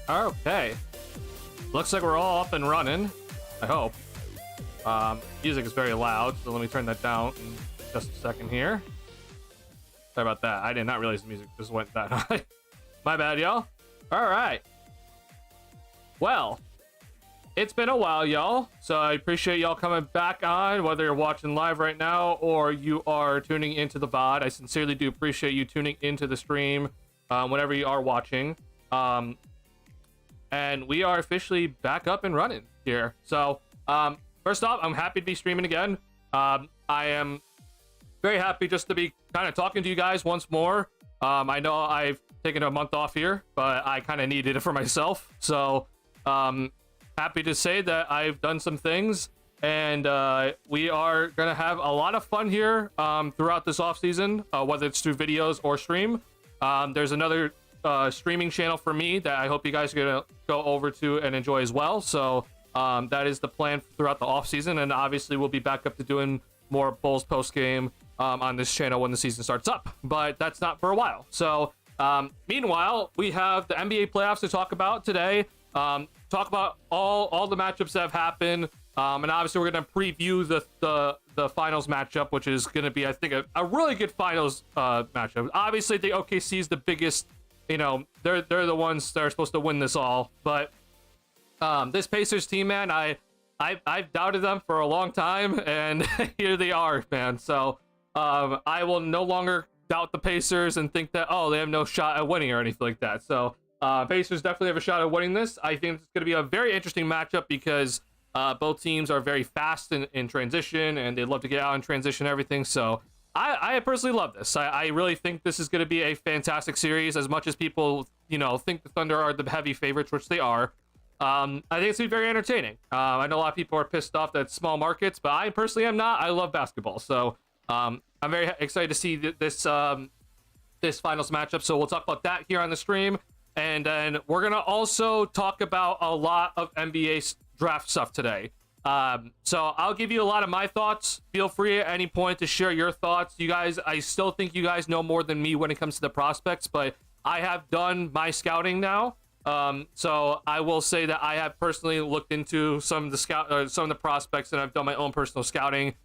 Okay. Looks like we're all up and running. I hope. Music is very loud, so let me turn that down in just a second here. Sorry about that. I did not realize the music just went that high. My bad, y'all. All right. Well, it's been a while, y'all. So I appreciate y'all coming back on, whether you're watching live right now or you are tuning into the VOD. I sincerely do appreciate you tuning into the stream whenever you are watching. And we are officially back up and running here. So, first off, I'm happy to be streaming again. I am very happy just to be kind of talking to you guys once more. I know I've taken a month off here, but I kind of needed it for myself. So, happy to say that I've done some things, and we are going to have a lot of fun here throughout this off season, whether it's through videos or stream. There's another streaming channel for me that I hope you guys are gonna go over to and enjoy as well. So that is the plan throughout the off season, and obviously we'll be back up to doing more Bulls post game on this channel when the season starts up, but that's not for a while. So meanwhile, we have the NBA playoffs to talk about today. Talk about all the matchups that have happened, and obviously we're gonna preview the finals matchup, which is gonna be, I think, a really good finals matchup. Obviously the OKC is the biggest. You know, they're the ones that are supposed to win this all, but this Pacers team, man, I've doubted them for a long time, and here they are, man. So I will no longer doubt the Pacers and think that, oh, they have no shot at winning or anything like that. So Pacers definitely have a shot at winning this. I think it's going to be a very interesting matchup because both teams are very fast in transition, and they love to get out in transition and everything. So I personally love this. I really think this is going to be a fantastic series. As much as people, you know, think the Thunder are the heavy favorites, which they are, I think it's going to be very entertaining. I know a lot of people are pissed off that small markets, but I personally am not. I love basketball. So I'm very excited to see this finals matchup. So we'll talk about that here on the stream. And then we're going to also talk about a lot of NBA draft stuff today. So I'll give you a lot of my thoughts. Feel free at any point to share your thoughts. You guys, I still think you guys know more than me when it comes to the prospects, but I have done my scouting now. So I will say that I have personally looked into some of the prospects, and I've done my own personal scouting.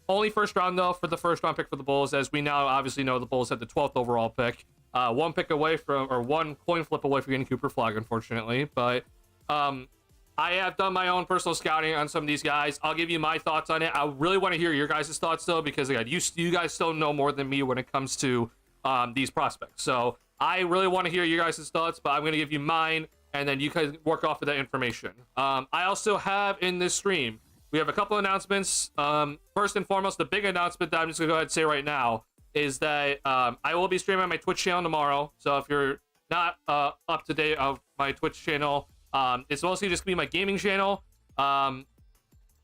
Only first round though, for the first round pick for the Bulls, as we now obviously know the Bulls had the 12th overall pick. One pick away from, or one coin flip away from getting Cooper Flagg, unfortunately. But I have done my own personal scouting on some of these guys. I'll give you my thoughts on it. I really want to hear your guys' thoughts, though, because again, you guys still know more than me when it comes to these prospects. So I really want to hear your guys' thoughts, but I'm going to give you mine, and then you can work off of that information. I also have in this stream, we have a couple announcements. First and foremost, the big announcement that I'm just going to go ahead and say right now is that I will be streaming on my Twitch channel tomorrow. So if you're not up to date of my Twitch channel, it's mostly just gonna be my gaming channel.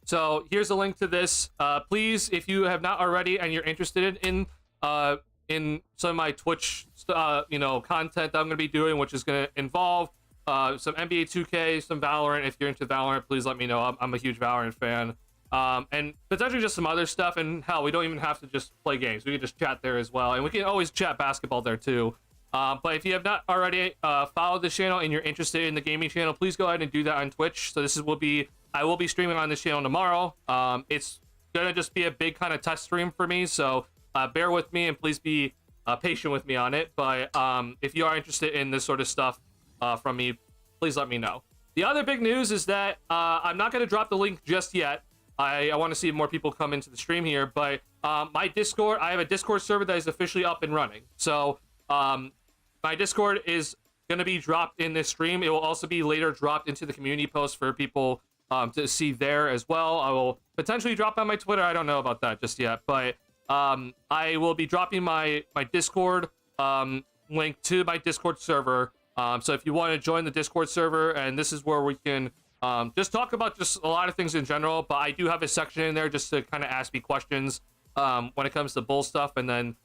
So here's a link to this. Please, if you have not already and you're interested in some of my Twitch content that I'm gonna be doing, which is gonna involve some NBA 2K, some Valorant. If you're into Valorant, please let me know. I'm a huge Valorant fan. And potentially just some other stuff. And hell, we don't even have to just play games. We can just chat there as well, and we can always chat basketball there too. But if you have not already followed this channel and you're interested in the gaming channel, please go ahead and do that on Twitch. So I will be streaming on this channel tomorrow. It's gonna just be a big kind of test stream for me, so bear with me and please be patient with me on it. But if you are interested in this sort of stuff from me, please let me know. The other big news is that I'm not gonna drop the link just yet. I want to see more people come into the stream here, but my Discord, I have a Discord server that is officially up and running. So my Discord is going to be dropped in this stream. It will also be later dropped into the community post for people to see there as well. I will potentially drop on my Twitter. I don't know about that just yet, but I will be dropping my Discord link to my Discord server. So if you want to join the Discord server, and this is where we can just talk about just a lot of things in general, but I do have a section in there just to kind of ask me questions when it comes to Bull stuff, and then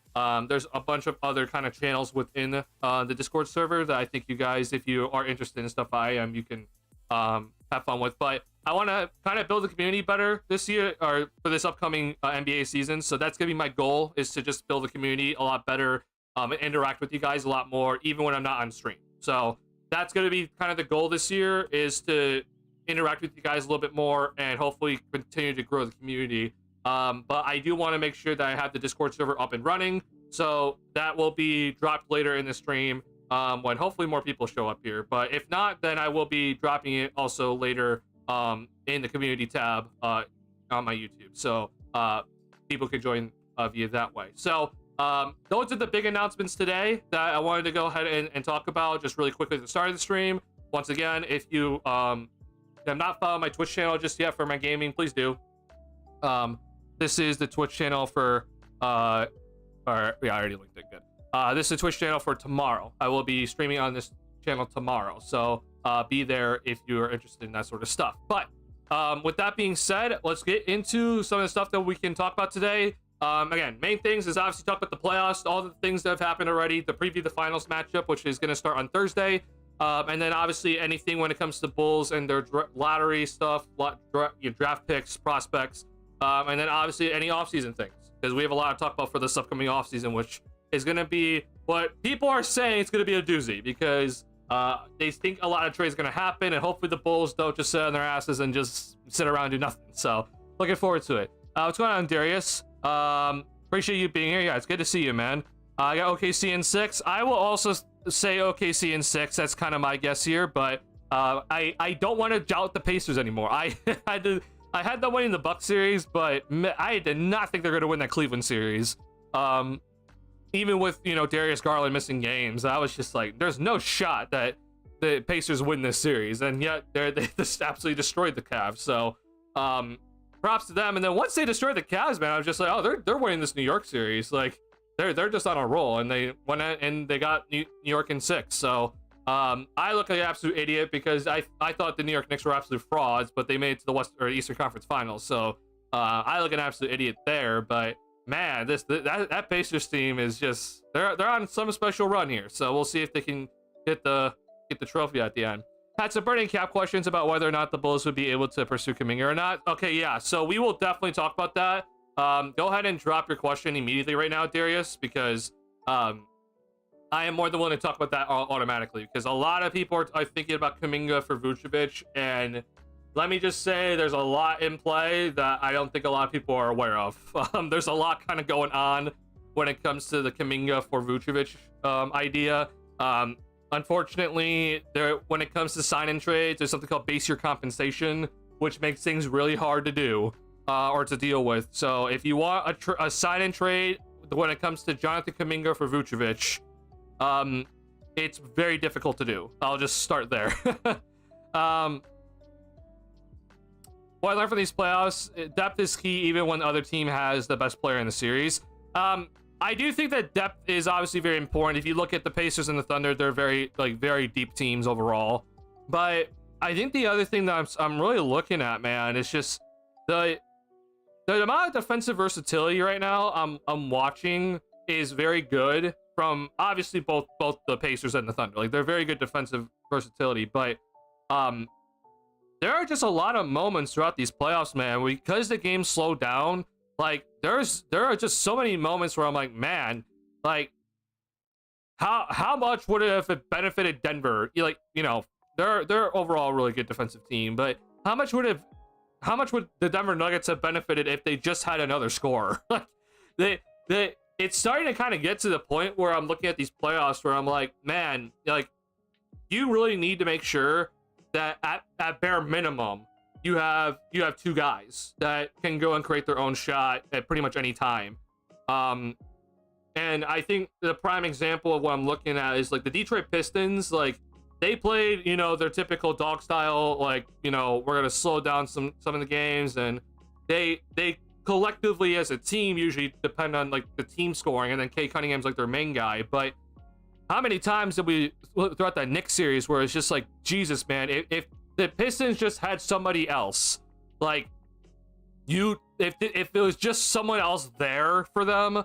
there's a bunch of other kind of channels within the Discord server that I think you guys, if you are interested in stuff I am, you can have fun with. But I want to kind of build the community better this year, or for this upcoming NBA season. So that's gonna be my goal, is to just build the community a lot better and interact with you guys a lot more, even when I'm not on stream. So that's going to be kind of the goal this year, is to interact with you guys a little bit more and hopefully continue to grow the community. But I do want to make sure that I have the Discord server up and running, so that will be dropped later in the stream when hopefully more people show up here. But if not, then I will be dropping it also later in the community tab on my YouTube, so people can join via that way. So those are the big announcements today that I wanted to go ahead and talk about just really quickly at the start of the stream. Once again, if you have not followed my Twitch channel just yet for my gaming, please do. This is the Twitch channel for yeah, I already linked it. Good. This is the Twitch channel for tomorrow. I will be streaming on this channel tomorrow, so be there if you are interested in that sort of stuff. But with that being said, let's get into some of the stuff that we can talk about today. Again, main things is obviously talk about the playoffs, all the things that have happened already, the preview the finals matchup, which is going to start on Thursday, and then obviously anything when it comes to Bulls and their lottery stuff, draft picks, prospects, and then obviously any offseason things, because we have a lot to talk about for this upcoming offseason, which is going to be what people are saying. It's going to be a doozy, because they think a lot of trades going to happen, and hopefully the Bulls don't just sit on their asses and just sit around and do nothing. So looking forward to it. What's going on, Darius? Appreciate you being here. Yeah, it's good to see you, man. I got OKC in 6. I will also say OKC in 6. That's kind of my guess here, but I don't want to doubt the Pacers anymore. I had them winning the Bucks series, but I did not think they're going to win that Cleveland series. Even with, you know, Darius Garland missing games, I was just like, there's no shot that the Pacers win this series, and yet they just absolutely destroyed the Cavs. So props to them. And then once they destroyed the Cavs, man, I was just like, oh, they're winning this New York series. Like they're just on a roll, and they went out and they got New York in 6. So I look like an absolute idiot, because I thought the New York Knicks were absolute frauds, but they made it to the West or Eastern Conference Finals. So I look an absolute idiot there. But man, that Pacers team is just they're on some special run here. So we'll see if they can get the trophy at the end. Had some burning cap questions about whether or not the Bulls would be able to pursue Kuminga or not. Okay, yeah, so we will definitely talk about that. Go ahead and drop your question immediately right now, Darius, because I am more than willing to talk about that automatically, because a lot of people are thinking about Kuminga for Vucevic, and let me just say there's a lot in play that I don't think a lot of people are aware of. There's a lot kind of going on when it comes to the Kuminga for Vucevic idea. Unfortunately, when it comes to sign-in trades, there's something called base year compensation, which makes things really hard to do or to deal with. So if you want a sign-in trade when it comes to Jonathan Kuminga for Vucevic, it's very difficult to do. I'll just start there. What I learned from these playoffs, depth is key even when the other team has the best player in the series. I do think that depth is obviously very important. If you look at the Pacers and the Thunder, they're very deep teams overall. But I think the other thing that I'm really looking at, man, is just the amount of defensive versatility right now I'm watching is very good from obviously both the Pacers and the Thunder. Like, they're very good defensive versatility, but there are just a lot of moments throughout these playoffs, man, because the game slowed down. Like, there are just so many moments where I'm like, man, like, how much would it have benefited Denver? Like, you know, they're overall a really good defensive team, but how much would the Denver Nuggets have benefited if they just had another scorer? Like, it's starting to kind of get to the point where I'm looking at these playoffs where I'm like, man, like, you really need to make sure that at bare minimum you have 2 guys that can go and create their own shot at pretty much any time. And I think the prime example of what I'm looking at is like the Detroit Pistons. Like, they played, you know, their typical dog style, like, you know, we're gonna slow down some of the games, and they collectively as a team usually depend on like the team scoring, and then Kay Cunningham's like their main guy. But how many times did we throughout that Knicks series where it's just like, Jesus, man, if the Pistons just had somebody else, like, if it was just someone else there for them,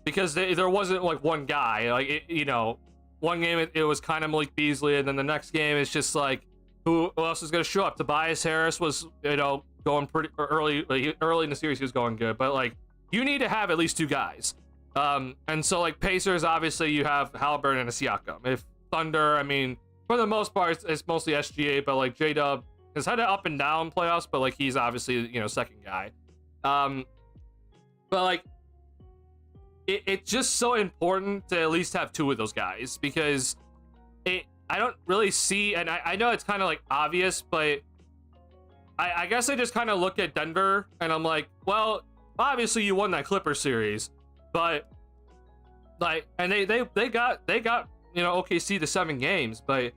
because there wasn't like one guy, like, you know, one game it was kind of Malik Beasley, and then the next game it's just like, who else is going to show up? Tobias Harris was, you know, going pretty early in the series. He was going good, but like, you need to have at least 2 guys. And so like Pacers, obviously you have Halliburton and a Siakam. If Thunder, I mean, for the most part, it's mostly SGA, but like J-Dub has had an up and down playoffs, but like he's obviously, you know, second guy. But like it's just so important to at least have two of those guys, because I don't really see, and I know it's kind of like obvious, but I guess I just kind of look at Denver and I'm like, well, obviously you won that Clippers series, but like, and they got, you know, OKC to 7 games, but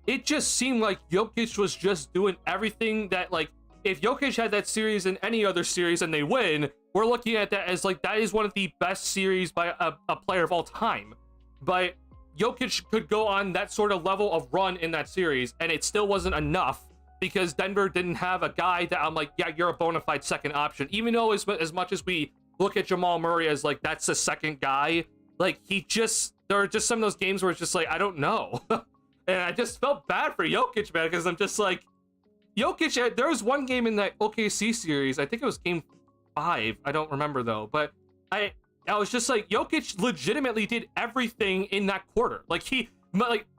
it just seemed like Jokic was just doing everything that, like, if Jokic had that series in any other series and they win, we're looking at that as like, that is one of the best series by a player of all time. But Jokic could go on that sort of level of run in that series and it still wasn't enough, because Denver didn't have a guy that I'm like, yeah, you're a bona fide second option. Even though as much as we look at Jamal Murray as like, that's the second guy, like there are just some of those games where it's just like, I don't know. And I just felt bad for Jokic, man, because I'm just like, Jokic, there was one game in that OKC series, I think it was game 5, I don't remember though, but I was just like, Jokic legitimately did everything in that quarter. Like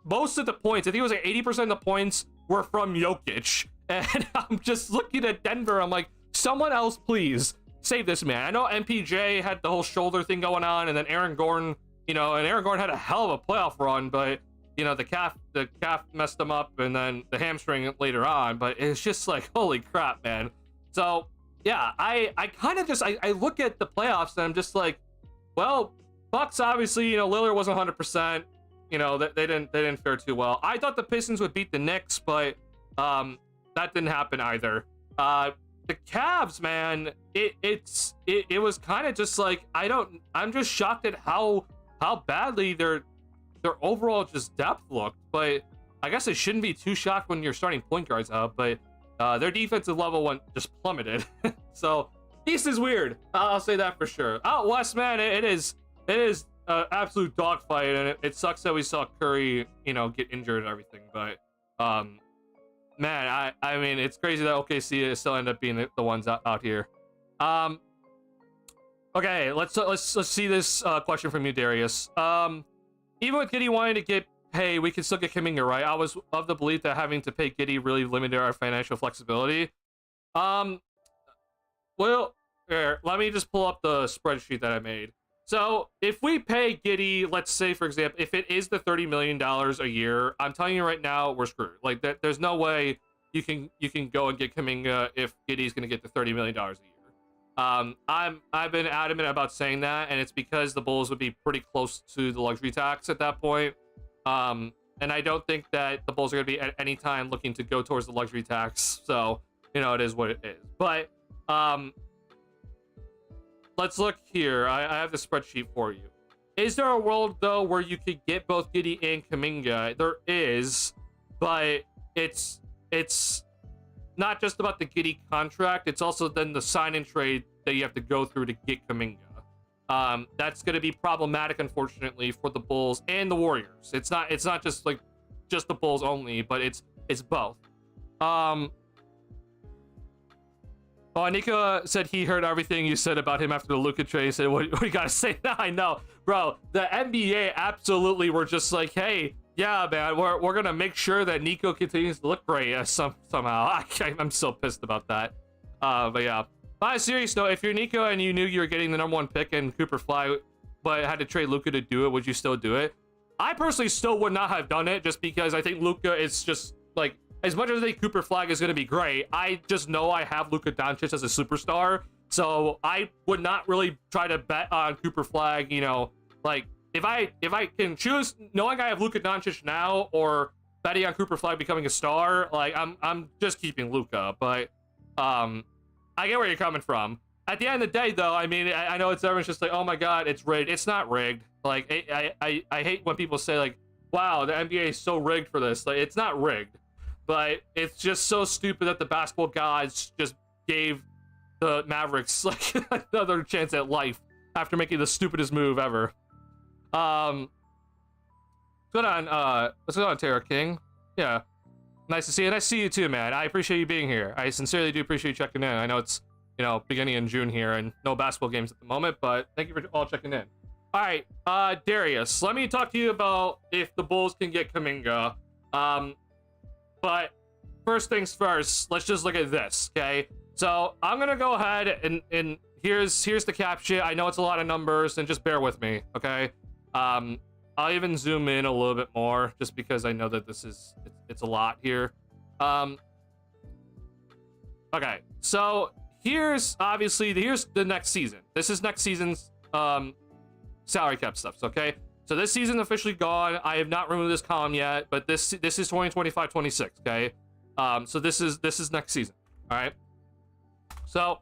most of the points, I think it was like 80% of the points were from Jokic. And I'm just looking at Denver, I'm like, someone else please save this man. I know MPJ had the whole shoulder thing going on, and then Aaron Gordon, you know, and Aaron Gordon had a hell of a playoff run, but you know, the calf messed him up, and then the hamstring later on. But it's just like, holy crap, man. So yeah, I kind of just I look at the playoffs and I'm just like, well, Bucks obviously, you know, Lillard wasn't 100%. You know, they didn't fare too well. I thought the Pistons would beat the Knicks, but that didn't happen either. The Cavs, man, it was kind of just like, I'm just shocked at how badly their overall just depth looked. But I guess I shouldn't be too shocked when you're starting point guards out. But their defensive level just plummeted. So East is weird. I'll say that for sure. Out West, man, it is absolute dogfight, and it sucks that we saw Curry, you know, get injured and everything. But man, I mean, it's crazy that OKC still end up being the ones out here. Okay, let's see this question from you, Darius. Even with Giddey wanting to get paid, we can still get Kuminga, right? I was of the belief that having to pay Giddey really limited our financial flexibility. Well, here, let me just pull up the spreadsheet that I made. So if we pay Giddey, let's say, for example, if it is the $30 million a year, I'm telling you right now, we're screwed. Like, there's no way you can go and get Kuminga if Giddey's going to get the $30 million a year. I've been adamant about saying that, and it's because the Bulls would be pretty close to the luxury tax at that point. And I don't think that the Bulls are going to be at any time looking to go towards the luxury tax. So, you know, it is what it is. But let's look here. I have the spreadsheet for you. Is there a world, though, where you could get both Giddey and Kuminga? There is, but it's not just about the Giddey contract. It's also then the sign and trade that you have to go through to get Kuminga. That's going to be problematic, unfortunately, for the Bulls and the Warriors. It's not just like just the Bulls only, but it's both. Oh, Nico said he heard everything you said about him after the Luka trade. He said, what do you gotta say? Now I know, bro. The NBA absolutely were just like, hey, yeah, man, we're gonna make sure that Nico continues to look great somehow. I'm so pissed about that. But yeah. On a serious note, if you're Nico and you knew you were getting the #1 pick and Cooper Fly, but had to trade Luka to do it, would you still do it? I personally still would not have done it, just because I think Luka is just like, as much as I think Cooper Flag is going to be great, I just know I have Luka Doncic as a superstar, so I would not really try to bet on Cooper Flag. You know, like if I can choose, knowing I have Luka Doncic now or betting on Cooper Flag becoming a star, like I'm just keeping Luka. But I get where you're coming from. At the end of the day, though, I mean, I know everyone's just like, oh my god, it's rigged. It's not rigged. Like I hate when people say like, wow, the NBA is so rigged for this. Like, it's not rigged. But it's just so stupid that the basketball gods just gave the Mavericks like another chance at life after making the stupidest move ever. Let's go on, Tara King. Yeah, nice to see you. Nice to see you too, man. I appreciate you being here. I sincerely do appreciate you checking in. I know it's, you know, beginning in June here and no basketball games at the moment, but thank you for all checking in. All right, Darius, let me talk to you about if the Bulls can get Kuminga. But first things first, let's just look at this, okay? So I'm gonna go ahead and here's the cap sheet. I know it's a lot of numbers, and just bear with me, okay? I'll even zoom in a little bit more just because I know that it's a lot here. Okay, so here's the next season. This is next season's salary cap stuff, okay? So this season's officially gone. I have not removed this column yet, but this is 2025-26, okay? So this is next season, all right? So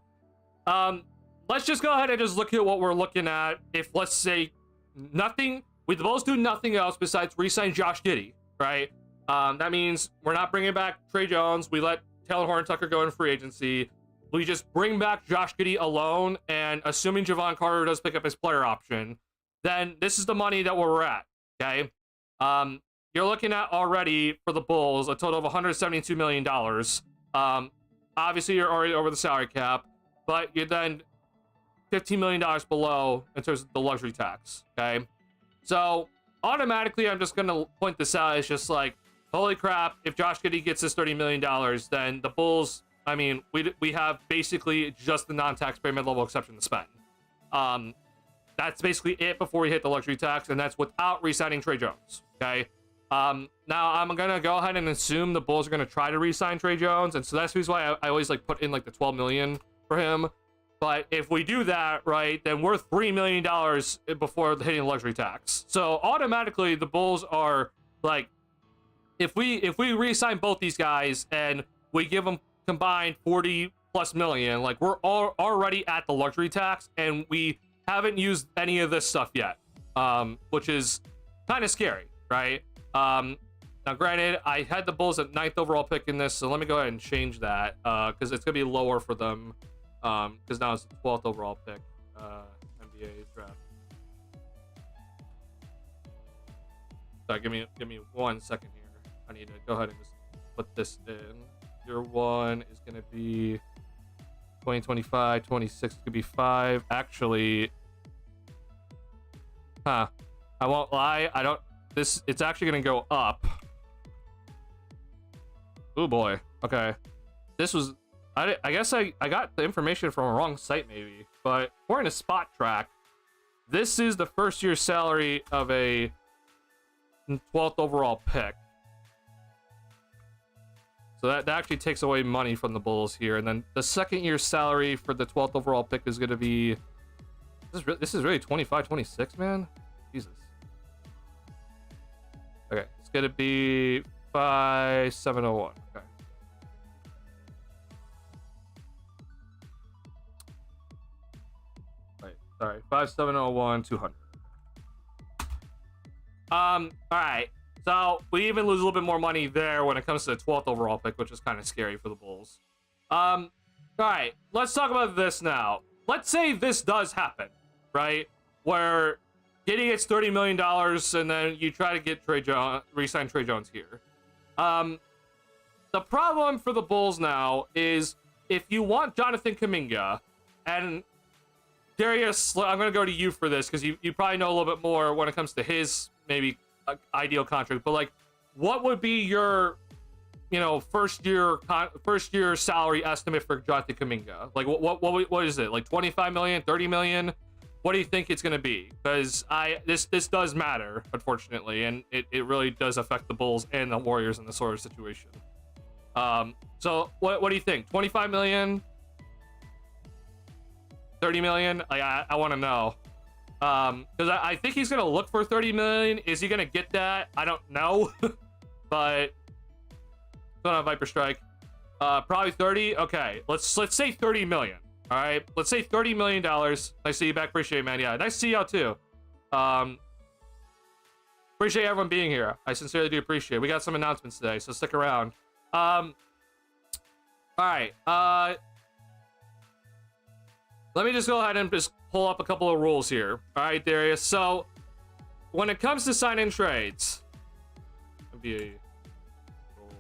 let's just go ahead and just look at what we're looking at. If, let's say, we both do nothing else besides re-sign Josh Giddey, right? That means we're not bringing back Trey Jones. We let Taylor Horton-Tucker go in free agency. We just bring back Josh Giddey alone, and assuming Javon Carter does pick up his player option, then this is the money that we're at, okay? You're looking at already for the Bulls a total of $172 million. Obviously, you're already over the salary cap, but you're then $15 million below in terms of the luxury tax, okay? So automatically, I'm just going to point this out. It's just like, holy crap, if Josh Giddey gets his $30 million, then the Bulls, I mean, we have basically just the non-taxpayer mid-level exception to spend. That's basically it before we hit the luxury tax, and that's without re-signing Trey Jones, okay? Now I'm gonna go ahead and assume the Bulls are gonna try to re-sign Trey Jones, and so that's the reason why I always like put in like the $12 million for him. But if we do that, right, then we're $3 million before hitting the luxury tax. So automatically the Bulls are like, if we re-sign both these guys and we give them combined 40+ million, like we're already at the luxury tax, and we haven't used any of this stuff yet, which is kind of scary, right? Now granted, I had the Bulls at 9th overall pick in this, so let me go ahead and change that, because it's gonna be lower for them, because now it's the 12th overall pick, NBA draft. So give me 1 second here. I need to go ahead and just put this in. Year one is gonna be 2025, 26 could be 5. Actually, I won't lie, it's actually gonna go up. Oh boy. Okay. This was, I guess I got the information from a wrong site maybe, but we're in a spot track. This is the first year salary of a 12th overall pick. So that actually takes away money from the Bulls here. And then the second year salary for the 12th overall pick is going to be, this is really 25, 26, man. Jesus. Okay, it's going to be 5701. Okay. Wait, sorry, 5701, 200. All right. So we even lose a little bit more money there when it comes to the 12th overall pick, which is kind of scary for the Bulls. All right, let's talk about this now. Let's say this does happen, right? Where Giddey gets $30 million and then you try to get re-sign Trey Jones here. The problem for the Bulls now is if you want Jonathan Kuminga, and Darius, I'm going to go to you for this because you probably know a little bit more when it comes to his maybe ideal contract, but like, what would be your, first year salary estimate for Jonathan Kuminga? Like, what is it? Like 25 million, 30 million? What do you think it's going to be? Because this does matter, unfortunately, and it really does affect the Bulls and the Warriors in this sort of situation. So what do you think? 25 million, 30 million? Like, I want to know. Because I think he's gonna look for 30 million. Is he gonna get that? I don't know. But going on Viper Strike, probably 30. Okay, let's say 30 million. All right, let's say $30 million. Nice to see you back. Appreciate it, man. Yeah, nice to see y'all too. Appreciate everyone being here. I sincerely do appreciate it. We got some announcements today, so stick around. All right. Let me just go ahead and just pull up a couple of rules here. All right, Darius. So when it comes to sign-in trades, NBA rules.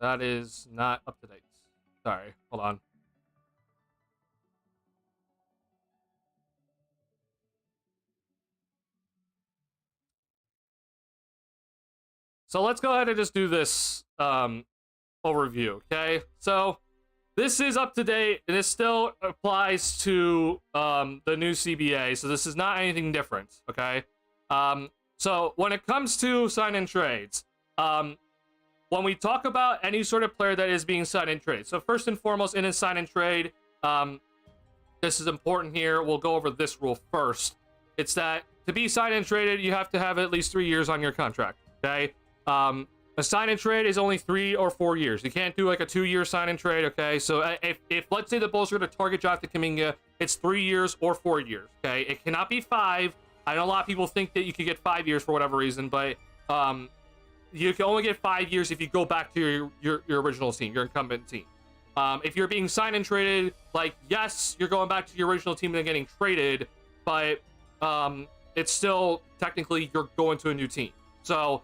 That is not up to date. Sorry, hold on. So let's go ahead and just do this overview, okay? So this is up to date, and it still applies to the new CBA, so this is not anything different, okay? So when it comes to sign-in trades, when we talk about any sort of player that is being signed in trade, so first and foremost, in a sign-in trade, this is important here. We'll go over this rule first. It's that to be signed and traded, you have to have at least 3 years on your contract, okay? A sign and trade is only 3 or 4 years. You can't do like a 2-year sign and trade, okay? So if let's say the Bulls are going to target Jonathan Kuminga, it's 3 years or 4 years, okay? It cannot be 5. I know a lot of people think that you could get 5 years for whatever reason, but you can only get 5 years if you go back to your original team, your incumbent team. If you're being signed and traded, like, yes, you're going back to your original team and then getting traded, but it's still technically you're going to a new team. So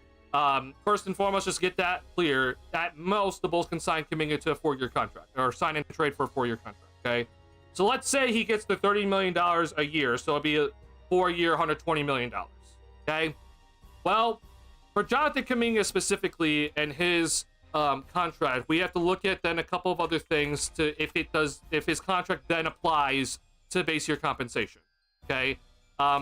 first and foremost, just get that clear. At most, the Bulls can sign Kuminga to a 4-year contract, or sign and trade for a 4-year contract, okay? So let's say he gets the $30 million a year, so it'll be a 4-year, $120 million, okay? Well, for Jonathan Kuminga specifically and his contract, we have to look at then a couple of other things to if his contract then applies to base year compensation, okay?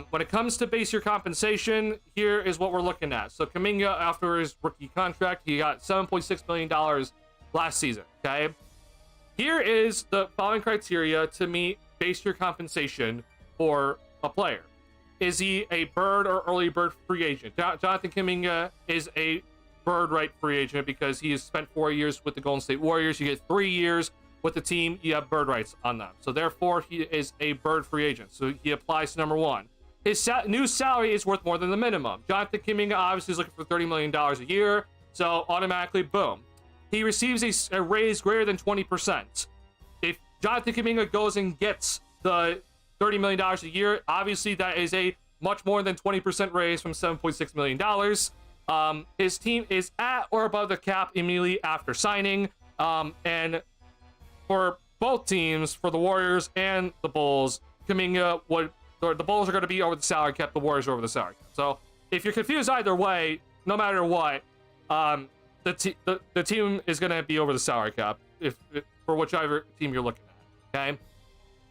When it comes to base year compensation, here is what we're looking at. So Kuminga, after his rookie contract, he got $7.6 million last season, okay? Here is the following criteria to meet base year compensation for a player. Is he a bird or early bird free agent? Jonathan Kuminga is a bird right free agent because he has spent 4 years with the Golden State Warriors. You get 3 years with the team, you have bird rights on them. So therefore, he is a bird free agent. So he applies to number 1. His new salary is worth more than the minimum. Jonathan Kuminga obviously is looking for $30 million a year. So automatically, boom. He receives a raise greater than 20%. If Jonathan Kuminga goes and gets the $30 million a year, obviously that is a much more than 20% raise from $7.6 million. His team is at or above the cap immediately after signing. And for both teams, for the Warriors and the Bulls, Kuminga the Bulls are going to be over the salary cap, the Warriors are over the salary cap. So if you're confused either way, no matter what, the team is going to be over the salary cap for whichever team you're looking at, okay?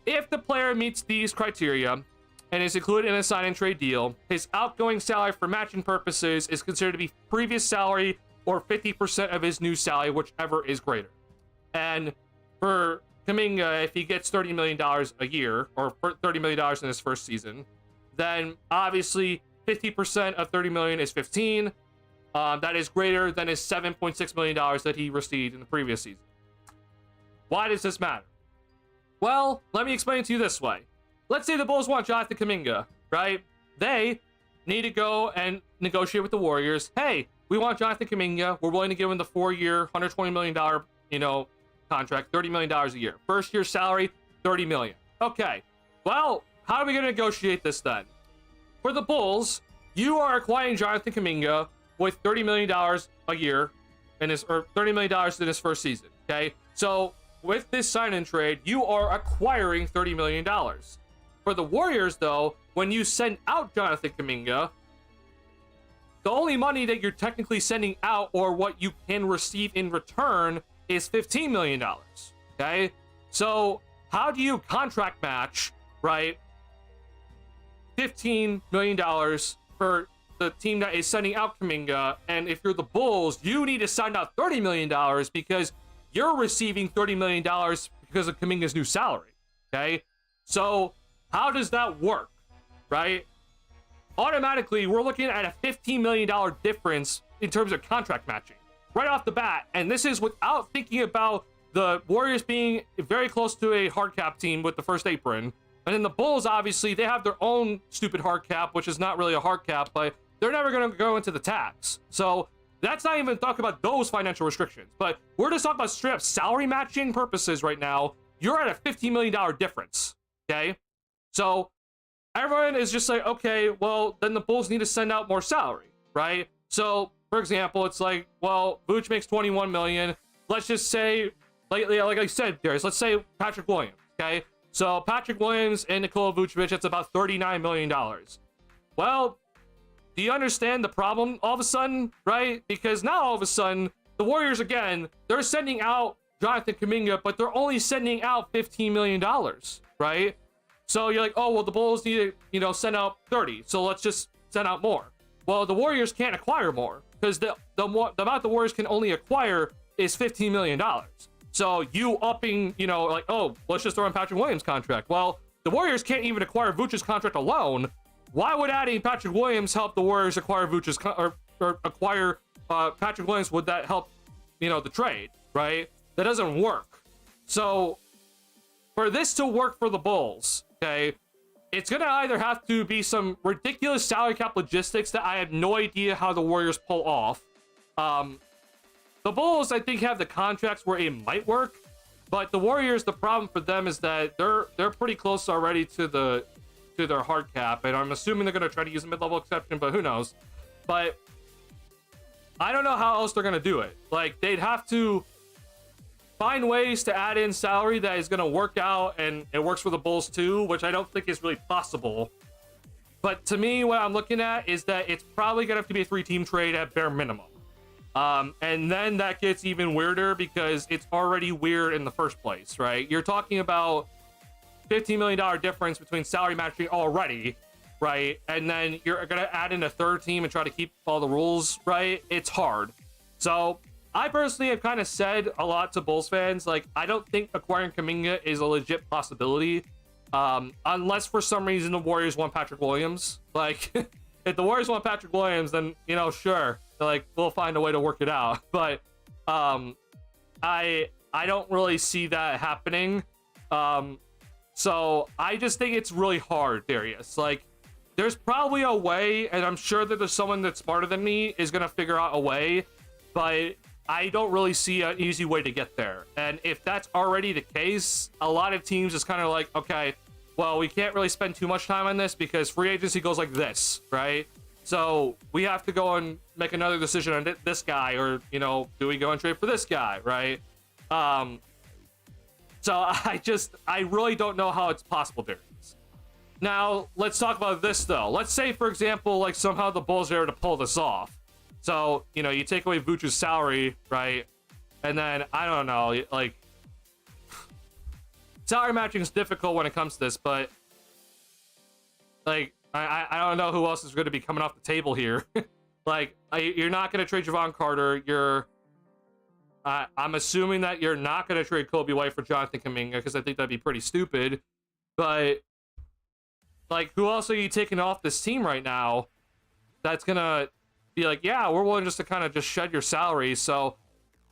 If the player meets these criteria and is included in a sign and trade deal, his outgoing salary for matching purposes is considered to be previous salary or 50% of his new salary, whichever is greater. And for Kuminga, if he gets $30 million a year, or $30 million in his first season, then obviously 50% of $30 million is 15. That is greater than his $7.6 million that he received in the previous season. Why does this matter? Well, let me explain it to you this way. Let's say the Bulls want Jonathan Kuminga, right? They need to go and negotiate with the Warriors. Hey, we want Jonathan Kuminga. We're willing to give him the 4-year, $120 million, contract, $30 million a year. First year salary, $30 million. Okay, well, how are we going to negotiate this then? For the Bulls, you are acquiring Jonathan Kuminga with $30 million a year or $30 million in his first season, okay? So with this sign-in trade, you are acquiring $30 million. For the Warriors, though, when you send out Jonathan Kuminga, the only money that you're technically sending out or what you can receive in return is $15 million, okay? So how do you contract match, right, $15 million for the team that is sending out Kuminga? And if you're the Bulls, you need to send out $30 million because you're receiving $30 million because of Kuminga's new salary, okay? So how does that work, right? Automatically, we're looking at a $15 million difference in terms of contract matching right off the bat. And this is without thinking about the Warriors being very close to a hard cap team with the first apron. And then the Bulls, obviously, they have their own stupid hard cap, which is not really a hard cap, but they're never going to go into the tax. So that's not even talking about those financial restrictions. But we're just talking about straight up salary matching purposes right now. You're at a $15 million difference, okay? So everyone is just like, okay, well, then the Bulls need to send out more salary, right? So, for example, it's like, well, Vooch makes $21 million. let's just say, like I said, Darius, let's say Patrick Williams, okay? So Patrick Williams and Nikola Vucevic, that's about $39 million. Well, do you understand the problem all of a sudden, right? Because now all of a sudden, the Warriors, again, they're sending out Jonathan Kuminga, but they're only sending out $15 million, right? So you're like, oh, well, the Bulls need to, you know, send out 30, so let's just send out more. Well, the Warriors can't acquire more because the amount the Warriors can only acquire is $15 million. So you upping, you know, like, oh, let's just throw in Patrick Williams' contract. Well, the Warriors can't even acquire Vucevic's contract alone. Why would adding Patrick Williams help the Warriors acquire Vucevic's or acquire Patrick Williams? Would that help, you know, the trade, right? That doesn't work. So for this to work for the Bulls, okay, it's gonna either have to be some ridiculous salary cap logistics that I have no idea how the Warriors pull off. The Bulls, I think, have the contracts where it might work, but the Warriors, the problem for them is that they're pretty close already to their hard cap, and I'm assuming they're gonna try to use a mid-level exception, but who knows? But I don't know how else they're gonna do it. Like, they'd have to find ways to add in salary that is gonna work out, and it works for the Bulls too, which I don't think is really possible. But to me, what I'm looking at is that it's probably gonna have to be a 3-team trade at bare minimum. And then that gets even weirder because it's already weird in the first place, right? You're talking about $15 million difference between salary matching already, right? And then you're gonna add in a third team and try to keep all the rules, right? It's hard. So I personally have kind of said a lot to Bulls fans, like, I don't think acquiring Kuminga is a legit possibility, unless for some reason the Warriors want Patrick Williams. Like, if the Warriors want Patrick Williams, then, you know, sure, like, we'll find a way to work it out. But I don't really see that happening. So I just think it's really hard, Darius. Like, there's probably a way, and I'm sure that there's someone that's smarter than me is gonna figure out a way, but I don't really see an easy way to get there. And if that's already the case, a lot of teams is kind of like, okay, well, we can't really spend too much time on this because free agency goes like this, right? So we have to go and make another decision on this guy, or, you know, do we go and trade for this guy, right? So I really don't know how it's possible, Darius. Now, let's talk about this, though. Let's say, for example, like, somehow the Bulls are able to pull this off. So, you know, you take away Vucevic's salary, right? And then, I don't know, like, salary matching is difficult when it comes to this, but, like, I don't know who else is going to be coming off the table here. Like, you're not going to trade Javon Carter. I'm assuming that you're not going to trade Kobe White for Jonathan Kuminga, because I think that'd be pretty stupid. But, like, who else are you taking off this team right now that's going to be like, yeah, we're willing just to kind of just shed your salary? So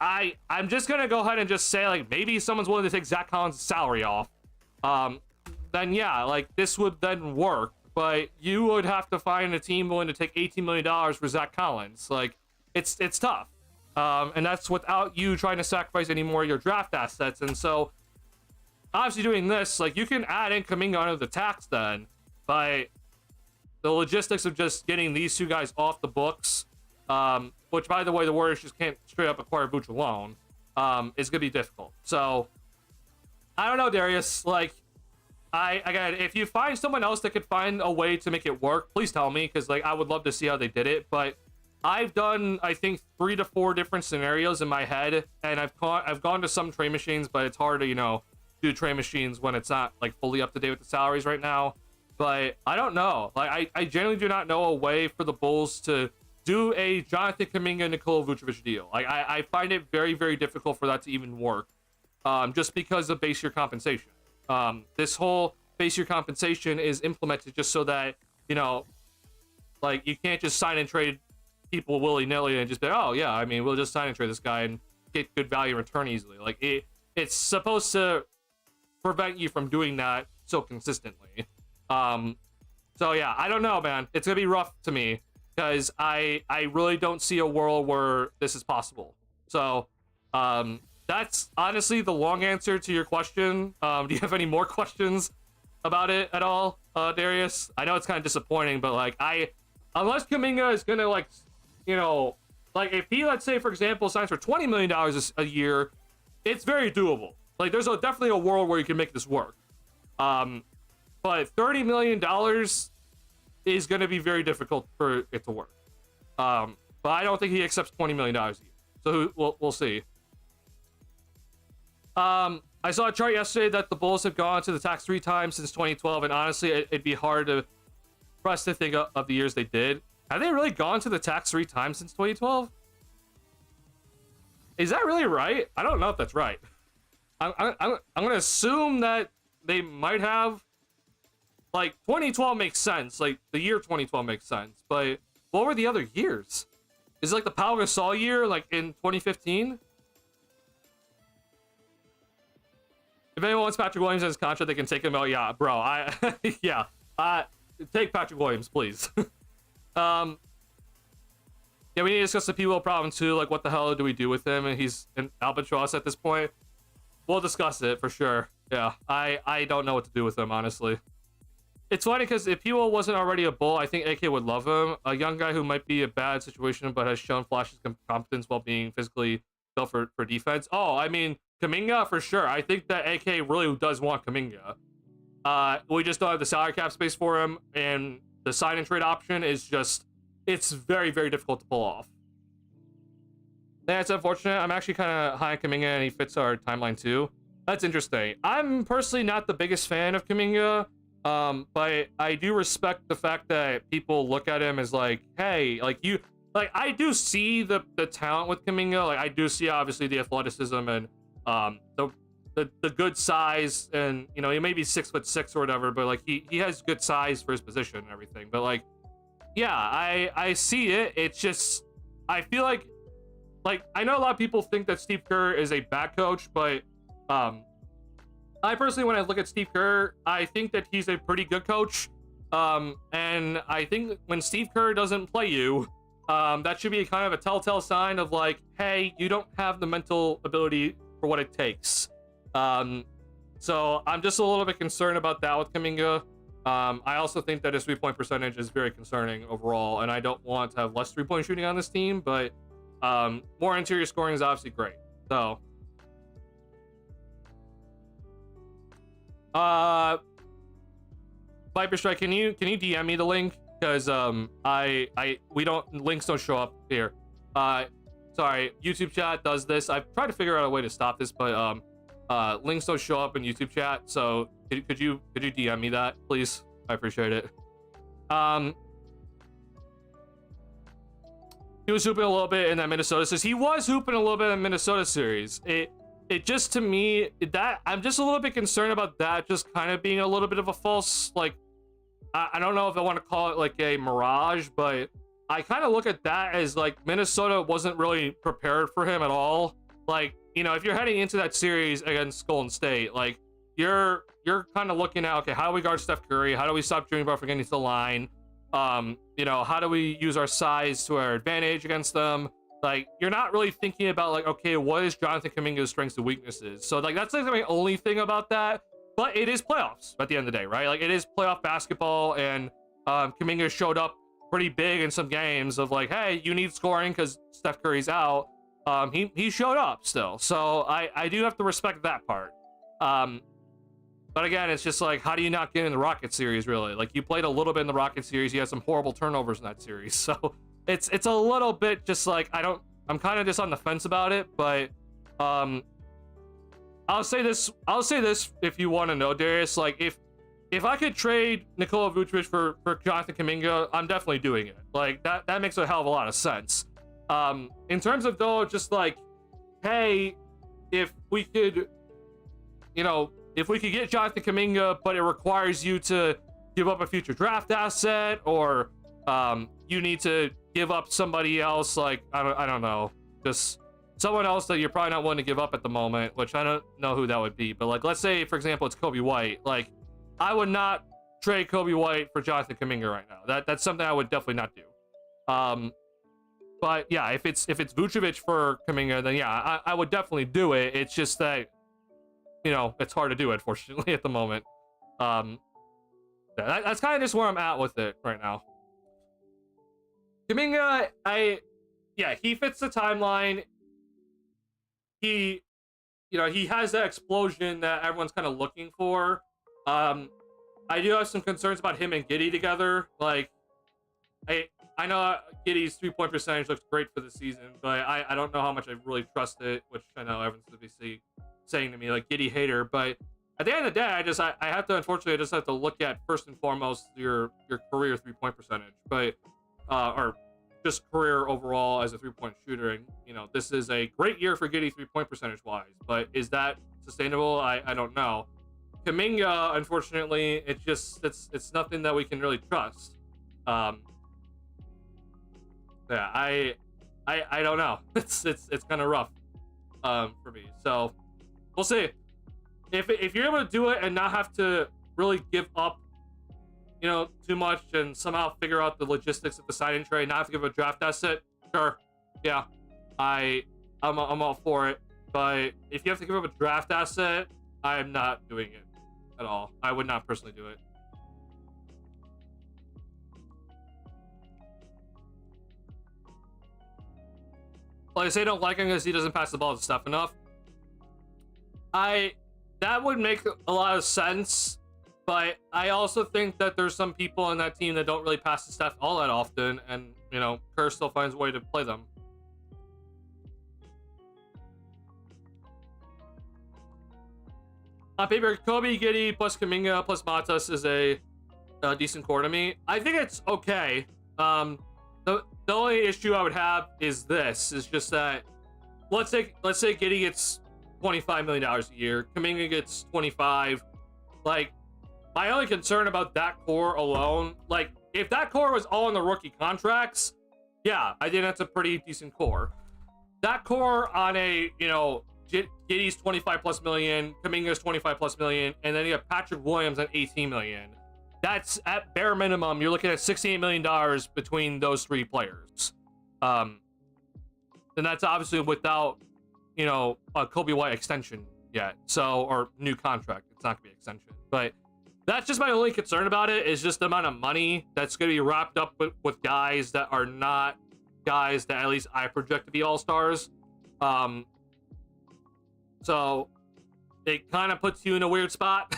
I'm just going to go ahead and just say, like, maybe someone's willing to take Zach Collins' salary off. Then, yeah, like, this would then work. But you would have to find a team willing to take $18 million for Zach Collins. Like, it's tough. And that's without you trying to sacrifice any more of your draft assets. And so, obviously doing this, like, you can add in Kuminga under the tax then, but the logistics of just getting these two guys off the books, which, by the way, the Warriors just can't straight up acquire Vooch alone, is going to be difficult. So, I don't know, Darius. Like, again, if you find someone else that could find a way to make it work, please tell me, because, like, I would love to see how they did it. But I've done, I think, 3 to 4 different scenarios in my head, and I've gone to some trade machines, but it's hard to, you know, do trade machines when it's not, like, fully up to date with the salaries right now. But I don't know. Like, I generally do not know a way for the Bulls to do a Jonathan Kuminga Nikola Vucevic deal. Like, I find it very, very difficult for that to even work, just because of base year compensation. This whole base year compensation is implemented just so that, you know, like, you can't just sign and trade people willy-nilly and just be, oh yeah, I mean, we'll just sign and trade this guy and get good value in return easily. Like, it's supposed to prevent you from doing that so consistently. So yeah, I don't know, man. It's gonna be rough to me because I really don't see a world where this is possible. So that's honestly the long answer to your question. Do you have any more questions about it at all, Darius? I know it's kind of disappointing, but, like, unless Kuminga is gonna, like, you know, Like, if he, let's say, for example, signs for $20 million a year, it's very doable. Like, there's definitely a world where you can make this work. But $30 million is going to be very difficult for it to work. But I don't think he accepts $20 million a year. So we'll see. I saw a chart yesterday that the Bulls have gone to the tax 3 times since 2012, and honestly, it'd be hard for us to think of the years they did. Have they really gone to the tax 3 times since 2012? Is that really right? I don't know if that's right. I'm gonna assume that they might have. Like, 2012 makes sense. Like, the year 2012 makes sense. But what were the other years? Is it like the Pau Gasol year, like in 2015? If anyone wants Patrick Williams in his contract, they can take him out. Yeah, bro. Yeah. Take Patrick Williams, please. Yeah, we need to discuss the P-Will problem too. Like, what the hell do we do with him? And he's an albatross at this point. We'll discuss it for sure. Yeah, I don't know what to do with him, honestly. It's funny because if P-Will wasn't already a Bull, I think AK would love him. A young guy who might be a bad situation, but has shown flashes of competence while being physically built for defense. Oh, I mean, Kuminga for sure. I think that AK really does want Kuminga. We just don't have the salary cap space for him, and the sign and trade option is just, it's very, very difficult to pull off. That's unfortunate. I'm actually kind of high on Kuminga, and he fits our timeline too. That's interesting. I'm personally not the biggest fan of Kuminga, but I do respect the fact that people look at him as like, hey, like you, like I do see the talent with Kuminga. Like I do see obviously the athleticism and the good size, and you know he may be 6'6" or whatever, but like he has good size for his position and everything. But like, yeah, I see it. It's just I feel like I know a lot of people think that Steve Kerr is a bad coach, but I personally, when I look at Steve Kerr, I think that he's a pretty good coach. And I think when Steve Kerr doesn't play you, that should be kind of a telltale sign of like, hey, you don't have the mental ability for what it takes. So I'm just a little bit concerned about that with Kuminga. I also think that his 3-point percentage is very concerning overall, and I don't want to have less 3-point shooting on this team, but more interior scoring is obviously great. So Viper Strike, can you DM me the link? Because links don't show up here. Sorry, YouTube chat does this. I've tried to figure out a way to stop this, but links don't show up in YouTube chat. So could you DM me that, please? I appreciate it. He was hooping a little bit in that Minnesota series. He was hooping a little bit in the Minnesota series. It just, to me, that I'm just a little bit concerned about that just kind of being a little bit of a false, like, I don't know if I want to call it like a mirage, but I kind of look at that as like Minnesota wasn't really prepared for him at all. Like, you know, if you're heading into that series against Golden State, like you're kind of looking at, okay, how do we guard Steph Curry? How do we stop Jimmy Butler from getting to the line? You know, how do we use our size to our advantage against them? Like, you're not really thinking about like, okay, what is Jonathan Kuminga's strengths and weaknesses? So like, that's like the only thing about that. But it is playoffs at the end of the day, right? Like, it is playoff basketball, and Kuminga showed up pretty big in some games of like, hey, you need scoring because Steph Curry's out. He showed up still, so I do have to respect that part. But again, it's just like, how do you not get in the Rocket series, really? Like, you played a little bit in the Rocket series, you had some horrible turnovers in that series, so it's a little bit just like, I'm kind of just on the fence about it, but I'll say this if you want to know, Darius. Like, if I could trade Nikola Vucevic for Jonathan Kuminga, I'm definitely doing it. Like, that makes a hell of a lot of sense. In terms of, though, just like, hey, if we could, you know, if we could get Jonathan Kuminga, but it requires you to give up a future draft asset, or you need to give up somebody else, like, I don't know, just someone else that you're probably not willing to give up at the moment, which I don't know who that would be, but like, let's say, for example, it's Kobe White. Like, I would not trade Kobe White for Jonathan Kuminga right now. That's something I would definitely not do. But yeah, if it's Vucevic for Kuminga, then yeah, I would definitely do it. It's just that, you know, it's hard to do, unfortunately, at the moment. That's kind of just where I'm at with it right now. Kuminga, yeah, he fits the timeline. He, he has that explosion that everyone's kind of looking for. I do have some concerns about him and Giddy together. Like, I know Giddy's 3-point percentage looks great for the season, but I don't know how much I really trust it, which I know everyone's obviously saying to me, like, Giddy hater. But at the end of the day, I have to, unfortunately, I just have to look at, first and foremost, your career 3-point percentage, but, or just career overall as a 3-point shooter. And, this is a great year for Giddy 3-point percentage wise, but is that sustainable? I don't know. Kuminga, unfortunately, it's nothing that we can really trust. Yeah, I don't know. It's kind of rough for me. So we'll see. If you're able to do it and not have to really give up, too much, and somehow figure out the logistics of the sign-in trade, not have to give a draft asset, sure, yeah, I'm all for it. But if you have to give up a draft asset, I'm not doing it at all. I would not personally do it. Like I say, I don't like him because he doesn't pass the ball to Steph enough. That would make a lot of sense, but I also think that there's some people on that team that don't really pass the Steph all that often, and Kerr still finds a way to play them. On paper, Kobe, Giddy plus Kuminga plus Matas is a decent core to me. I think it's okay. The only issue I would have is just that let's say Giddy gets $25 million a year, Kuminga gets 25. Like, my only concern about that core alone, like, if that core was all in the rookie contracts, yeah, I think that's a pretty decent core. That core on a, Giddy's 25 plus million, Kuminga's 25 plus million, and then you have Patrick Williams at 18 million. That's at bare minimum, you're looking at $68 million between those three players. And that's obviously without, a Kobe White extension yet. So, or new contract. It's not gonna be extension. But that's just my only concern about it, is just the amount of money that's gonna be wrapped up with guys that are not guys that at least I project to be all-stars. So it kind of puts you in a weird spot.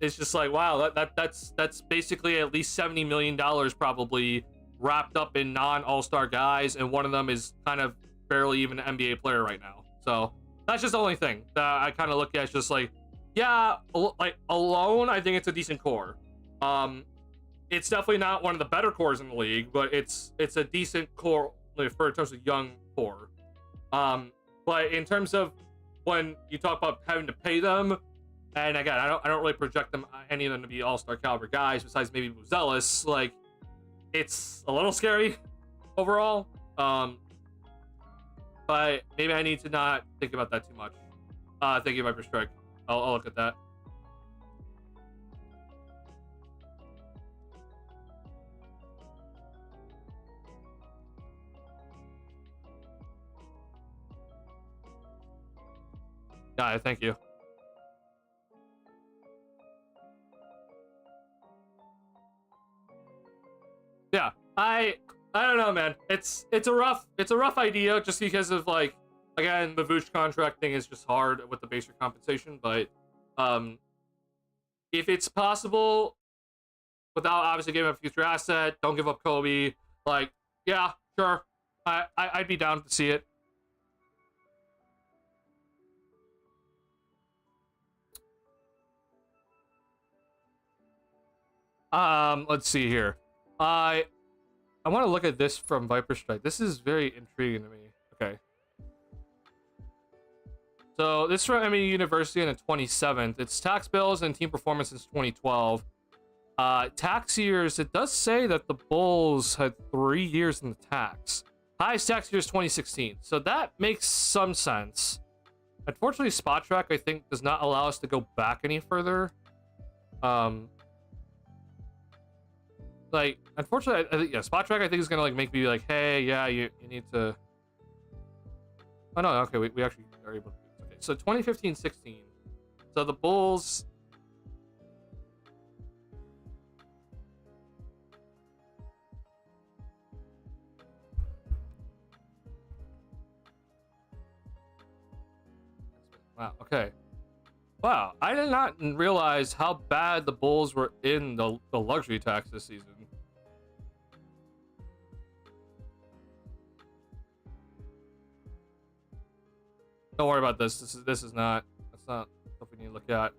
It's just like, wow, that's basically at least $70 million probably wrapped up in non-all-star guys, and one of them is kind of barely even an NBA player right now. So that's just the only thing that I kind of look at. It's just like, yeah, like alone, I think it's a decent core. It's definitely not one of the better cores in the league, but it's a decent core for in terms of young core. But in terms of when you talk about having to pay them, and again, I don't really project any of them to be all-star caliber guys besides maybe Buzelis. Like, it's a little scary overall. But maybe I need to not think about that too much. Thank you, Viper Strike. I'll look at that. Yeah, thank you. Yeah, I don't know, man. It's a rough idea just because of, like, again, the Vooch contract thing is just hard with the base compensation. But if it's possible without obviously giving up a future asset, don't give up Kobe. Like, yeah, sure, I'd be down to see it. Let's see here. I want to look at this from Viper Strike. This is very intriguing to me. Okay. So this is from MU University on the 27th. It's tax bills and team performance since 2012. Tax years, it does say that the Bulls had 3 years in the tax. Highest tax year is 2016. So that makes some sense. Unfortunately, Spot Track, I think, does not allow us to go back any further. Like, unfortunately, I think, yeah, Spot Track, I think, is gonna, like, make me like, hey, yeah, you need to. Oh no, okay, we actually are able to. Okay, so 2015-16. So the Bulls. Wow. Okay. Wow. I did not realize how bad the Bulls were in the luxury tax this season. Don't worry about this. This is not. That's not stuff we need to look at.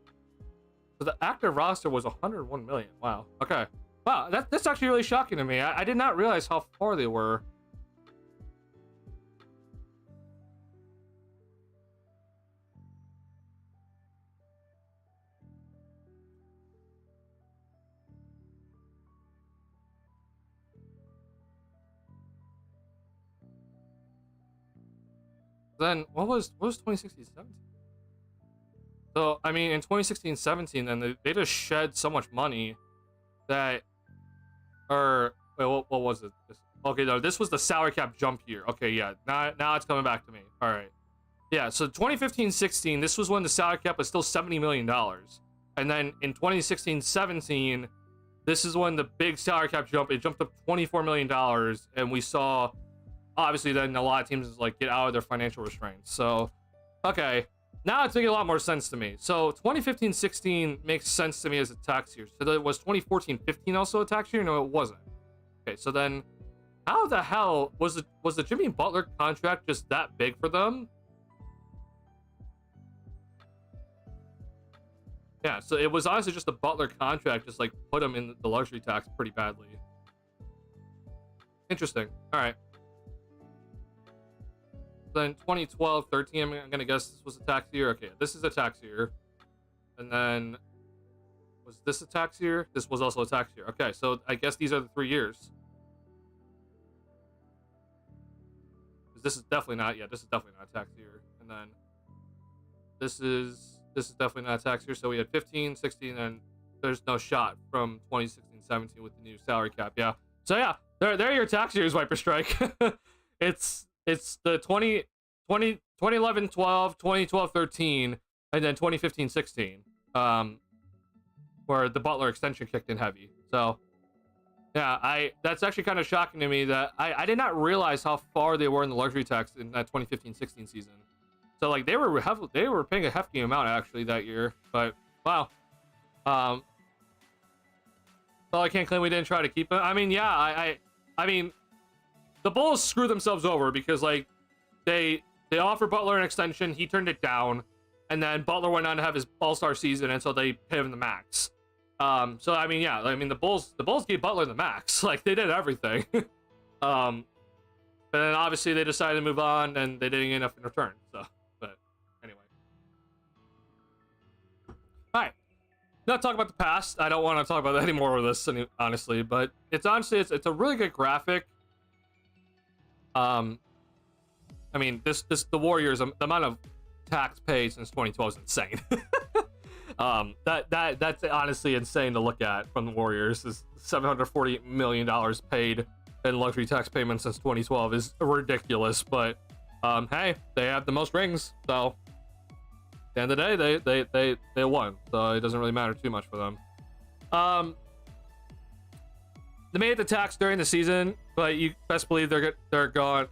So the active roster was 101 million. Wow. Okay. Wow. That's actually really shocking to me. I did not realize how far they were. Then what was 2016-17? So I mean, in 2016-17, then they just shed so much money that, or wait, what was it? Okay, no, this was the salary cap jump year. Okay, yeah, now it's coming back to me. All right, yeah. So 2015-16, this was when the salary cap was still $70 million, and then in 2016-17, this is when the big salary cap jump. It jumped up $24 million, and we saw. Obviously, then a lot of teams like get out of their financial restraints. So, okay, now it's making a lot more sense to me. So 2015-16 makes sense to me as a tax year. So was 2014-15 also a tax year? No, it wasn't. Okay, so then how the hell was the Jimmy Butler contract just that big for them? Yeah, so it was honestly just the Butler contract just like put him in the luxury tax pretty badly. Interesting. All right. Then 2012-13, I'm gonna guess this was a tax year. Okay, this is a tax year. And then was this a tax year? This was also a tax year. Okay, so I guess these are the 3 years. This is definitely not. Yeah, this is definitely not a tax year. And then this is definitely not a tax year. So we had 15, 16, and there's no shot from 2016-17 with the new salary cap. Yeah. So yeah, there are your tax years, Viper Strike. It's the 2011-12, 2012-13, and then 2015-16, where the Butler extension kicked in heavy. So, yeah, that's actually kind of shocking to me that I did not realize how far they were in the luxury tax in that 2015-16 season. So, like, they were paying a hefty amount actually that year. But wow, well, I can't claim we didn't try to keep it. I mean, yeah, I mean. The Bulls screwed themselves over because like they offered Butler an extension, he turned it down, and then Butler went on to have his All-Star season, and so they paid him the max. So I mean, yeah, I mean the Bulls gave Butler the max, like they did everything. But then obviously they decided to move on, and they didn't get enough in return. So, but anyway, all right. Not talk about the past. I don't want to talk about that anymore with this, honestly. But it's honestly it's a really good graphic. I mean, the Warriors, the amount of tax paid since 2012 is insane. That's honestly insane to look at from the Warriors. Is $748 million paid in luxury tax payments since 2012 is ridiculous. But hey, they have the most rings, so at the end of the day, they won. So it doesn't really matter too much for them. They made the tax during the season, but you best believe they're gonna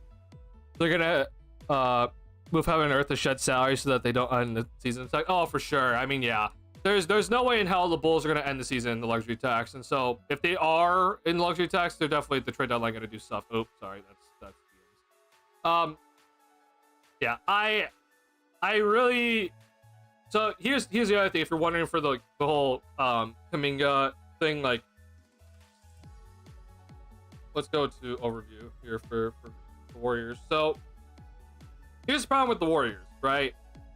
move heaven and earth to shed salary so that they don't end the season. It's like, oh, for sure. I mean, yeah, there's no way in hell the Bulls are gonna end the season in the luxury tax, and so if they are in luxury tax, they're definitely at the trade deadline gonna do stuff. Oh, sorry, that's yeah, I really. So here's the other thing. If you're wondering for the whole Kuminga thing, like. Let's go to overview here for Warriors. So here's the problem with the Warriors, right?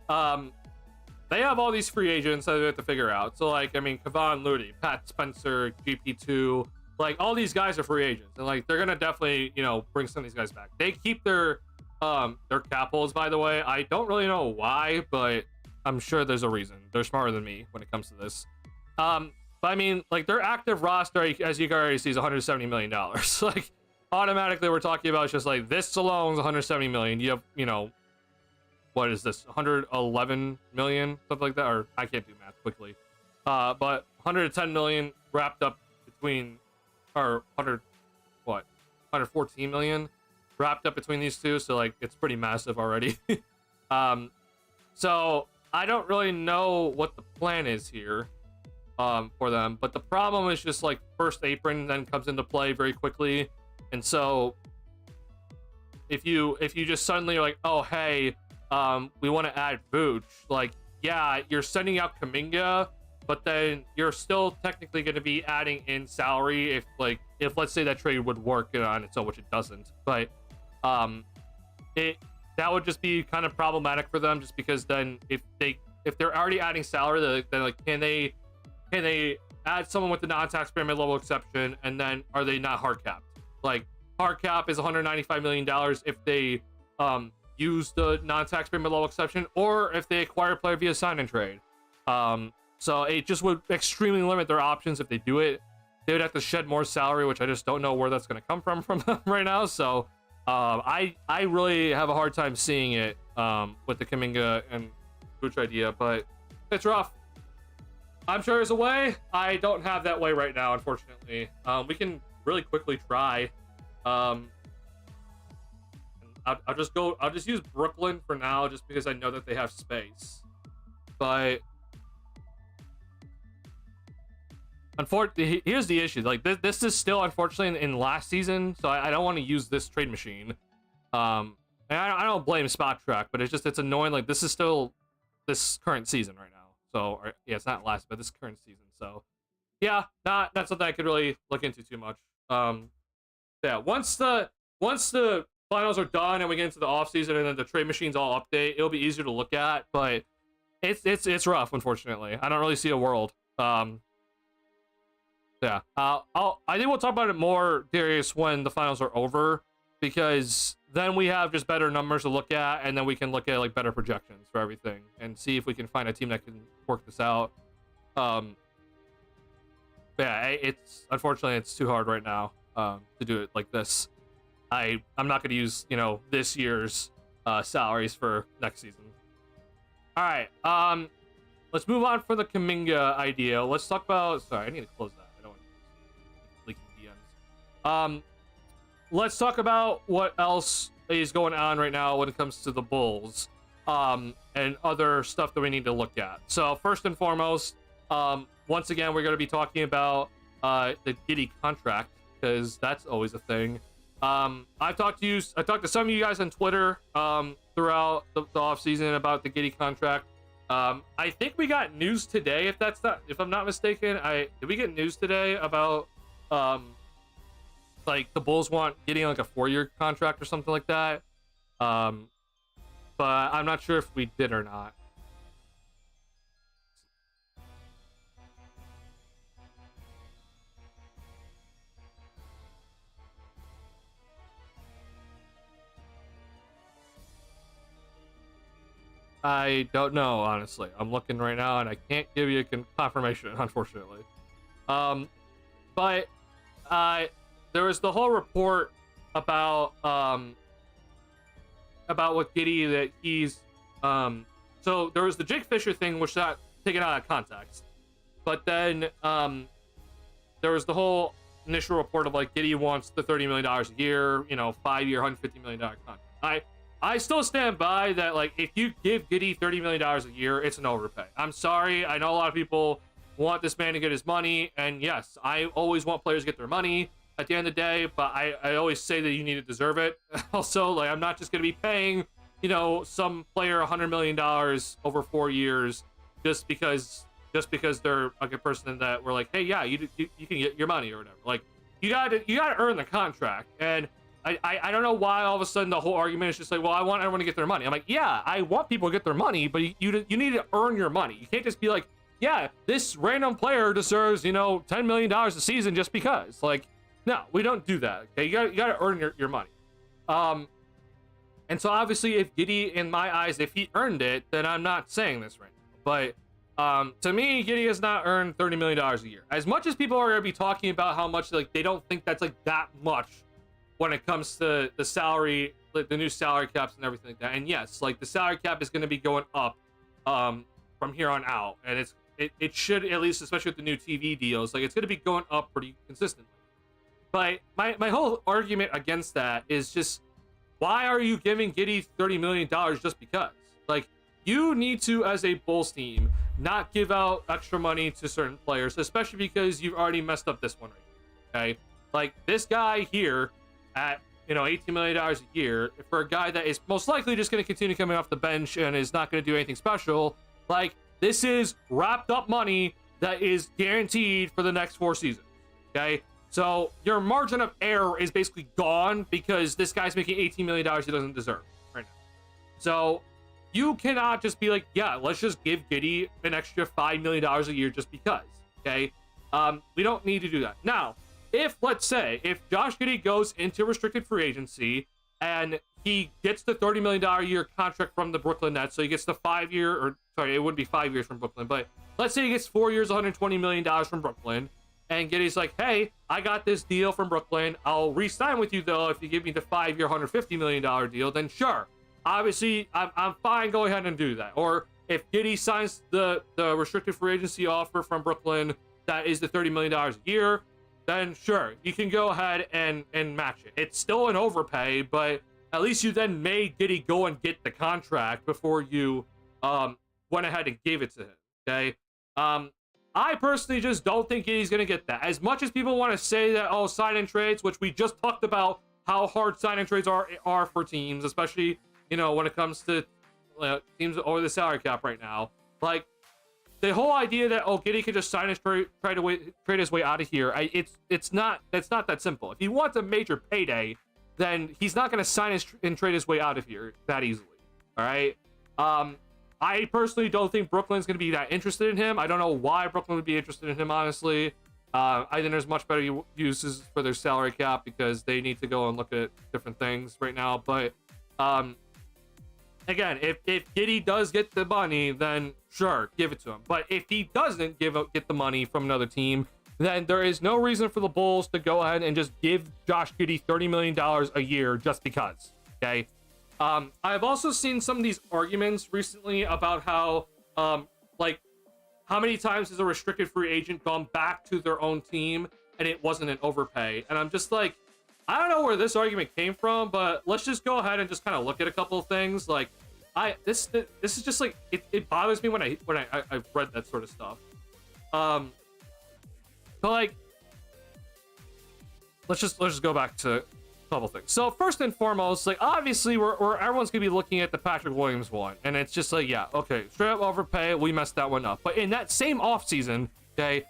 They have all these free agents that they have to figure out. So like, I mean, Kevon Looney, Pat Spencer, GP2, like all these guys are free agents, and like they're gonna definitely, you know, bring some of these guys back. They keep their cap holds, by the way. I don't really know why, but I'm sure there's a reason. They're smarter than me when it comes to this. But I mean, like their active roster, as you can already see, is $170 million. Like automatically, we're talking about just like this alone is $170 million. You have, you know, what is this? 111 million, something like that, or I can't do math quickly. But 110 million wrapped up between, or 114 million wrapped up between these two. So like it's pretty massive already. So I don't really know what the plan is here for them, but the problem is just like first apron then comes into play very quickly, and so if you just suddenly are like, oh hey, we want to add Vooch, like yeah, you're sending out Kuminga, but then you're still technically going to be adding in salary if let's say that trade would work on its own, which it doesn't, but that would just be kind of problematic for them, just because then if they're already adding salary, then like can they add someone with the non-taxpayer mid-level exception, and then are they not hard capped? Like hard cap is $195 million if they use the non-taxpayer mid-level exception, or if they acquire a player via sign and trade. So it just would extremely limit their options if they do it. They would have to shed more salary, which I just don't know where that's going to come from them right now. So I really have a hard time seeing it with the Kuminga and Vooch idea, but it's rough. I'm sure there's a way. I don't have that way right now, unfortunately. We can really quickly try. I'll just use Brooklyn for now, just because I know that they have space. But unfortunately, here's the issue. Like this is still unfortunately in last season, so I don't want to use this trade machine. And I don't blame Spot Track, but it's annoying. Like this is still this current season right now. So yeah, it's not last, but this current season. So yeah, not something I could really look into too much. Yeah, once the finals are done and we get into the off season and then the trade machines all update, it'll be easier to look at. But it's rough, unfortunately. I don't really see a world. Yeah, I think we'll talk about it more, Darius, when the finals are over, because then we have just better numbers to look at, and then we can look at like better projections for everything and see if we can find a team that can work this out. Yeah, it's unfortunately it's too hard right now to do it like this. I'm not going to use this year's salaries for next season. All right, let's move on for the Kuminga idea. Let's talk about. Sorry, I need to close that. Leaking DMs. Let's talk about what else is going on right now when it comes to the Bulls, and other stuff that we need to look at. So first and foremost, once again, we're going to be talking about the Giddey contract, because that's always a thing. I talked to some of you guys on Twitter throughout the offseason about the Giddey contract. I think we got news today, if I'm not mistaken. Did we get news today about like the Bulls getting like a 4-year contract or something like that? But I'm not sure if we did or not. I don't know, honestly. I'm looking right now and I can't give you a confirmation, unfortunately. But there was the whole report about with Giddey that he's so there was the Jake Fisher thing, which got taken out of context, but then there was the whole initial report of like Giddey wants the $30 million a year, 5-year $150 million contract. I still stand by that. Like, if you give Giddey $30 million a year, it's an overpay. I'm sorry. I know a lot of people want this man to get his money, and yes, I always want players to get their money at the end of the day, but I always say that you need to deserve it. Also, like, I'm not just going to be paying, some player $100 million over 4 years just because they're a good person that we're like, hey, yeah, you can get your money or whatever. Like, you gotta earn the contract. And I don't know why all of a sudden the whole argument is just like, well, I want everyone to get their money. I'm like, yeah, I want people to get their money, but you need to earn your money. You can't just be like, yeah, this random player deserves, $10 million a season just because. Like, no, we don't do that. Okay, you gotta earn your money. And so obviously, if Giddey, in my eyes, if he earned it, then I'm not saying this right now. But to me, Giddey has not earned $30 million a year. As much as people are gonna be talking about how much like they don't think that's like that much when it comes to the salary, like the new salary caps and everything like that. And yes, like the salary cap is going to be going up from here on out, and it should, at least especially with the new TV deals, like it's going to be going up pretty consistently. But my whole argument against that is just, why are you giving Giddey $30 million just because? Like, you need to, as a Bulls team, not give out extra money to certain players, especially because you've already messed up this one right here, okay? Like, this guy here at, $18 million a year, for a guy that is most likely just going to continue coming off the bench and is not going to do anything special, like, this is wrapped up money that is guaranteed for the next 4 seasons, okay? So your margin of error is basically gone because this guy's making $18 million he doesn't deserve right now. So you cannot just be like, yeah, let's just give Giddey an extra $5 million a year just because, okay? We don't need to do that. Now, let's say, if Josh Giddey goes into restricted free agency and he gets the $30 million a year contract from the Brooklyn Nets, so he gets the 5-year, or sorry, it wouldn't be 5 years from Brooklyn, but let's say he gets 4 years, $120 million from Brooklyn, and Giddey's like, hey, I got this deal from Brooklyn. I'll re-sign with you, though, if you give me the 5-year, $150 million deal, then sure. Obviously, I'm fine. Go ahead and do that. Or if Giddey signs the restricted free agency offer from Brooklyn, that is the $30 million a year, then sure, you can go ahead and match it. It's still an overpay, but at least you then made Giddey go and get the contract before you went ahead and gave it to him, okay? I personally just don't think Giddey's going to get that. As much as people want to say that, oh, sign-in trades, which we just talked about how hard sign-in trades are for teams, especially, when it comes to teams over the salary cap right now. Like, the whole idea that, oh, Giddey could just sign his trade his way out of here, it's not that simple. If he wants a major payday, then he's not going to sign and trade his way out of here that easily, all right? I personally don't think Brooklyn's going to be that interested in him. I don't know why Brooklyn would be interested in him, honestly. I think there's much better uses for their salary cap because they need to go and look at different things right now. But again, if Giddey does get the money, then sure, give it to him. But if he doesn't get the money from another team, then there is no reason for the Bulls to go ahead and just give Josh Giddey $30 million a year just because, okay? I've also seen some of these arguments recently about how, how many times has a restricted free agent gone back to their own team and it wasn't an overpay? And I'm just like, I don't know where this argument came from, but let's just go ahead and just kind of look at a couple of things. Like, this is just like, it bothers me when I've read that sort of stuff. But like, let's just go back to couple things. So first and foremost, like, obviously we're everyone's gonna be looking at the Patrick Williams one, and it's just like, yeah, okay, straight up overpay, we messed that one up. But in that same offseason, okay,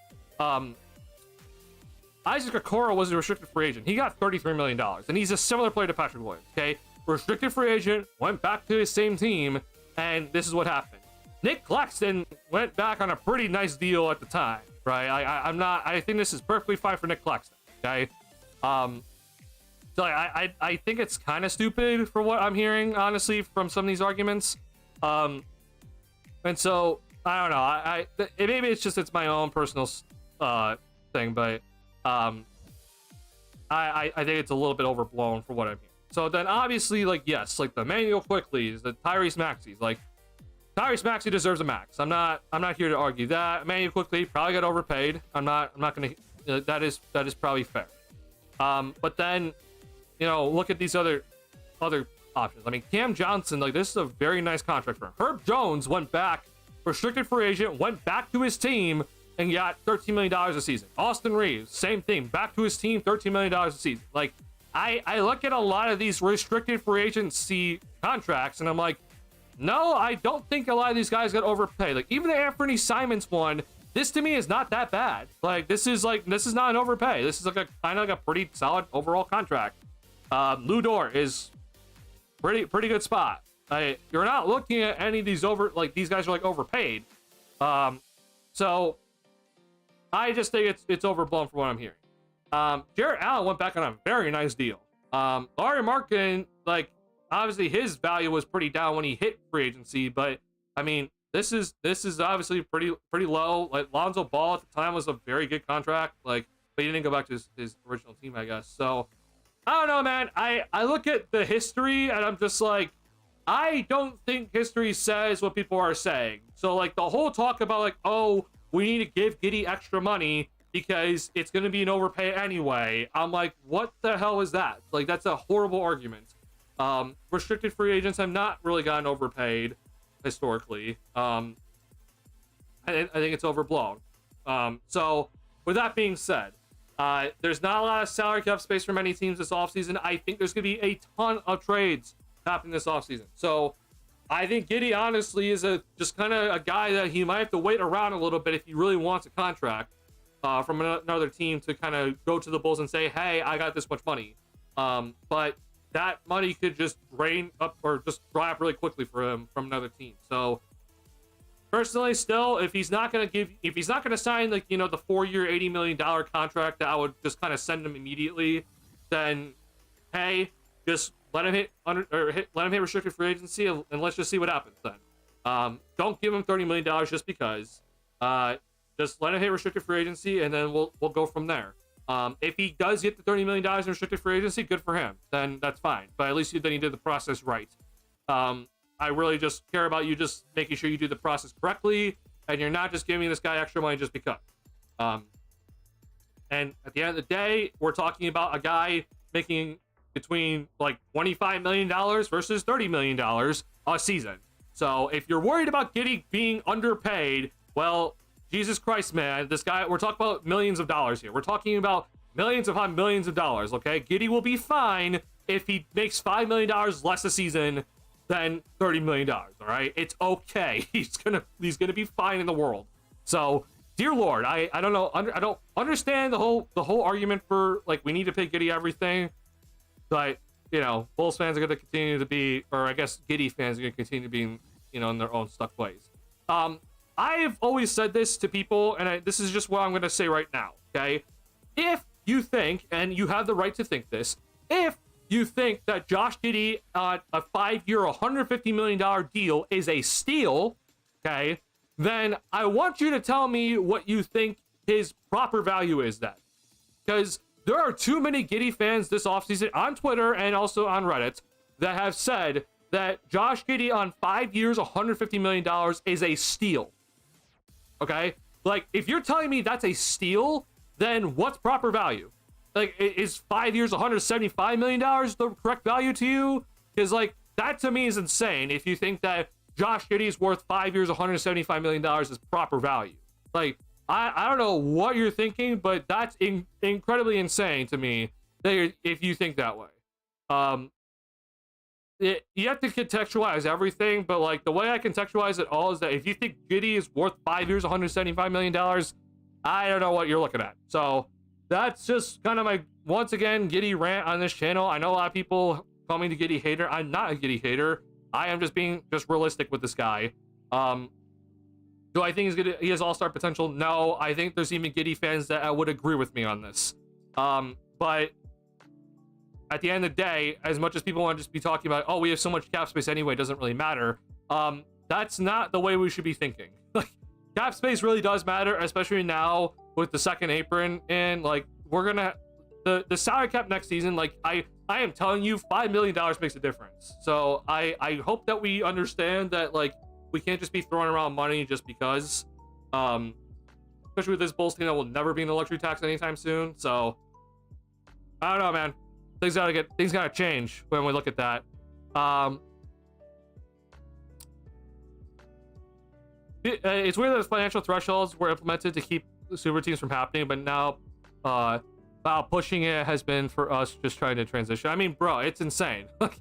Isaac Okoro was a restricted free agent. He got $33 million, and he's a similar player to Patrick Williams, okay? Restricted free agent, went back to his same team, and this is what happened. Nick Claxton went back on a pretty nice deal at the time, right? I think this is perfectly fine for Nick Claxton, okay? So I think it's kind of stupid for what I'm hearing, honestly, from some of these arguments. And so I don't know. Maybe it's my own personal thing, but I think it's a little bit overblown for what I'm hearing. So then obviously, like, yes, like the Manuel Quickly's, the Tyrese Maxey's, like, Tyrese Maxey deserves a max. I'm not here to argue that. Manuel Quickly probably got overpaid. I'm not gonna. That is probably fair. But then, look at these other options. I mean, Cam Johnson, like, this is a very nice contract for him. Herb Jones went back, restricted free agent, went back to his team and got $13 million a season. Austin Reeves, same thing, back to his team, $13 million a season. Like, I look at a lot of these restricted free agency contracts and I'm like, no, I don't think a lot of these guys got overpaid. Like, even the Anthony Simons one, this to me is not that bad. Like, this is not an overpay. This is like kind of like a pretty solid overall contract. Lou Dort is pretty good spot. You're not looking at any of these these guys are like overpaid. So I just think it's overblown for what I'm hearing. Jarrett Allen went back on a very nice deal. Larry Markin, like, obviously his value was pretty down when he hit free agency, but I mean, this is obviously pretty low. Like, Lonzo Ball at the time was a very good contract, like, but he didn't go back to his original team, I guess. So I don't know, man. I look at the history and I'm just like, I don't think history says what people are saying. So, like, the whole talk about, like, oh, we need to give Giddey extra money because it's going to be an overpay anyway. I'm like, what the hell is that? Like, that's a horrible argument. Restricted free agents have not really gotten overpaid. historically. I think it's overblown. So with that being said, there's not a lot of salary cap space for many teams this offseason. I think there's going to be a ton of trades happening this offseason. So I think Giddey honestly is just kind of a guy that he might have to wait around a little bit if he really wants a contract from another team to kind of go to the Bulls and say, hey, I got this much money. But that money could just drain up or just dry up really quickly for him from another team. So personally, still, if he's not going to sign like, you know, the 4-year, $80 million contract that I would just kind of send him immediately, then hey, just let him hit restricted free agency and let's just see what happens then. Don't give him $30 million just because. Just let him hit restricted free agency and then we'll go from there. If he does get the $30 million in restricted free agency, good for him. Then that's fine. But at least then he did the process right. I really just care about you just making sure you do the process correctly and you're not just giving this guy extra money just because. And at the end of the day, we're talking about a guy making between like $25 million versus $30 million a season. So if you're worried about Giddey being underpaid, well, Jesus Christ, man, this guy, we're talking about millions of dollars here. We're talking about millions upon millions of dollars, okay? Giddey will be fine if he makes $5 million less a season than $30 million, all right? It's okay. He's gonna be fine in the world. So, dear Lord, I don't know, I don't understand the whole argument for, like, we need to pay Giddey everything, but, you know, Bulls fans are gonna continue to be, or I guess Giddey fans are gonna continue to be, you know, in their own stuck ways. I've always said this to people, and this is just what I'm going to say right now, okay? If you think, and you have the right to think this, if you think that Josh Giddey on a 5-year, $150 million deal is a steal, okay, then I want you to tell me what you think his proper value is then. Because there are too many Giddey fans this offseason on Twitter and also on Reddit that have said that Josh Giddey on 5 years, $150 million is a steal. Okay, like if you're telling me that's a steal, then what's proper value? Like, is 5 years, $175 million the correct value to you? Because like that to me is insane. If you think that Josh Giddey is worth 5 years, $175 million is proper value, like I don't know what you're thinking, but that's incredibly insane to me. If you think that way, you have to contextualize everything, but like the way I contextualize it all is that if you think Giddey is worth 5 years, $175 million, I don't know what you're looking at. So that's just kind of my, once again, Giddey rant on this channel. I know a lot of people call me the Giddey hater. I'm not a Giddey hater. I am just being realistic with this guy. Do I think he has all-star potential? No, I think there's even Giddey fans that would agree with me on this. But at the end of the day, as much as people want to just be talking about, oh, we have so much cap space anyway, it doesn't really matter. That's not the way we should be thinking. Like, cap space really does matter, especially now with the second apron. And like, we're gonna the salary cap next season. Like, I am telling you, $5 million makes a difference. So I hope that we understand that like we can't just be throwing around money just because. Especially with this Bulls team that will never be in the luxury tax anytime soon. So I don't know, man. Things gotta change when we look at that. It's weird that financial thresholds were implemented to keep super teams from happening, but now pushing it has been for us just trying to transition. I mean, bro, it's insane. Like,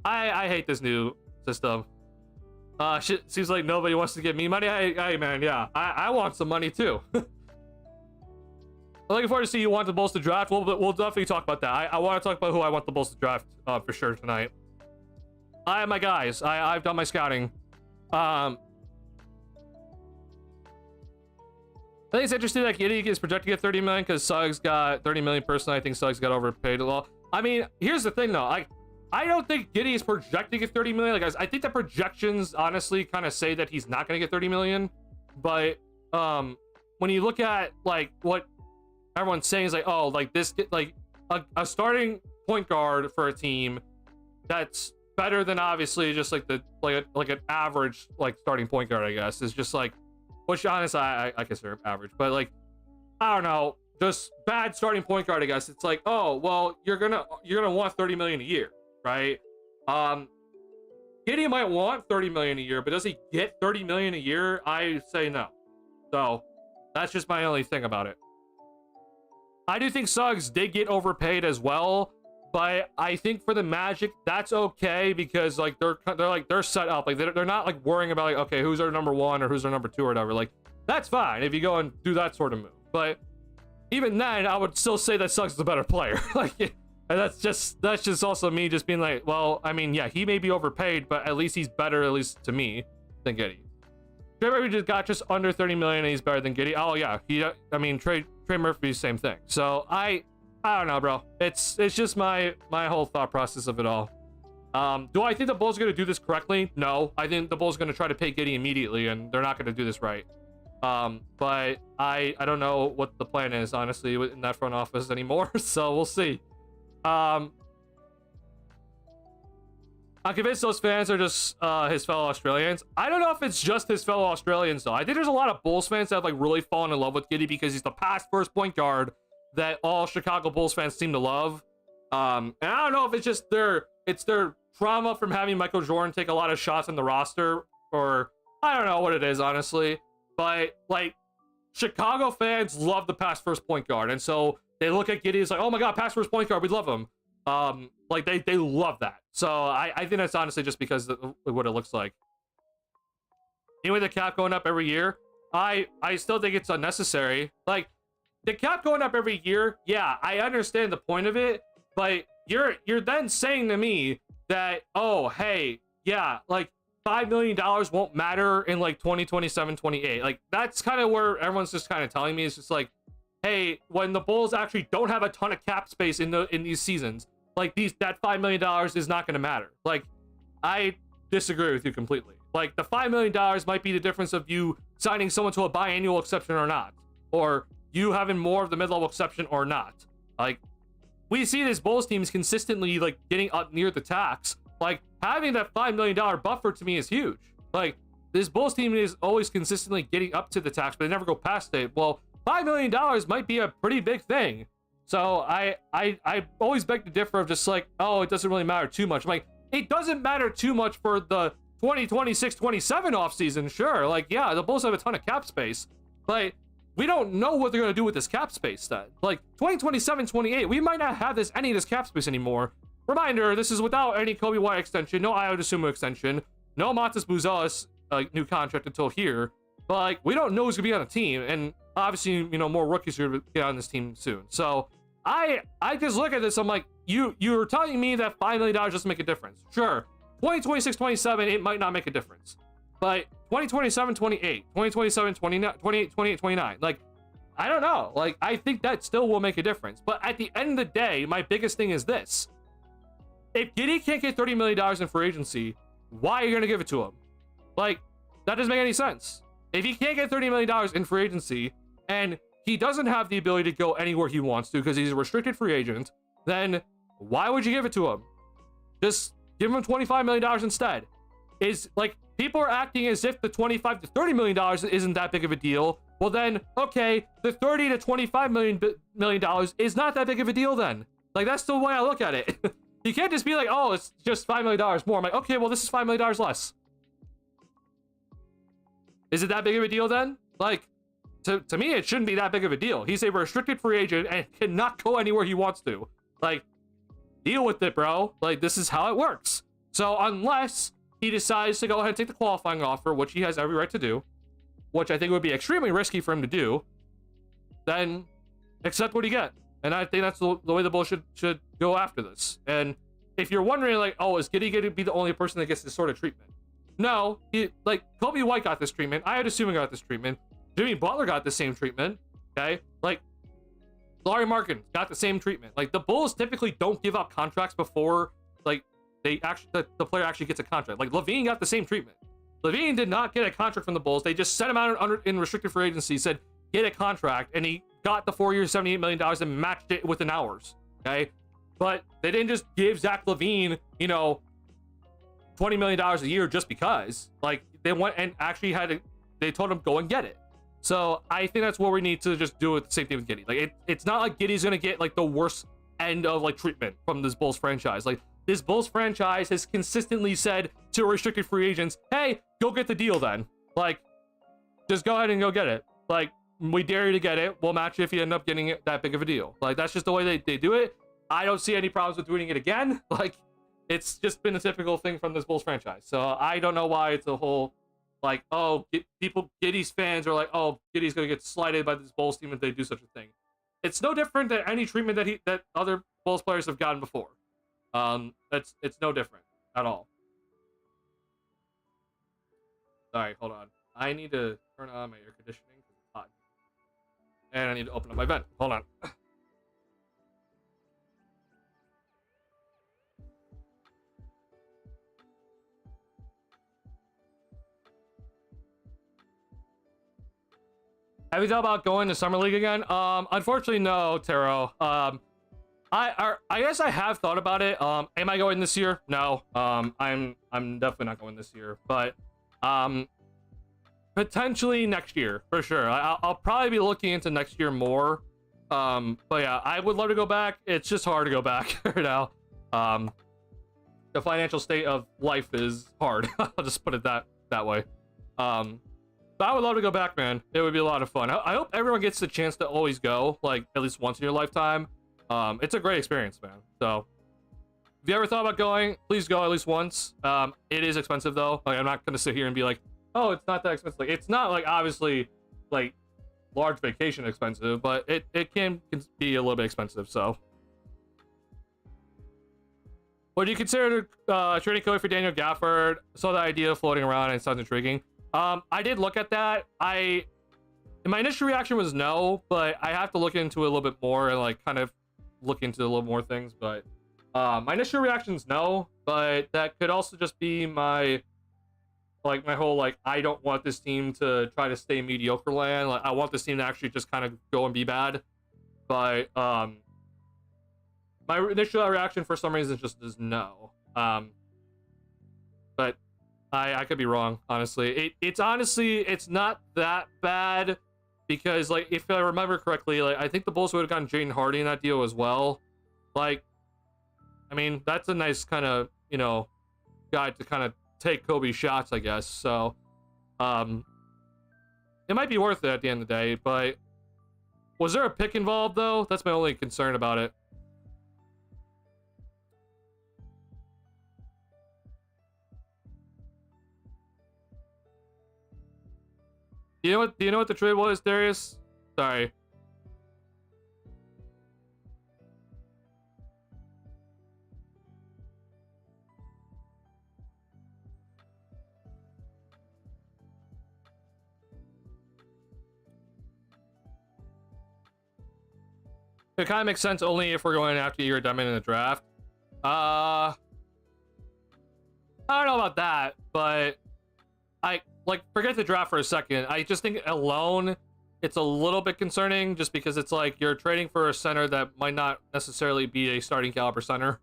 I hate this new system. Shit, seems like nobody wants to give me money. Hey, man, yeah, I want some money too. I'm looking forward to see you want the Bulls to draft. We'll definitely talk about that. I want to talk about who I want the Bulls to draft for sure tonight. I have my guys. I've done my scouting. I think it's interesting that Giddey is projected to get 30 million because Suggs got 30 million personally. I think Suggs got overpaid a lot. I mean, here's the thing though. I don't think Giddey is projected to get 30 million. Like, guys, I think the projections honestly kind of say that he's not going to get 30 million. But when you look at like what everyone's saying is like, oh, like this, like a starting point guard for a team that's better than obviously just like an average like starting point guard, I guess, is just like, which honestly I consider average, but like, I don't know, just bad starting point guard, I guess. It's like, oh, well, you're gonna want 30 million a year, right? Giddey might want 30 million a year, but does he get 30 million a year? I say no. So that's just my only thing about it. I do think Suggs did get overpaid as well, but I think for the Magic that's okay because like they're set up, like they're not like worrying about like, okay, who's our number one or who's our number two or whatever. Like that's fine if you go and do that sort of move, but even then I would still say that Suggs is a better player. Like, and that's just also me just being like, well, I mean, yeah, he may be overpaid, but at least he's better, at least to me, than Giddey. Trey Murphy just got just under 30 million and he's better than Giddey. Oh yeah, I mean Trey Murphy, same thing. So I don't know, bro. It's just my whole thought process of it all. Do I think the Bulls are going to do this correctly? No. I think the Bulls are going to try to pay Giddey immediately, and they're not going to do this right. But I don't know what the plan is, honestly, in that front office anymore. So we'll see. I'm convinced those fans are just his fellow Australians. I don't know if it's just his fellow Australians, though. I think there's a lot of Bulls fans that have like really fallen in love with Giddey because he's the past first point guard that all Chicago Bulls fans seem to love. And I don't know if it's just their trauma from having Michael Jordan take a lot of shots in the roster, or I don't know what it is, honestly. But like Chicago fans love the past first point guard, and so they look at Giddey as like, oh my god, past first point guard, we love him. Like they love that. So I think that's honestly just because of what it looks like. Anyway, the cap going up every year, I still think it's unnecessary. Like the cap going up every year, yeah, I understand the point of it, but you're then saying to me that, oh hey, yeah, like $5 million won't matter in like 2027, 28. Like that's kind of where everyone's just kind of telling me. It's just like, hey, when the Bulls actually don't have a ton of cap space in these seasons, like that $5 million is not going to matter. Like I disagree with you completely. Like the $5 million might be the difference of you signing someone to a biannual exception or not, or you having more of the mid-level exception or not. Like we see these Bulls teams consistently like getting up near the tax. Like having that $5 million buffer to me is huge. Like this Bulls team is always consistently getting up to the tax, but they never go past it. Well, $5 million might be a pretty big thing. So I always beg to differ of just like, oh, it doesn't really matter too much. I'm like, it doesn't matter too much for the 2026-27 offseason, sure. Like, yeah, the Bulls have a ton of cap space, but we don't know what they're going to do with this cap space then. Like 2027-28, we might not have any of this cap space anymore. Reminder, this is without any Kobe White extension, no Ayo Dosunmu extension, no Matas Buzelis new contract until here. But like, we don't know who's gonna be on the team, and obviously, you know, more rookies are gonna get on this team soon. So I just look at this, I'm like, you're telling me that $5 million doesn't make a difference. Sure, 2026-27, it might not make a difference, but 2027-28, 2027-29, 28, 29, like, I don't know. Like, I think that still will make a difference. But at the end of the day, my biggest thing is this. If Giddey can't get $30 million in free agency, why are you going to give it to him? Like, that doesn't make any sense. If he can't get $30 million in free agency, and he doesn't have the ability to go anywhere he wants to because he's a restricted free agent, then why would you give it to him? Just give him $25 million instead. Is like, people are acting as if the $25 to $30 million isn't that big of a deal. Well then, okay, the $30 to $25 million is not that big of a deal then. Like, that's the way I look at it. You can't just be like, oh, it's just $5 million more. I'm like, okay, well, this is $5 million less. Is it that big of a deal then? Like, to me, it shouldn't be that big of a deal. He's a restricted free agent and cannot go anywhere he wants to. Like, deal with it, bro. Like, this is how it works. So unless he decides to go ahead and take the qualifying offer, which he has every right to do, which I think would be extremely risky for him to do, then accept what you get. And I think that's the way the Bulls should go after this. And if you're wondering, like, oh, is Giddey going to be the only person that gets this sort of treatment? No, like, Kobe White got this treatment. I had Dosunmu got this treatment. Jimmy Butler got the same treatment. Okay, like, Larry Markin got the same treatment. Like, the Bulls typically don't give up contracts before, like, the player actually gets a contract. Like, LaVine got the same treatment. LaVine did not get a contract from the Bulls. They just sent him out in restricted free agency, said, get a contract, and he got the 4 years, $78 million and matched it within hours. Okay, but they didn't just give Zach LaVine, you know, $20 million a year just because. Like, they went and actually they told him, go and get it. So I think that's what we need to just do with the same thing with Giddey. Like, it's not like Giddey's gonna get like the worst end of like treatment from this Bulls franchise. Like, this Bulls franchise has consistently said to restricted free agents, hey, go get the deal then. Like, just go ahead and go get it. Like, we dare you to get it. We'll match you if you end up getting it that big of a deal. Like, that's just the way they do it. I don't see any problems with doing it again. Like, it's just been a typical thing from this Bulls franchise. So I don't know why it's a whole, like, oh, Giddey's fans are like, oh, Giddey's going to get slighted by this Bulls team if they do such a thing. It's no different than any treatment that other Bulls players have gotten before. It's no different at all. Sorry, hold on. I need to turn on my air conditioning because it's hot. And I need to open up my vent. Hold on. Have you thought about going to Summer League again? Unfortunately, no, Taro. I guess I have thought about it. Am I going this year? No. I'm definitely not going this year. But potentially next year for sure. I'll probably be looking into next year more. But yeah, I would love to go back. It's just hard to go back right now. The financial state of life is hard. I'll just put it that way. But I would love to go back, man. It would be a lot of fun. I hope everyone gets the chance to always go, like, at least once in your lifetime. It's a great experience, man. So, if you ever thought about going, please go at least once. It is expensive, though. Like, I'm not going to sit here and be like, oh, it's not that expensive. Like, it's not, like, obviously, like, large vacation expensive, but it can be a little bit expensive, so. Would you consider trading Kobe for Daniel Gafford? Saw the idea floating around and it sounds intriguing. I did look at that. My initial reaction was no, but I have to look into it a little bit more and like kind of look into a little more things. But my initial reaction is no, but that could also just be my whole like I don't want this team to try to stay mediocre land. Like I want this team to actually just kind of go and be bad. But my initial reaction for some reason just is no. But I could be wrong, honestly. It's honestly, it's not that bad because, like, if I remember correctly, like, I think the Bulls would have gotten Jaden Hardy in that deal as well. Like, I mean, that's a nice kind of, you know, guy to kind of take Kobe's shots, I guess. So, it might be worth it at the end of the day, but was there a pick involved, though? That's my only concern about it. Do you know what the trade was, Darius? Sorry. It kind of makes sense only if we're going after your diamond in the draft. I don't know about that, but like, forget the draft for a second. I just think alone, it's a little bit concerning just because it's like you're trading for a center that might not necessarily be a starting caliber center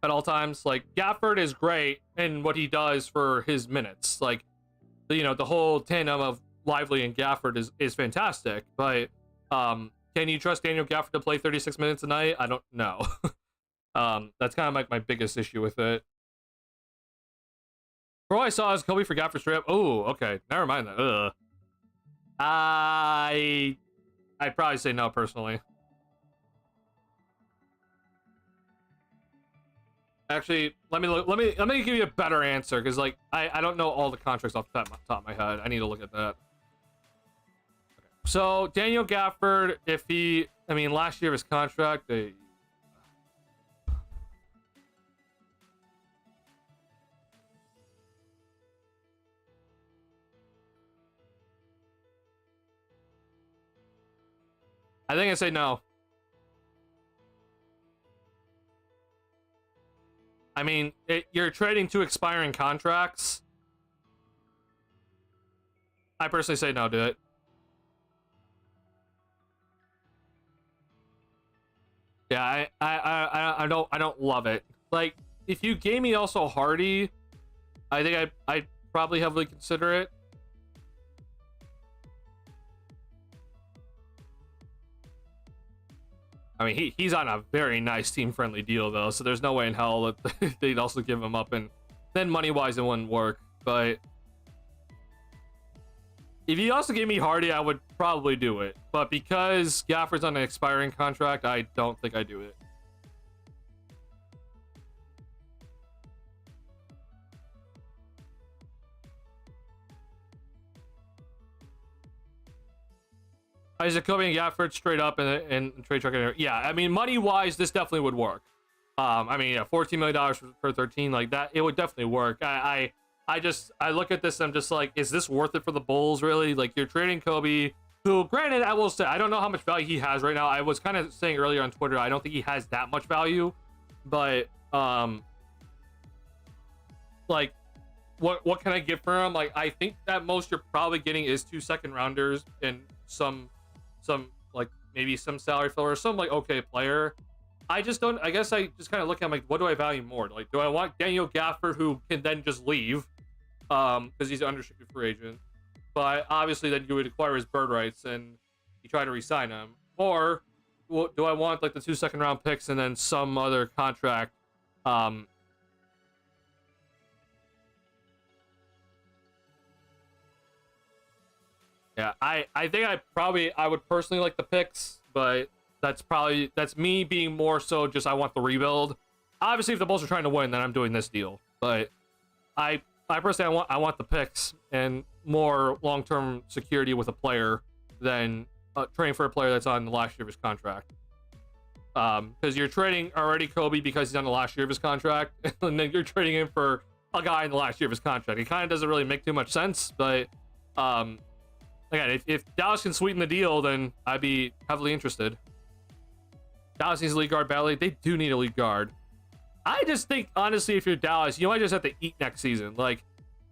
at all times. Like, Gafford is great in what he does for his minutes. Like, you know, the whole tandem of Lively and Gafford is fantastic. But can you trust Daniel Gafford to play 36 minutes a night? I don't know. That's kind of like my biggest issue with it. For what I saw is Kobe for Gafford straight up. Oh, okay. Never mind that. Ugh. I'd probably say no personally. Actually, let me give you a better answer because like I don't know all the contracts off the top of my head. I need to look at that. Okay. So Daniel Gafford, last year of his contract, I think I say no. I mean, you're trading two expiring contracts. I personally say no to it. Yeah, I don't love it. Like, if you gave me also Hardy, I think I'd probably heavily consider it. I mean, he's on a very nice team-friendly deal, though, so there's no way in hell that they'd also give him up, and then money-wise, it wouldn't work. But if you also gave me Hardy, I would probably do it. But because Gafford's on an expiring contract, I don't think I do it. Isaac Kobe and Gafford straight up and trade truck. Yeah, I mean, money wise, this definitely would work. I mean, yeah, $14 million for 13, like that, it would definitely work. I look at this, I'm just like, is this worth it for the Bulls, really? Like, you're trading Kobe, who, granted, I will say, I don't know how much value he has right now. I was kind of saying earlier on Twitter, I don't think he has that much value, but like, what can I get for him? Like, I think that most you're probably getting is 2 second rounders and some like maybe some salary filler, some like okay player. I guess I just kind of look at, like, what do I value more? Like, do I want Daniel Gafford, who can then just leave because he's an unrestricted free agent, but obviously then you would acquire his bird rights and you try to re-sign him, or do I want like the 2 second round picks and then some other contract? Yeah, I think I would personally like the picks, but that's me being more so just I want the rebuild. Obviously, if the Bulls are trying to win, then I'm doing this deal. But I personally I want the picks and more long-term security with a player than trading for a player that's on the last year of his contract. Because you're trading already Kobe because he's on the last year of his contract, and then you're trading him for a guy in the last year of his contract. It kind of doesn't really make too much sense, but again, if Dallas can sweeten the deal, then I'd be heavily interested. Dallas needs a lead guard badly. They do need a lead guard. I just think, honestly, if you're Dallas, you might just have to eat next season. Like,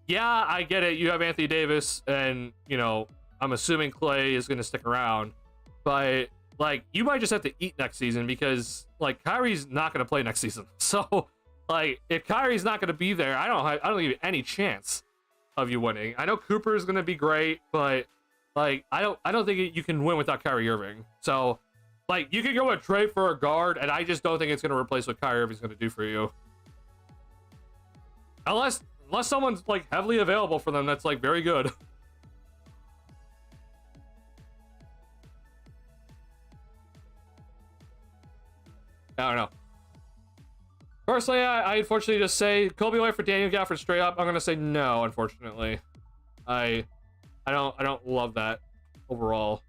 yeah, I get it. You have Anthony Davis, and, you know, I'm assuming Clay is going to stick around. But, like, you might just have to eat next season because, like, Kyrie's not going to play next season. So, like, if Kyrie's not going to be there, I don't give you any chance of you winning. I know Cooper is going to be great, but, like, I don't think you can win without Kyrie Irving. So, like, you could go and trade for a guard, and I just don't think it's going to replace what Kyrie Irving's going to do for you. Unless someone's, like, heavily available for them that's, like, very good. I don't know. Personally, I unfortunately just say Kobe White for Daniel Gafford straight up. I'm going to say no, unfortunately. I don't love that overall.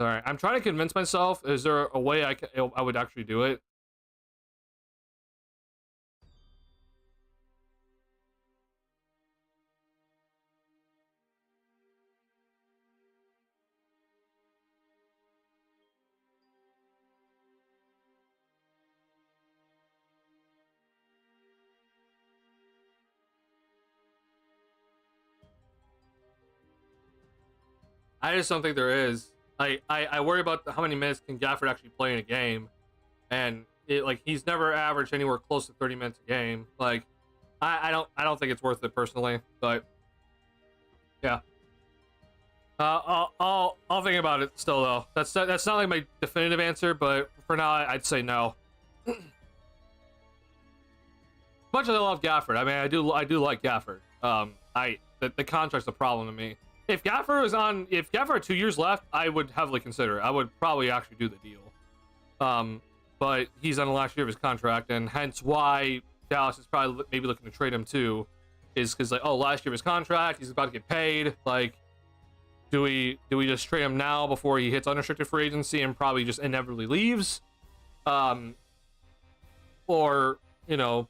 All right, I'm trying to convince myself. Is there a way I would actually do it? I just don't think there is. I worry about how many minutes can Gafford actually play in a game, and he's never averaged anywhere close to 30 minutes a game. Like, I don't think it's worth it personally, but yeah. I'll think about it still though. That's not like my definitive answer, but for now I'd say no. Much as I love Gafford, I mean I do like Gafford. The contract's a problem to me. If Gafford had 2 years left, I would heavily consider it. I would probably actually do the deal. But he's on the last year of his contract, and hence why Dallas is probably maybe looking to trade him too, is because, like, oh, last year of his contract, he's about to get paid. Like, do we just trade him now before he hits unrestricted free agency and probably just inevitably leaves? Or, you know,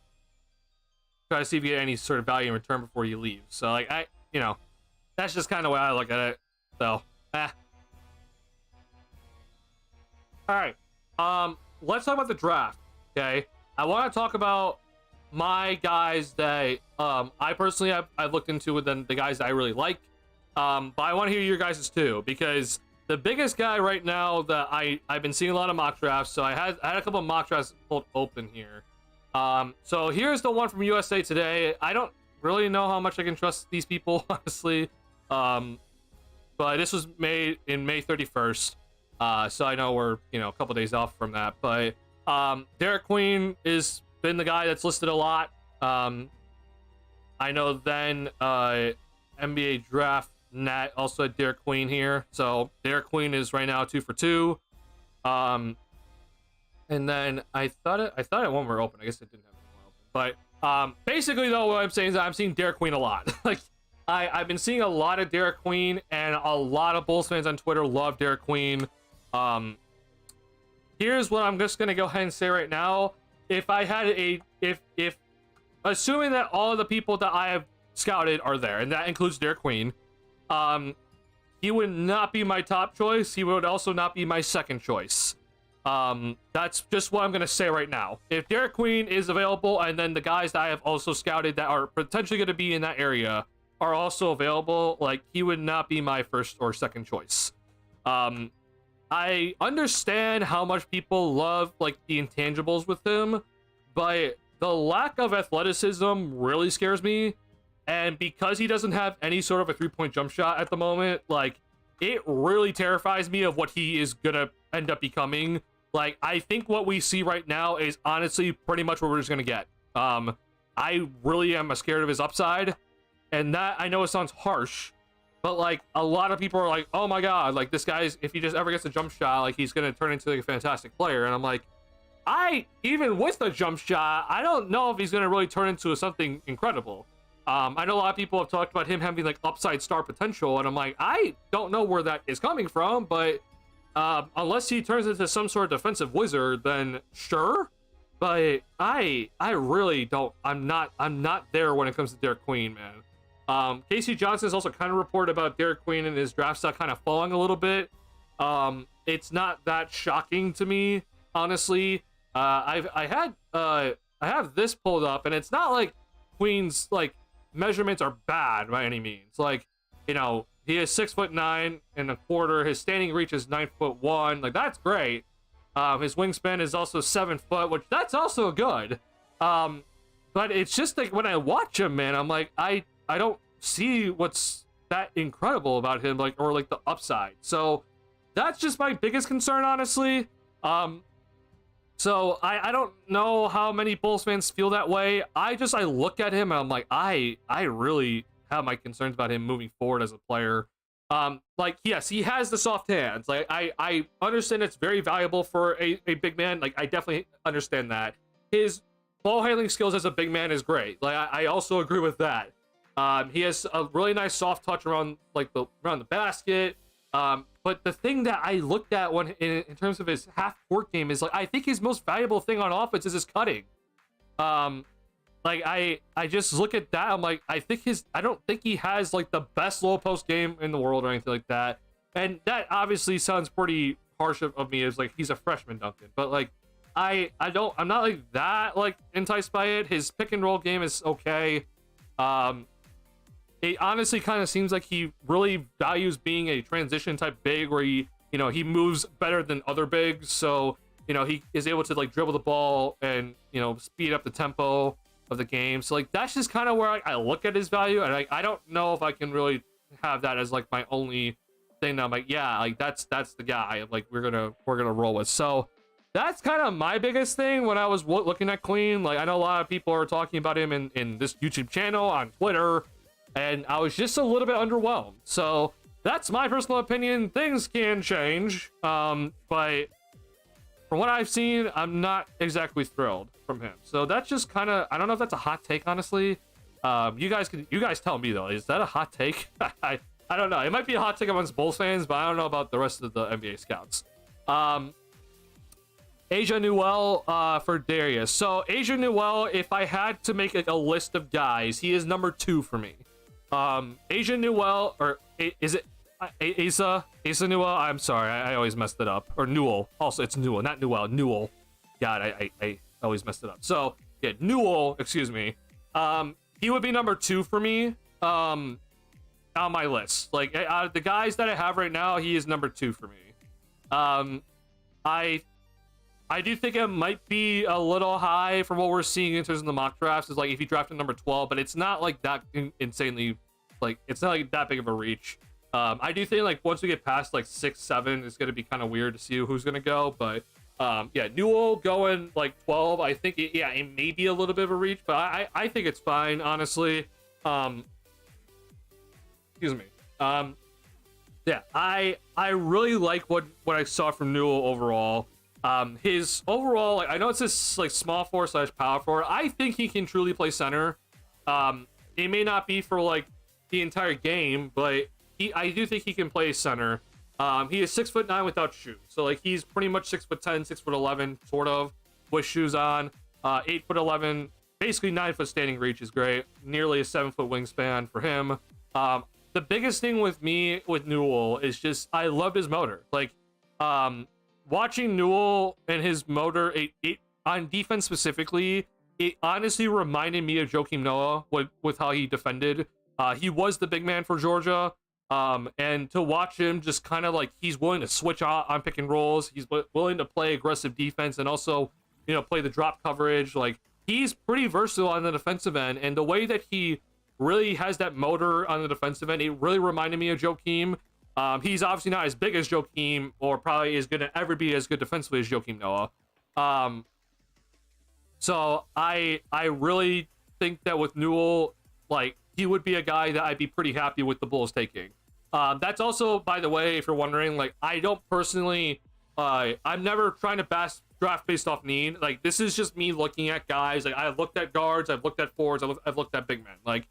try to see if you get any sort of value in return before you leave. So, like, that's just kind of the way I look at it. So, All right. Let's talk about the draft. Okay. I want to talk about my guys that I personally I've looked into, with the guys that I really like. But I want to hear your guys' too, because the biggest guy right now that I've been seeing a lot of mock drafts. So I had a couple of mock drafts pulled open here. So here's the one from USA Today. I don't really know how much I can trust these people, honestly. But this was made in May 31st. So I know we're, a couple days off from that. But Derek Queen has been the guy that's listed a lot. I know then NBA Draft Net also had Derek Queen here. So Derek Queen is right now 2 for 2. And then I thought it one were open. I guess it didn't have one open. But basically though, what I'm saying is I'm seeing Derek Queen a lot. Like I've been seeing a lot of Derek Queen, and a lot of Bulls fans on Twitter love Derek Queen. Here's what I'm just gonna go ahead and say right now. If I had if assuming that all of the people that I have scouted are there, and that includes Derek Queen, he would not be my top choice. He would also not be my second choice. That's just what I'm gonna say right now. If Derek Queen is available, and then the guys that I have also scouted that are potentially gonna be in that area are also available, like, he would not be my first or second choice. I understand how much people love, like, the intangibles with him, but the lack of athleticism really scares me. And because he doesn't have any sort of a three-point jump shot at the moment, like, it really terrifies me of what he is gonna end up becoming. Like, I think what we see right now is honestly pretty much what we're just gonna get. I really am scared of his upside. And that, I know it sounds harsh, but like a lot of people are like, oh my god, like this guy's, if he just ever gets a jump shot, like he's gonna turn into like a fantastic player. And I'm like, even with the jump shot, I don't know if he's gonna really turn into something incredible. I know a lot of people have talked about him having like upside star potential, and I'm like, I don't know where that is coming from, but unless he turns into some sort of defensive wizard, then sure. But I really don't. I'm not there when it comes to Derek Queen, man. Casey Johnson has also kind of reported about Derek Queen and his draft stock kind of falling a little bit. It's not that shocking to me, honestly. I have this pulled up, and it's not like Queen's like measurements are bad by any means. Like, he is 6'9.25". His standing reach is 9'1". Like, that's great. His wingspan is also 7 foot, which that's also good. But it's just like when I watch him, man, I'm like, I don't see what's that incredible about him, like, or like the upside. So that's just my biggest concern, honestly. So I don't know how many Bulls fans feel that way. I look at him and I'm like, I really have my concerns about him moving forward as a player. Like, yes, he has the soft hands. Like, I understand it's very valuable for a big man. Like, I definitely understand that. His ball handling skills as a big man is great. Like, I also agree with that. He has a really nice soft touch around the basket. But the thing that I looked at when in terms of his half-court game is, like, I think his most valuable thing on offense is his cutting. Like, I just look at that, I'm like, I don't think he has, like, the best low post game in the world or anything like that. And that obviously sounds pretty harsh of me, as, like, he's a freshman Duncan. But, like, I'm not, like, that, like, enticed by it. His pick and roll game is okay. It honestly kind of seems like he really values being a transition type big, where he moves better than other bigs. So, he is able to, like, dribble the ball and, speed up the tempo of the game. So, like, that's just kind of where I look at his value, and I don't know if I can really have that as, like, my only thing that I'm like, yeah, like, that's the guy, like, we're gonna roll with. So that's kind of my biggest thing when I was looking at Queen. Like, I know a lot of people are talking about him in this YouTube channel, on Twitter, and I was just a little bit underwhelmed. So that's my personal opinion. Things can change, but from what I've seen, I'm not exactly thrilled from him. So that's just kind of, I don't know if that's a hot take, honestly. You guys tell me, though. Is that a hot take? I don't know. It might be a hot take amongst Bulls fans, but I don't know about the rest of the NBA scouts. Asia Newell for Darius. So Asia Newell, if I had to make a list of guys, he is number 2 for me. Asia Newell, or is it Asa Newell? I'm sorry, I always messed it up. Or Newell. Also, it's Newell, not Newell. Newell. God, I always messed it up. So yeah, Newell. Excuse me. He would be number 2 for me. on my list. Like out of the guys that I have right now, he is number 2 for me. I do think it might be a little high for what we're seeing in terms of the mock drafts. Is like if you drafted number 12, but it's not like that insanely, like it's not like that big of a reach. I do think like once we get past like 6, 7, it's gonna be kind of weird to see who's gonna go. But yeah, Newell going like 12, I think it may be a little bit of a reach, but I think it's fine, honestly. Excuse me. Yeah, I really like what I saw from Newell overall. His overall, like, I know it's this like small forward / power forward. I think he can truly play center. It may not be for like the entire game, but I do think he can play center. He is 6'9" without shoes, so like he's pretty much 6'10", 6'11", sort of, with shoes on. 8'11", basically 9 foot standing reach is great. Nearly a 7 foot wingspan for him. The biggest thing with me with Newell is just I loved his motor. Like, watching Newell and his motor, it on defense specifically, it honestly reminded me of Joakim Noah with how he defended. He was the big man for Georgia. And to watch him just kind of like he's willing to switch on pick and rolls. He's willing to play aggressive defense and also, you know, play the drop coverage. Like, he's pretty versatile on the defensive end. And the way that he really has that motor on the defensive end, it really reminded me of Joakim. He's obviously not as big as Joakim, or probably is going to ever be as good defensively as Joakim Noah. So I really think that with Newell, like, he would be a guy that I'd be pretty happy with the Bulls taking. That's also, by the way, if you're wondering, like, I don't personally, I'm never trying to draft based off need. Like, this is just me looking at guys. Like, I've looked at guards, I've looked at forwards, I've looked at big men. Like,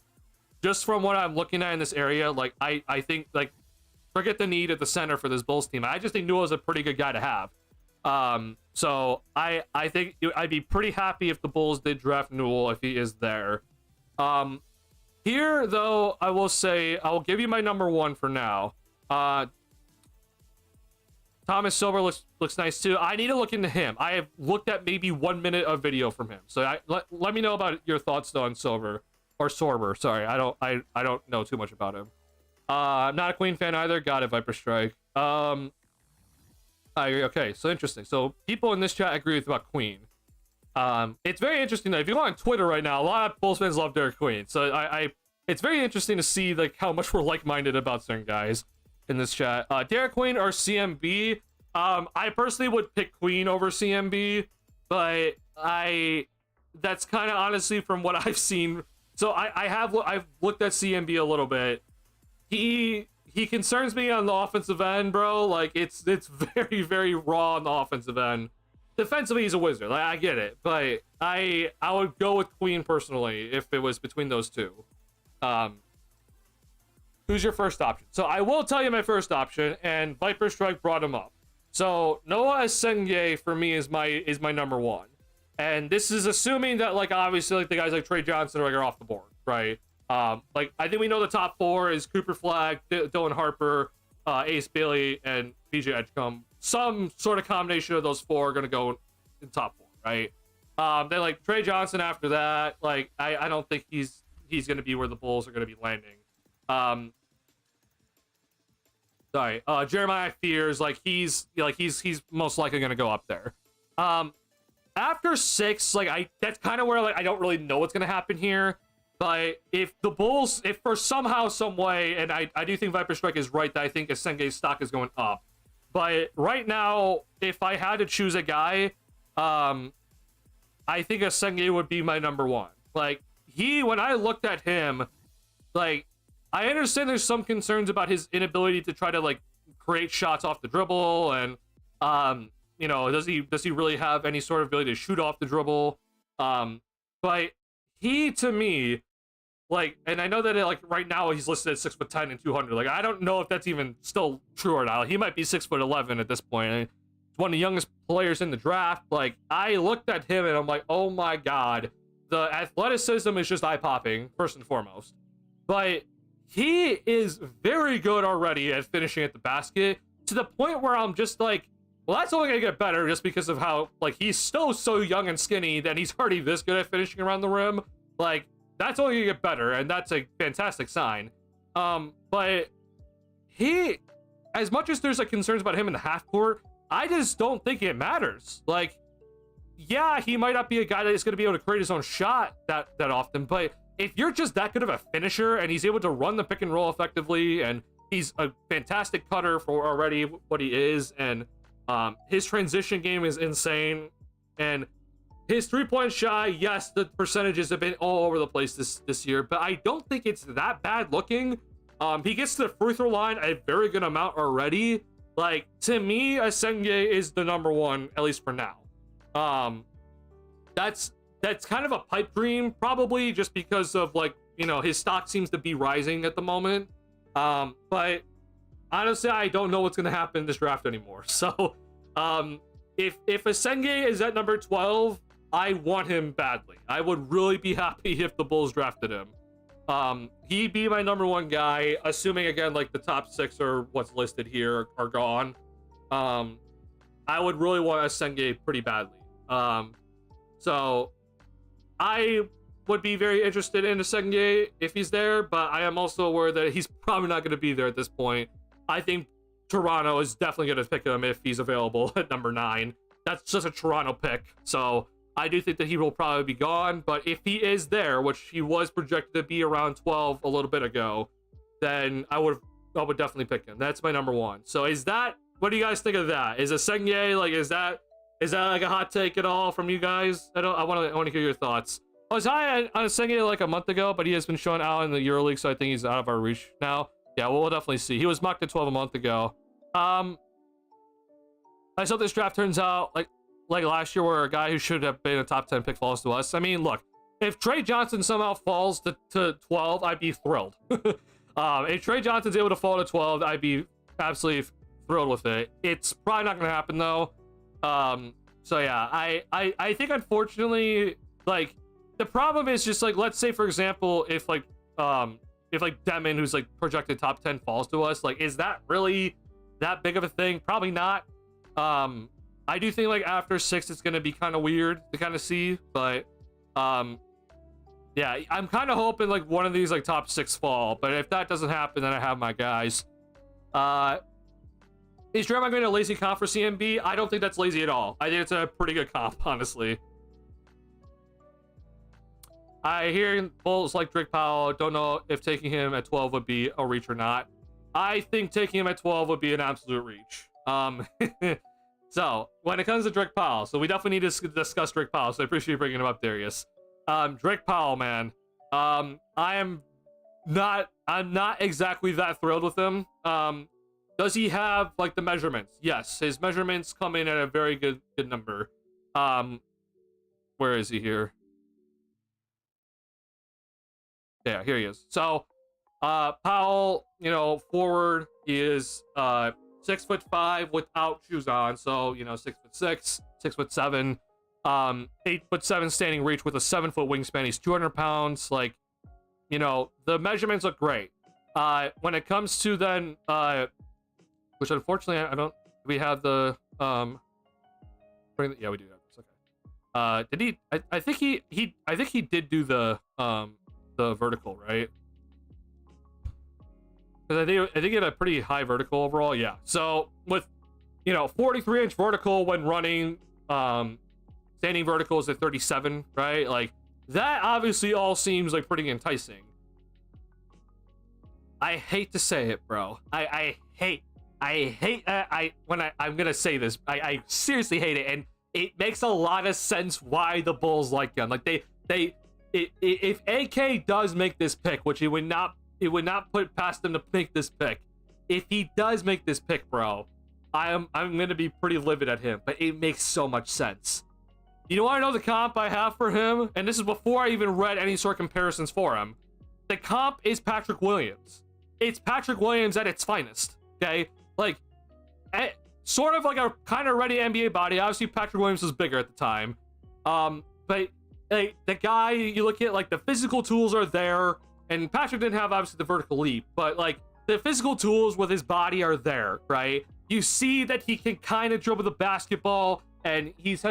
just from what I'm looking at in this area, like, I think, like, forget the need at the center for this Bulls team. I just think Newell is a pretty good guy to have. So I think I'd be pretty happy if the Bulls did draft Newell if he is there. Here, though, I will say, I will give you my number 1 for now. Thomas Silver looks nice, too. I need to look into him. I have looked at maybe 1 minute of video from him. So let me know about your thoughts, though, on Silver. Or Sorber, sorry. I don't know too much about him. I'm not a Queen fan either. Got it, Viper Strike. Okay, so interesting. So people in this chat agree with about Queen. It's very interesting though. If you go on Twitter right now, a lot of Bulls fans love Derek Queen. So it's very interesting to see like how much we're like-minded about certain guys in this chat. Derek Queen or CMB. I personally would pick Queen over CMB, but that's kind of honestly from what I've seen. So I've looked at CMB a little bit. He concerns me on the offensive end, bro. Like, it's very, very raw on the offensive end. Defensively, he's a wizard. Like, I get it, but I would go with Queen personally if it was between those two. Who's your first option? So I will tell you my first option, and Viper Strike brought him up. So Noah Esenge for me is my number 1, and this is assuming that, like, obviously, like, the guys like Trey Johnson are off the board, right? Like, I think we know the top 4 is Cooper Flagg, Dylan Harper, Ace Bailey, and PJ Edgecombe. Some sort of combination of those 4 are going to go in top 4, right? Then, like, Trey Johnson after that, like, I don't think he's going to be where the Bulls are going to be landing. Sorry, Jeremiah Fears, like, he's most likely going to go up there. After 6, like, that's kind of where, like, I don't really know what's going to happen here. But if the Bulls, if for somehow, some way, and I do think Viper Strike is right that I think Esenge's stock is going up. But right now, if I had to choose a guy, I think Esenge would be my number 1. Like, when I looked at him, like, I understand there's some concerns about his inability to try to, like, create shots off the dribble, and, you know, does he really have any sort of ability to shoot off the dribble? But he, to me, like, and I know that, like, right now he's listed at 6'10" and 200. Like, I don't know if that's even still true or not. He might be 6'11" at this point. And he's one of the youngest players in the draft. Like, I looked at him and I'm like, oh my god, the athleticism is just eye-popping, first and foremost. But he is very good already at finishing at the basket, to the point where I'm just like, well, that's only gonna get better just because of how, like, he's still so young and skinny that he's already this good at finishing around the rim. Like, that's only gonna get better, and that's a fantastic sign. But he, as much as there's like concerns about him in the half court, I just don't think it matters. Like, yeah, he might not be a guy that is going to be able to create his own shot that often, but if you're just that good of a finisher and he's able to run the pick and roll effectively, and he's a fantastic cutter for already what he is, and his transition game is insane, and his three-point shot, yes, the percentages have been all over the place this year, but I don't think it's that bad looking. He gets to the free throw line a very good amount already. Like, to me, Asenge is the number one, at least for now. That's kind of a pipe dream, probably just because of, like, you know, his stock seems to be rising at the moment. But honestly, I don't know what's going to happen in this draft anymore. So, if Asenge is at number 12, I want him badly. I would really be happy if the Bulls drafted him. He'd be my number one guy, assuming, again, like, the top 6 or what's listed here are gone. I would really want Asenge pretty badly. So I would be very interested in Asenge if he's there, but I am also aware that he's probably not going to be there at this point. I think Toronto is definitely going to pick him if he's available at number 9. That's just a Toronto pick. So I do think that he will probably be gone, but if he is there, which he was projected to be around 12 a little bit ago, then I would definitely pick him. That's my number 1. So what do you guys think of that? Is Asenge, like, is that like a hot take at all from you guys? I want to hear your thoughts. I was high on Asenge like a month ago, but he has been shown out in the EuroLeague, so I think he's out of our reach now. Yeah, we'll definitely see. He was mocked at 12 a month ago. I hope this draft turns out like last year, where a guy who should have been a top 10 pick falls to us. I mean, look, if Trey Johnson somehow falls to 12, I'd be thrilled. If Trey Johnson's able to fall to 12, I'd be absolutely thrilled with it. It's probably not going to happen, though. So yeah, I think, unfortunately, like, the problem is just, like, let's say, for example, if Demon, who's like projected top 10, falls to us, like, is that really that big of a thing? Probably not. I do think, like, after 6 it's gonna be kind of weird to kind of see, but yeah, I'm kind of hoping, like, one of these, like, top 6 fall, but if that doesn't happen, then I have my guys. Is Draymond going to lazy comp for CMB? I don't think that's lazy at all. I think it's a pretty good comp, honestly. I hear Bulls like Drake Powell. Don't know if taking him at 12 would be a reach or not. I think taking him at 12 would be an absolute reach. So when it comes to Drake Powell, so we definitely need to discuss Drake Powell. So I appreciate you bringing him up, Darius. Drake Powell, man. I'm not exactly that thrilled with him. Does he have, like, the measurements? Yes, his measurements come in at a very good number. Where is he here? Yeah, here he is. So, Powell, you know, forward, he is 6'5" without shoes on. So, you know, 6'6", 6'7", 8'7" standing reach with a 7-foot wingspan. He's 200 pounds. Like, you know, the measurements look great. When it comes to then, which unfortunately I don't. We have the yeah, we do have this. Okay. Did he? I think he did do the vertical, right? Because I think he had a pretty high vertical overall. Yeah. So with, you know, 43-inch vertical when running, standing vertical is at 37, right? Like, that obviously all seems like pretty enticing. I hate to say it, bro. I'm gonna say this. I seriously hate it, and it makes a lot of sense why the Bulls like him. Like, if AK does make this pick, which it would not put past them to make this pick. If he does make this pick, bro, I'm gonna be pretty livid at him. But it makes so much sense. You want to know the comp I have for him? And this is before I even read any sort of comparisons for him. The comp is Patrick Williams. It's Patrick Williams at its finest. Okay, like, sort of like a kind of ready NBA body. Obviously, Patrick Williams was bigger at the time. But like, the guy, you look at, like, the physical tools are there, and Patrick didn't have obviously the vertical leap, but, like, the physical tools with his body are there, right? You see that he can kind of dribble the basketball, and he's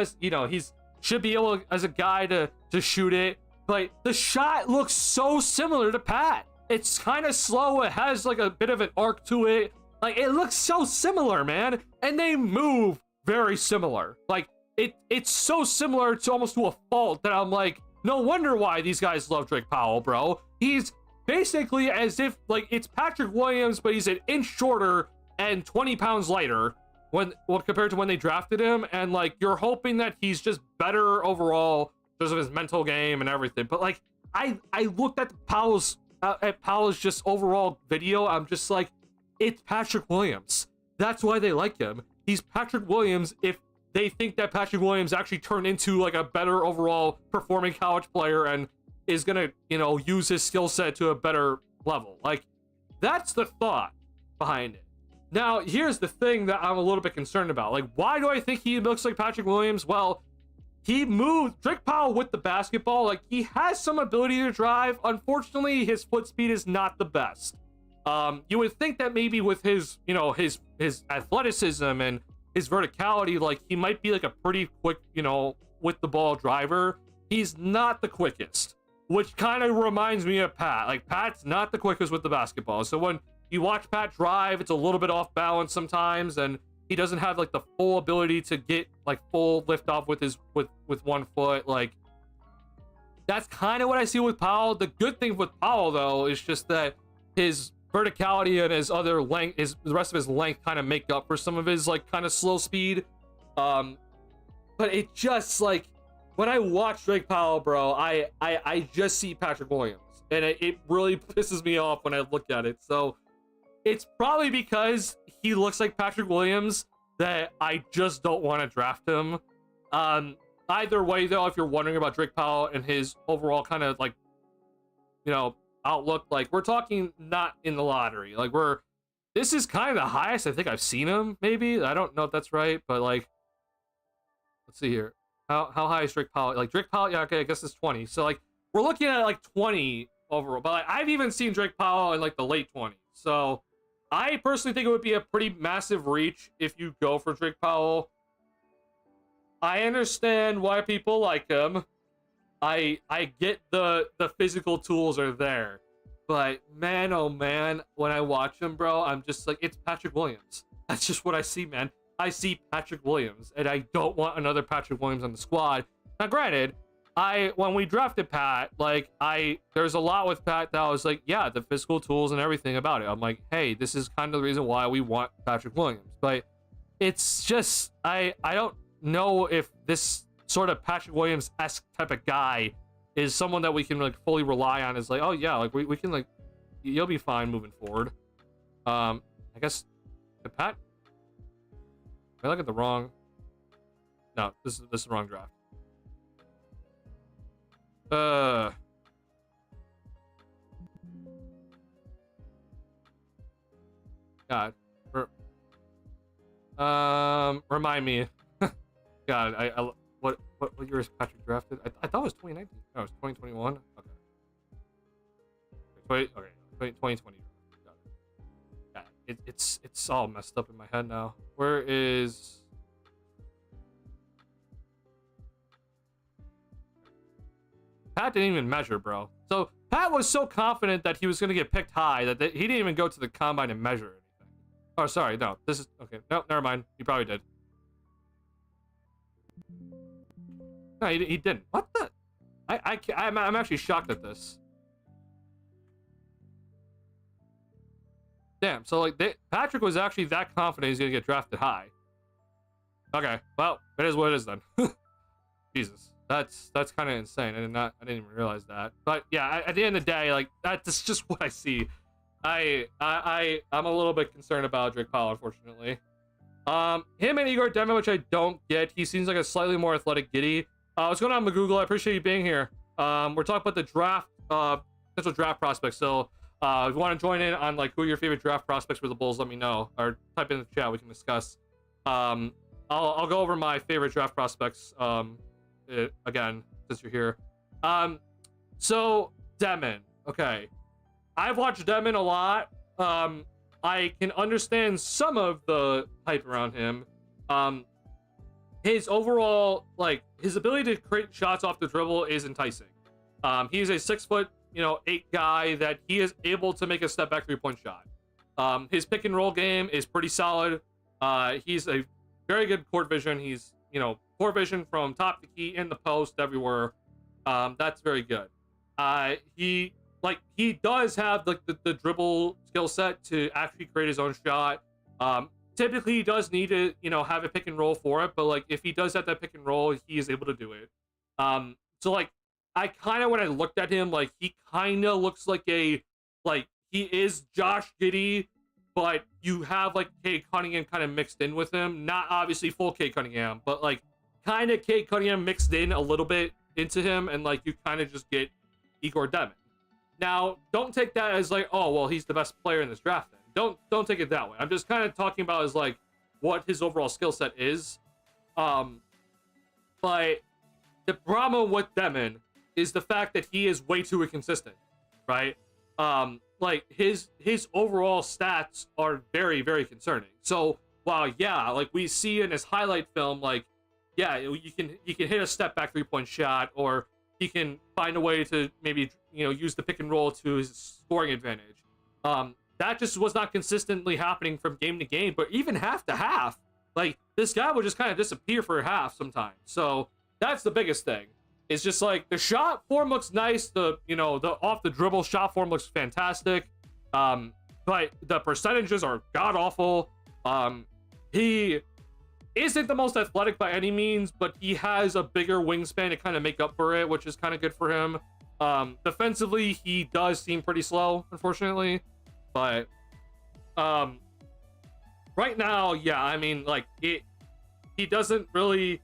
should be able as a guy to shoot it, but the shot looks so similar to Pat. It's kind of slow. It has like a bit of an arc to it. Like, it looks so similar, man. And they move very similar. Like, it's so similar to almost to a fault that I'm like, no wonder why these guys love Drake Powell, bro. He's basically as if, like, it's Patrick Williams, but he's an inch shorter and 20 pounds lighter compared to when they drafted him. And, like, you're hoping that he's just better overall because of his mental game and everything. But, like, I looked at Powell's just overall video. I'm just like, it's Patrick Williams. That's why they like him. He's Patrick Williams if they think that Patrick Williams actually turned into like a better overall performing college player and is gonna, you know, use his skill set to a better level. Like, that's the thought behind it. Now, here's the thing that I'm a little bit concerned about. Like, why do I think he looks like Patrick Williams? Well, he moved Drake Powell with the basketball. Like, he has some ability to drive. Unfortunately, his foot speed is not the best. You would think that maybe with his, you know, his athleticism and his verticality, like, he might be like a pretty quick, you know, with the ball driver. He's not the quickest, which kind of reminds me of Pat. Like, Pat's not the quickest with the basketball. So when you watch Pat drive, it's a little bit off balance sometimes, and he doesn't have like the full ability to get like full lift off with his with 1 foot. Like, that's kind of what I see with Powell. The good thing with Powell, though, is just that his verticality and his other length, the rest of his length, kind of make up for some of his like kind of slow speed. But it just, like, when I watch Drake Powell, bro, I just see Patrick Williams, and it really pisses me off when I look at it. So it's probably because he looks like Patrick Williams that I just don't want to draft him. Either way, though, if you're wondering about Drake Powell and his overall kind of, like, you know, outlook, like, we're talking not in the lottery. Like, this is kind of the highest I think I've seen him, maybe. I don't know if that's right, but, like, let's see here. How high is Drake Powell? Like, Drake Powell, yeah, okay, I guess it's 20. So, like, we're looking at, like, 20 overall. But, like, I've even seen Drake Powell in, like, the late 20s. So I personally think it would be a pretty massive reach if you go for Drake Powell. I understand why people like him. I get the physical tools are there. But, man, oh, man, when I watch him, bro, I'm just like, it's Patrick Williams. That's just what I see, man. I see Patrick Williams, and I don't want another Patrick Williams on the squad. Now, granted, when we drafted Pat, like, there's a lot with Pat that I was like, yeah, the physical tools and everything about it. I'm like, hey, this is kind of the reason why we want Patrick Williams. But it's just, I don't know if this sort of Patrick Williams-esque type of guy is someone that we can, like, fully rely on. Is like, oh yeah, like, we can, like, you'll be fine moving forward. I guess the Pat. I look at the wrong. No, this is the wrong draft. God. Remind me. God, what year is Patrick drafted? I thought it was 2019. No, it was 2021. Okay. 2020. Got it. Yeah, it's all messed up in my head now. Where is? Pat didn't even measure, bro. So Pat was so confident that he was going to get picked high that he didn't even go to the combine and measure anything. Oh, sorry. No, this is okay. No, never mind. He probably did. No, he didn't. What the? I'm actually shocked at this. Damn. So, like, Patrick was actually that confident he's gonna get drafted high. Okay. Well, it is what it is then. Jesus. That's kind of insane. I didn't even realize that. But yeah, at the end of the day, like, that's just what I see. I'm a little bit concerned about Drake Powell, unfortunately. Him and Igor Demo, which I don't get. He seems like a slightly more athletic Giddy. What's going on, Magoogle? I appreciate you being here. We're talking about the draft, potential draft prospects. So, if you want to join in on, like, who your favorite draft prospects for the Bulls, let me know, or type in the chat. We can discuss. I'll go over my favorite draft prospects. Again, since you're here. So Demon. Okay, I've watched Demon a lot. I can understand some of the hype around him. His overall, like, his ability to create shots off the dribble is enticing. He's a 6 foot eight guy that he is able to make a step back 3-point shot. His pick and roll game is pretty solid. He's a very good court vision. He's court vision from top to key, in the post, everywhere. That's very good. He does have the dribble skill set to actually create his own shot. Typically he does need to have a pick and roll for it, but like if he does have that pick and roll, he is able to do it. So like I kind of, when I looked at him, like he kind of looks like he is Josh Giddey, but you have like Cade Cunningham kind of mixed in with him. Not obviously full Cade Cunningham, but like kind of Cade Cunningham mixed in a little bit into him, and like you kind of just get Igor Demon. Now, don't take that as like, oh well, he's the best player in this draft. Then don't take it that way. I'm just kind of talking about as like what his overall skill set is. But the problem with Demon is the fact that he is way too inconsistent, right? Like his overall stats are very, very concerning. So while like we see in his highlight film, like you can hit a step back 3-point shot, or he can find a way to maybe use the pick and roll to his scoring advantage. That just was not consistently happening from game to game, but even half to half, like this guy would just kind of disappear for a half sometimes. So that's the biggest thing. It's just like the shot form looks nice, the off the dribble shot form looks fantastic, but the percentages are god awful. He isn't the most athletic by any means, but he has a bigger wingspan to kind of make up for it, which is kind of good for him. Defensively, he does seem pretty slow, unfortunately, but right now, I mean, like he doesn't really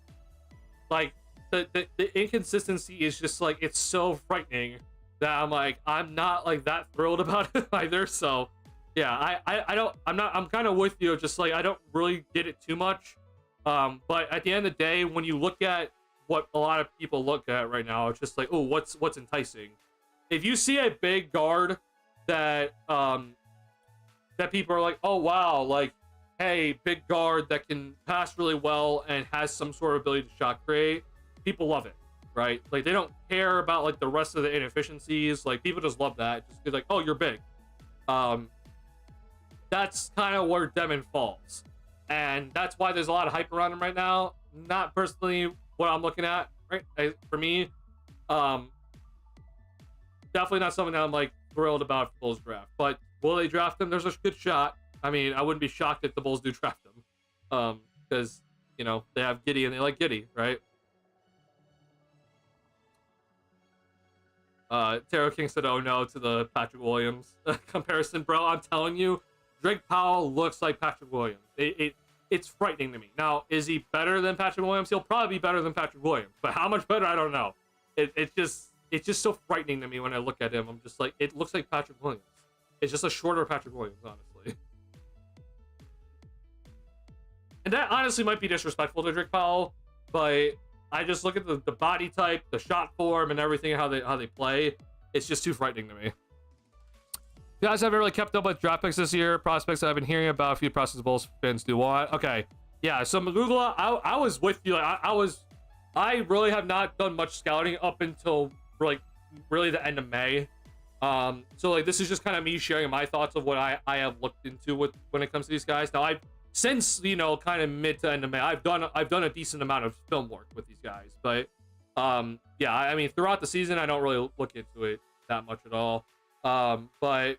like. The inconsistency is just like, it's so frightening that I'm not like that thrilled about it either. So yeah, I'm kind of with you, just like I don't really get it too much. But at the end of the day, when you look at what a lot of people look at right now, it's just like, oh, what's enticing? If you see a big guard that people are like, oh wow, like, hey, big guard that can pass really well and has some sort of ability to shot create, people love it, right? Like they don't care about like the rest of the inefficiencies. Like people just love that. Just be like, oh, you're big. That's kind of where Demon falls, and that's why there's a lot of hype around him right now. Not personally what I'm looking at, right? For me, definitely not something that I'm like thrilled about for the Bulls draft. But will they draft him? There's a good shot. I mean, I wouldn't be shocked if the Bulls do draft him, because they have Giddey and they like Giddey, right? Taro King said, oh no, to the Patrick Williams comparison. Bro, I'm telling you, Drake Powell looks like Patrick Williams. It's frightening to me. Now, is he better than Patrick Williams? He'll probably be better than Patrick Williams, but how much better, I don't know. It's just so frightening to me when I look at him. I'm just like, it looks like Patrick Williams. It's just a shorter Patrick Williams, honestly. And that honestly might be disrespectful to Drake Powell, but I just look at the body type, the shot form, and everything, how they play. It's just too frightening to me. You guys haven't really kept up with draft picks this year. Prospects that I've been hearing about, a few prospects Bulls fans do want. Okay, yeah. So Magugla, I was with you. I really have not done much scouting up until like really the end of May. So like this is just kind of me sharing my thoughts of what I have looked into when it comes to these guys. Now since kind of mid to end of May, I've done a decent amount of film work with these guys, but yeah, I mean throughout the season I don't really look into it that much at all. But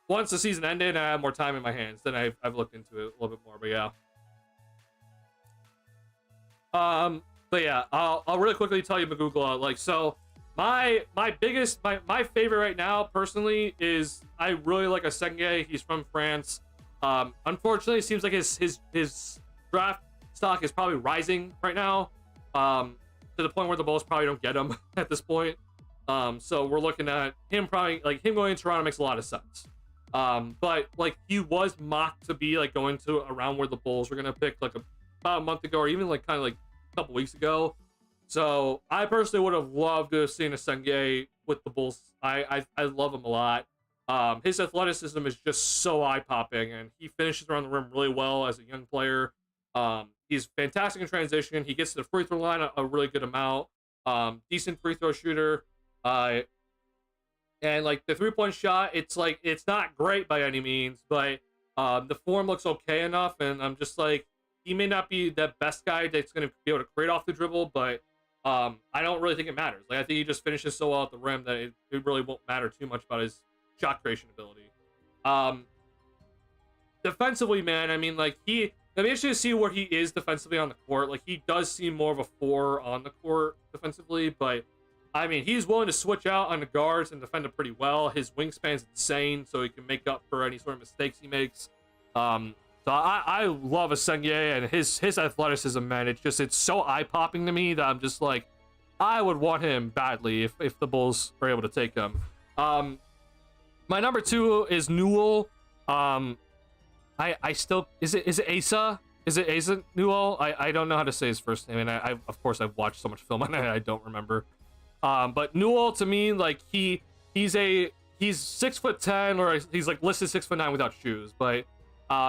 once the season ended and I have more time in my hands, then I've looked into it a little bit more. But yeah, but yeah, I'll really quickly tell you Magugla. Like, so my favorite right now personally is, I really like Asenge. He's from France. Unfortunately, it seems like his draft stock is probably rising right now, to the point where the Bulls probably don't get him at this point. So we're looking at him probably, like, him going to Toronto makes a lot of sense. But like he was mocked to be like going to around where the Bulls were gonna pick like about a month ago, or even like kind of like a couple weeks ago. So I personally would have loved to have seen Asenge with the Bulls. I love him a lot. His athleticism is just so eye-popping, and he finishes around the rim really well as a young player. He's fantastic in transition. He gets to the free throw line a really good amount. Decent free throw shooter. And like the 3-point shot, it's like it's not great by any means, but the form looks okay enough, and I'm just like, he may not be the best guy that's going to be able to create off the dribble, but I don't really think it matters. Like I think he just finishes so well at the rim that it really won't matter too much about his shot creation ability. Defensively, man, I mean, like I'm interested to see where he is defensively on the court. Like he does seem more of a 4 on the court defensively, but I mean, he's willing to switch out on the guards and defend it pretty well. His wingspan's insane, so he can make up for any sort of mistakes he makes. So I love Asengye and his athleticism, man. It's so eye-popping to me that I'm just like, I would want him badly if the Bulls are able to take him. My number 2 is Newell. I still is it Asa? Is it Asa Newell? I don't know how to say his first name, and I of course I've watched so much film on it, I don't remember. But Newell, to me, like he's 6'10", or he's like listed 6'9" without shoes, but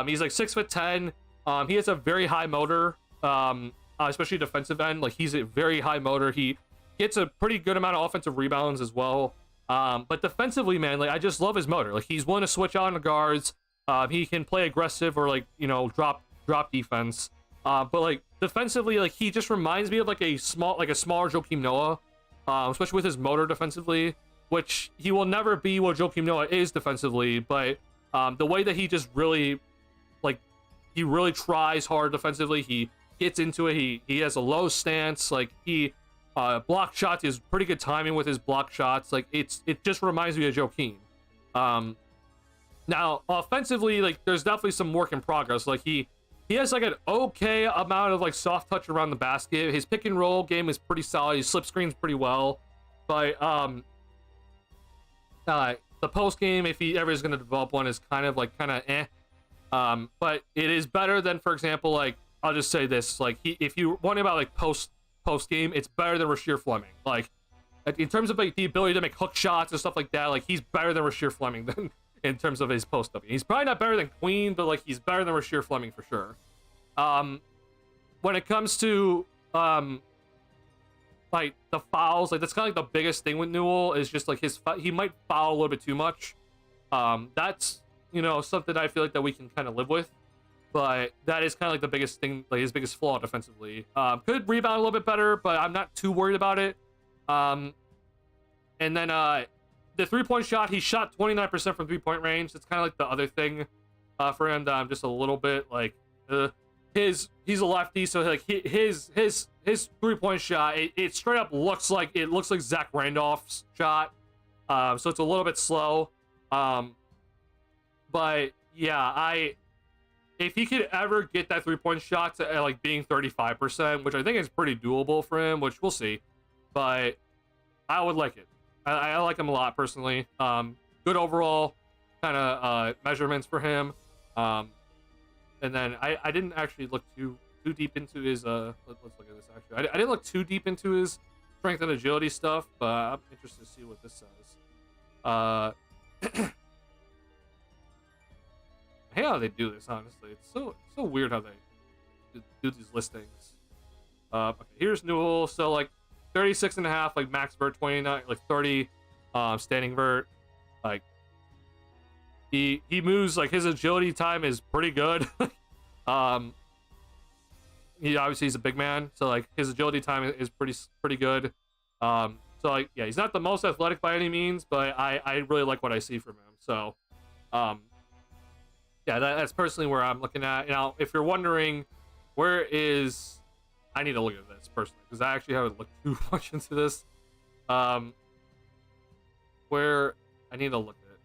he's like 6'10". He has a very high motor, especially defensive end. Like he's a very high motor. He gets a pretty good amount of offensive rebounds as well. But defensively, man, like I just love his motor. Like he's willing to switch out on the guards. He can play aggressive or like, you know, drop defense. But like defensively, like he just reminds me of like a smaller Joakim Noah. Especially with his motor defensively, which he will never be what Joakim Noah is defensively, but the way that he just really, like, he really tries hard defensively, he gets into it, he has a low stance, like, he block shots, he has pretty good timing with his block shots, like, it just reminds me of Joakim. Now, offensively, like, there's definitely some work in progress, like, he has like an okay amount of like soft touch around the basket. His pick and roll game is pretty solid. He slip screens pretty well, but the post game, if he ever is going to develop one, is kind of eh. But it is better than, for example, like I'll just say this, like if you want about like post game, it's better than Rasheer Fleming. Like in terms of like the ability to make hook shots and stuff like that, like he's better than Rasheer Fleming than. In terms of his post up. He's probably not better than Queen, but like he's better than Rasheer Fleming for sure. When it comes to like the fouls, like that's kind of like the biggest thing with Newell is just like he might foul a little bit too much. That's, you know, something I feel like that we can kind of live with, but that is kind of like the biggest thing, like his biggest flaw defensively. Could rebound a little bit better, but I'm not too worried about it. And then the 3-point shot, he shot 29% from 3-point range. It's kind of like the other thing for him that I'm just a little bit like, he's a lefty, so like his 3-point shot, it straight up looks like Zach Randolph's shot. So it's a little bit slow. But yeah, if he could ever get that 3-point shot to like being 35%, which I think is pretty doable for him, which we'll see, but I would like it. I like him a lot personally. Good overall kind of measurements for him. And then I didn't actually look too deep into his let's look at this actually. I didn't look too deep into his strength and agility stuff, but I'm interested to see what this says. Hey, how they do this, honestly. It's so weird how they do these listings. Okay, here's Newell. So like 36.5, like max vert, 29, like 30 standing vert. Like he moves, like his agility time is pretty good. He obviously he's a big man, so like his agility time is pretty good. So like yeah, he's not the most athletic by any means, but I really like what I see from him. So yeah, that's personally where I'm looking at. Now, if you're wondering where is, I need to look at this personally because I actually haven't looked too much into this. Where I need to look at it.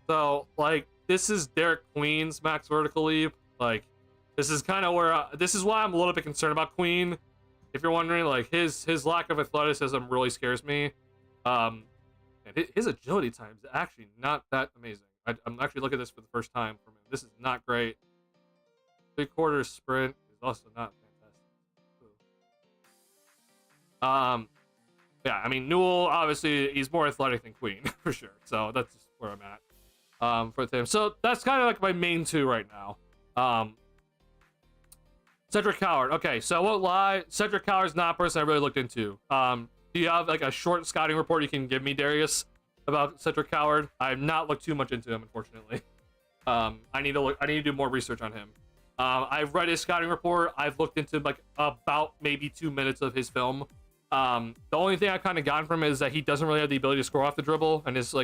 So like this is Derek Queen's max vertical leap. Like this is kind of where this is why I'm a little bit concerned about Queen. If you're wondering, like his lack of athleticism really scares me. And his agility time is actually not that amazing. I'm actually looking at this for the first time from him. This is not great. 3/4 sprint is also not fantastic. Yeah, I mean Newell obviously he's more athletic than Queen for sure. So that's just where I'm at for him. So that's kind of like my main two right now. Cedric Howard. Okay, so I won't lie. Cedric Howard's not a person I really looked into. Do you have like a short scouting report you can give me, Darius, about Cedric Coward? I have not looked too much into him, unfortunately. I need to do more research on him. I've read his scouting report. I've looked into like about maybe 2 minutes of his film. The only thing I've kind of gotten from him is that he doesn't really have the ability to score off the dribble, and his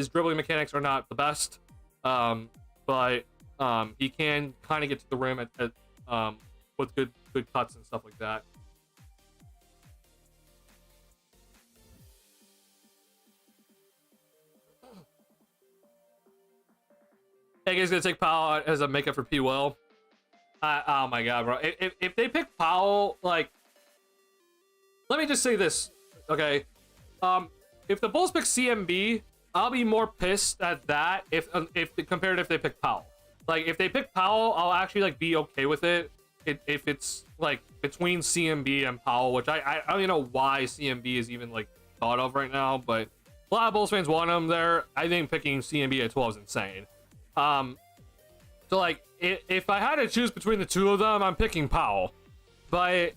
dribbling mechanics are not the best. But he can kind of get to the rim with good cuts and stuff like that. Hey, guys, gonna take Powell as a makeup for P. Will. Oh my god, bro! If they pick Powell, like, let me just say this, okay? If the Bulls pick CMB, I'll be more pissed at that compared to if they pick Powell. Like, if they pick Powell, I'll actually like be okay with it. If it's like between CMB and Powell, which I don't even know why CMB is even like thought of right now, but a lot of Bulls fans want him there. I think picking CMB at 12 is insane. So like if I had to choose between the two of them, I'm picking Powell. But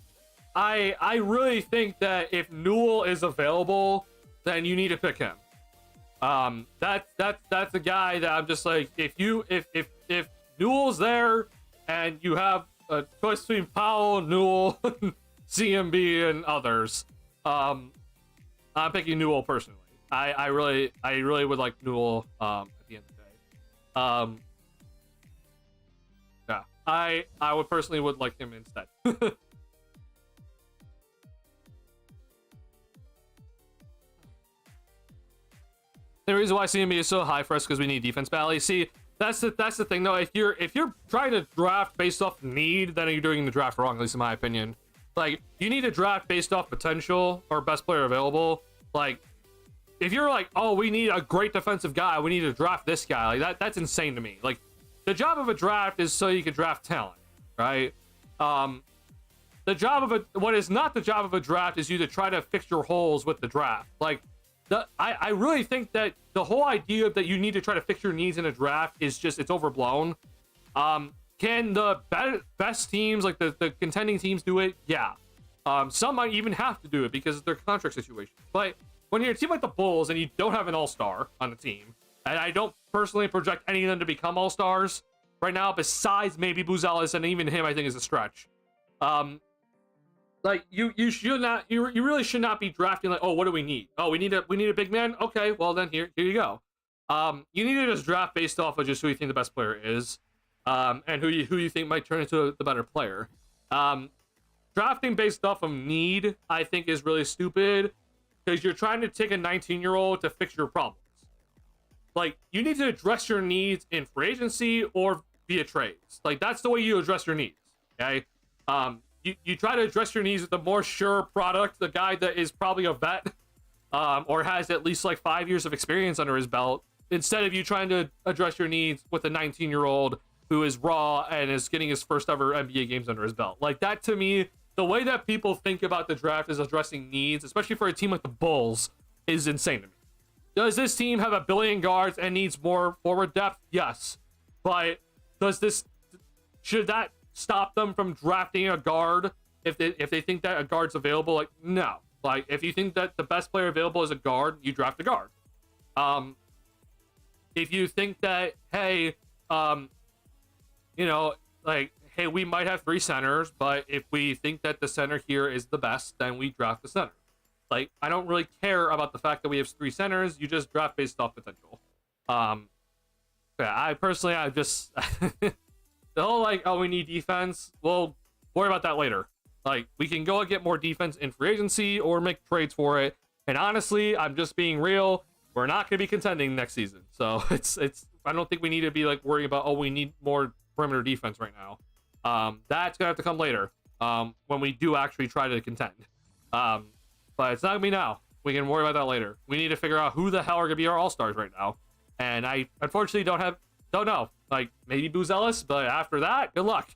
I really think that if Newell is available, then you need to pick him. That's a guy that I'm just like, if Newell's there and you have a choice between Powell, Newell, CMB, and others, I'm picking Newell personally. I really would like Newell at the end of the day. Yeah, I would personally would like him instead. The reason why CMB is so high for us because we need defense badly. See, that's the thing though. If you're trying to draft based off need, then you're doing the draft wrong, at least in my opinion. Like, you need to draft based off potential or best player available. Like, if you're like, oh, we need a great defensive guy, we need to draft this guy, like that's insane to me. Like, the job of a draft is so you can draft talent, right? The job of what is not the job of a draft is you to try to fix your holes with the draft. Like, I really think that the whole idea that you need to try to fix your needs in a draft is just, it's overblown. Can the best teams, like the contending teams, do it? Yeah. Some might even have to do it because of their contract situation. But when you're a team like the Bulls and you don't have an all-star on the team, and I don't personally project any of them to become all-stars right now, besides maybe Buzelis, and even him I think is a stretch. Like, you really should not be drafting like, oh, what do we need? Oh, we need a big man. Okay, well then here you go. You need to just draft based off of just who you think the best player is, and who you think might turn into the better player. Drafting based off of need, I think, is really stupid because you're trying to take a 19-year-old to fix your problems. Like, you need to address your needs in free agency or via trades. Like, that's the way you address your needs. Okay. You try to address your needs with the more sure product, the guy that is probably a vet, or has at least like 5 years of experience under his belt, instead of you trying to address your needs with a 19-year-old who is raw and is getting his first ever NBA games under his belt. Like, that to me, the way that people think about the draft is addressing needs, especially for a team like the Bulls, is insane to me. Does this team have a billion guards and needs more forward depth? Yes. But should that stop them from drafting a guard if they think that a guard's available? Like, no. Like, if you think that the best player available is a guard, you draft a guard. If you think that, hey, like, hey, we might have 3 centers, but if we think that the center here is the best, then we draft the center. Like, I don't really care about the fact that we have 3 centers. You just draft based off potential. Yeah, I just the whole like, oh, we need defense. We'll worry about that later. Like, we can go and get more defense in free agency or make trades for it. And honestly, I'm just being real. We're not going to be contending next season. So it's I don't think we need to be like worrying about, oh, we need more perimeter defense right now. That's gonna have to come later, when we do actually try to contend. But it's not gonna be now. We can worry about that later. We need to figure out who the hell are gonna be our all-stars right now. And I unfortunately don't know. Like, maybe Buzelis, but after that, good luck.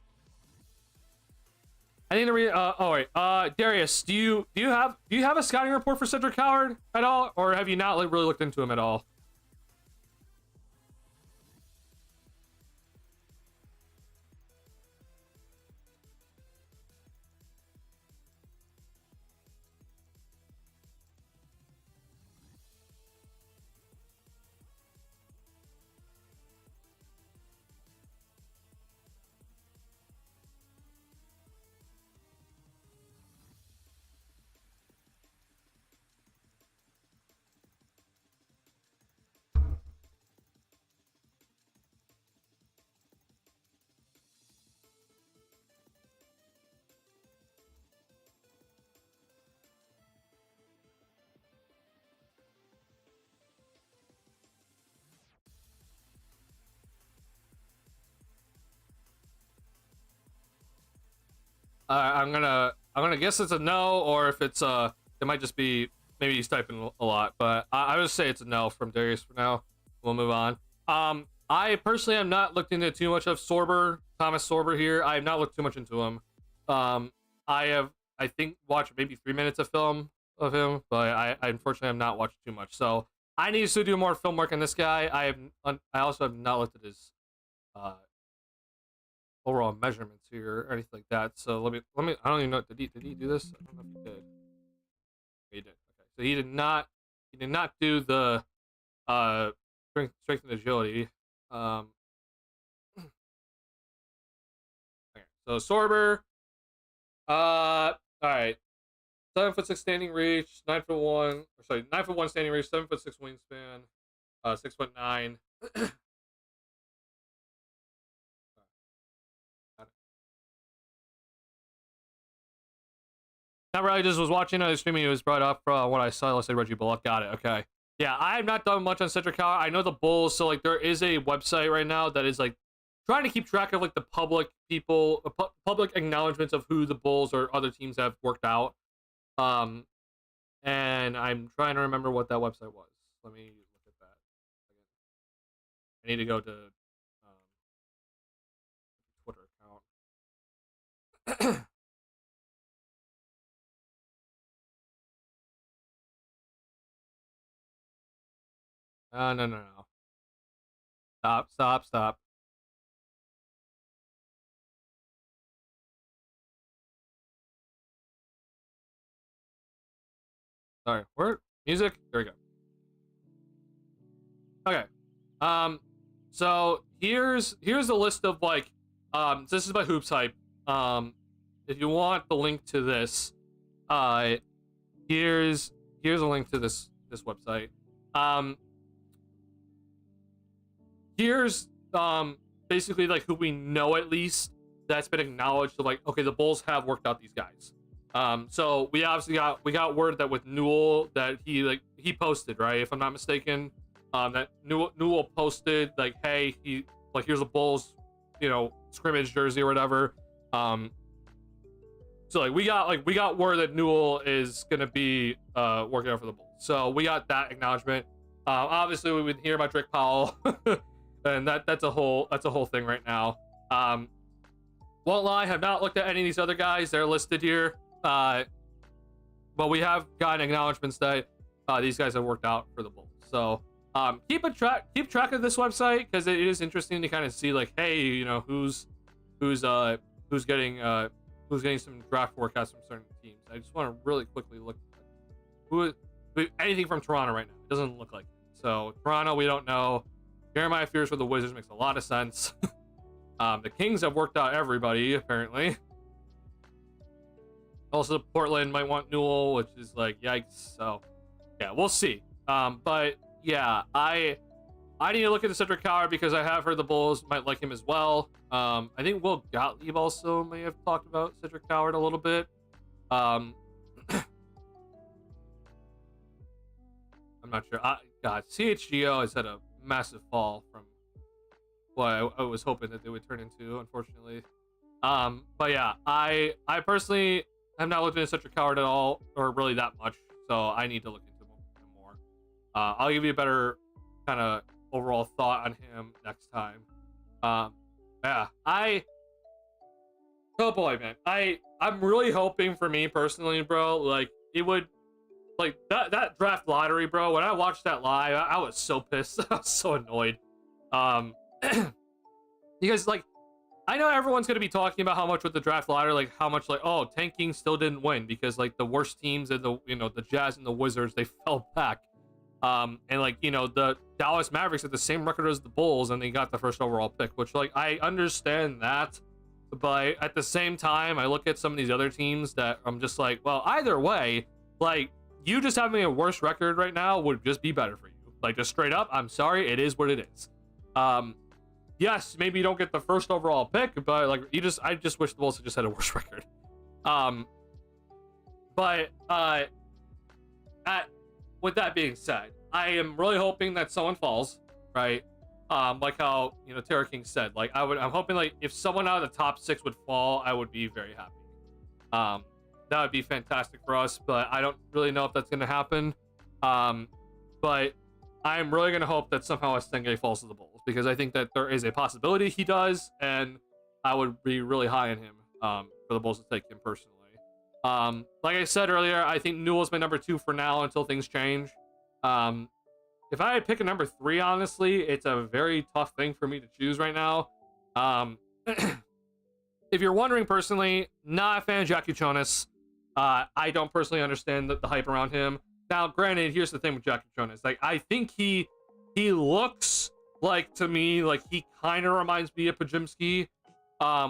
I need to read. Oh wait. Darius, do you have a scouting report for Cedric Coward at all, or have you not really looked into him at all? I'm gonna guess it's a no, or if it's it might just be maybe he's typing a lot, but I would say it's a no from Darius for now. We'll move on. I personally have not looked into too much of Thomas Sorber here. I have not looked too much into him. I have, I think, watched maybe 3 minutes of film of him, but I unfortunately have not watched too much. So I need to do more film work on this guy. I also have not looked at his overall measurements here or anything like that. So let me. I don't even know. Did he do this? I don't know if he did. He did. Okay. So he did not. He did not do the strength and agility. Okay. So Sorber. All right. 7'6" standing reach, 9'1", 9'1" standing reach, 7'6" wingspan, 6'9". Not really, just was watching a streaming. It was brought up what I saw. Let's say Reggie Bullock. Got it. Okay. Yeah, I have not done much on Cedric Howard. I know the Bulls, so like there is a website right now that is like trying to keep track of like the public acknowledgments of who the Bulls or other teams have worked out. And I'm trying to remember what that website was. Let me look at that. I need to go to Twitter account. No. Stop. Sorry, where? Music? There we go. Okay. So here's the list of like, this is by Hoops Hype. If you want the link to this, here's a link to this website. Here's basically like who we know at least that's been acknowledged to like, okay, the Bulls have worked out these guys. So we obviously got word that with Newell that he posted, right, if I'm not mistaken, that Newell posted like, hey, he like, here's a Bulls, scrimmage jersey or whatever. So like we got word that Newell is gonna be working out for the Bulls. So we got that acknowledgement. Obviously we would hear about Drake Powell, and that's a whole thing right now. Won't lie, have not looked at any of these other guys. They're listed here. But we have gotten acknowledgments that these guys have worked out for the Bulls. So keep track of this website, because it is interesting to kind of see like, hey, who's getting some draft forecasts from certain teams. I just want to really quickly look at anything from Toronto right now. It doesn't look like it. So Toronto, we don't know. Jeremiah Fears for the Wizards makes a lot of sense. The Kings have worked out everybody apparently. Also, Portland might want Newell, which is like, yikes. So, yeah, we'll see. But yeah, I need to look at the Cedric Howard because I have heard the Bulls might like him as well. I think Will Gottlieb also may have talked about Cedric Howard a little bit. I'm not sure. God, CHGO has had a massive fall from what I was hoping that they would turn into, unfortunately. But yeah, I personally have not looked into Cedric Howard at all, or really that much, so I need to look into him more. I'll give you a better kind of overall thought on him next time. Yeah, oh boy, man, I'm really hoping, for me personally, bro, like it would, like that draft lottery, bro. When I watched that live, I was so pissed. I was so annoyed. Because like, I know everyone's going to be talking about how much with the draft lottery, like how much like, oh, tanking still didn't win because like the worst teams and the Jazz and the Wizards, they fell back. And like, the Dallas Mavericks had the same record as the Bulls and they got the first overall pick, which like, I understand that. But at the same time, I look at some of these other teams that I'm just like, well, either way, like you just having a worse record right now would just be better for you. Like just straight up, I'm sorry, it is what it is. Yes, maybe you don't get the first overall pick, but like I just wish the Bulls had just had a worse record. With that being said, I am really hoping that someone falls, right? Like how Tara King said, like I'm hoping like if someone out of the top 6 would fall, I would be very happy. That would be fantastic for us, but I don't really know if that's going to happen. But I'm really going to hope that somehow Senge falls to the Bulls, because I think that there is a possibility he does, and I would be really high on him for the Bulls to take him personally. Like I said earlier, I think Newell's my number 2 for now until things change. If I had to pick a number 3, honestly, it's a very tough thing for me to choose right now. If you're wondering, personally, not a fan of Jackie Jonas. I don't personally understand the hype around him. Now, granted, here's the thing with Jackie Jonas. Like, I think he looks like, to me, like he kind of reminds me of Pajimski,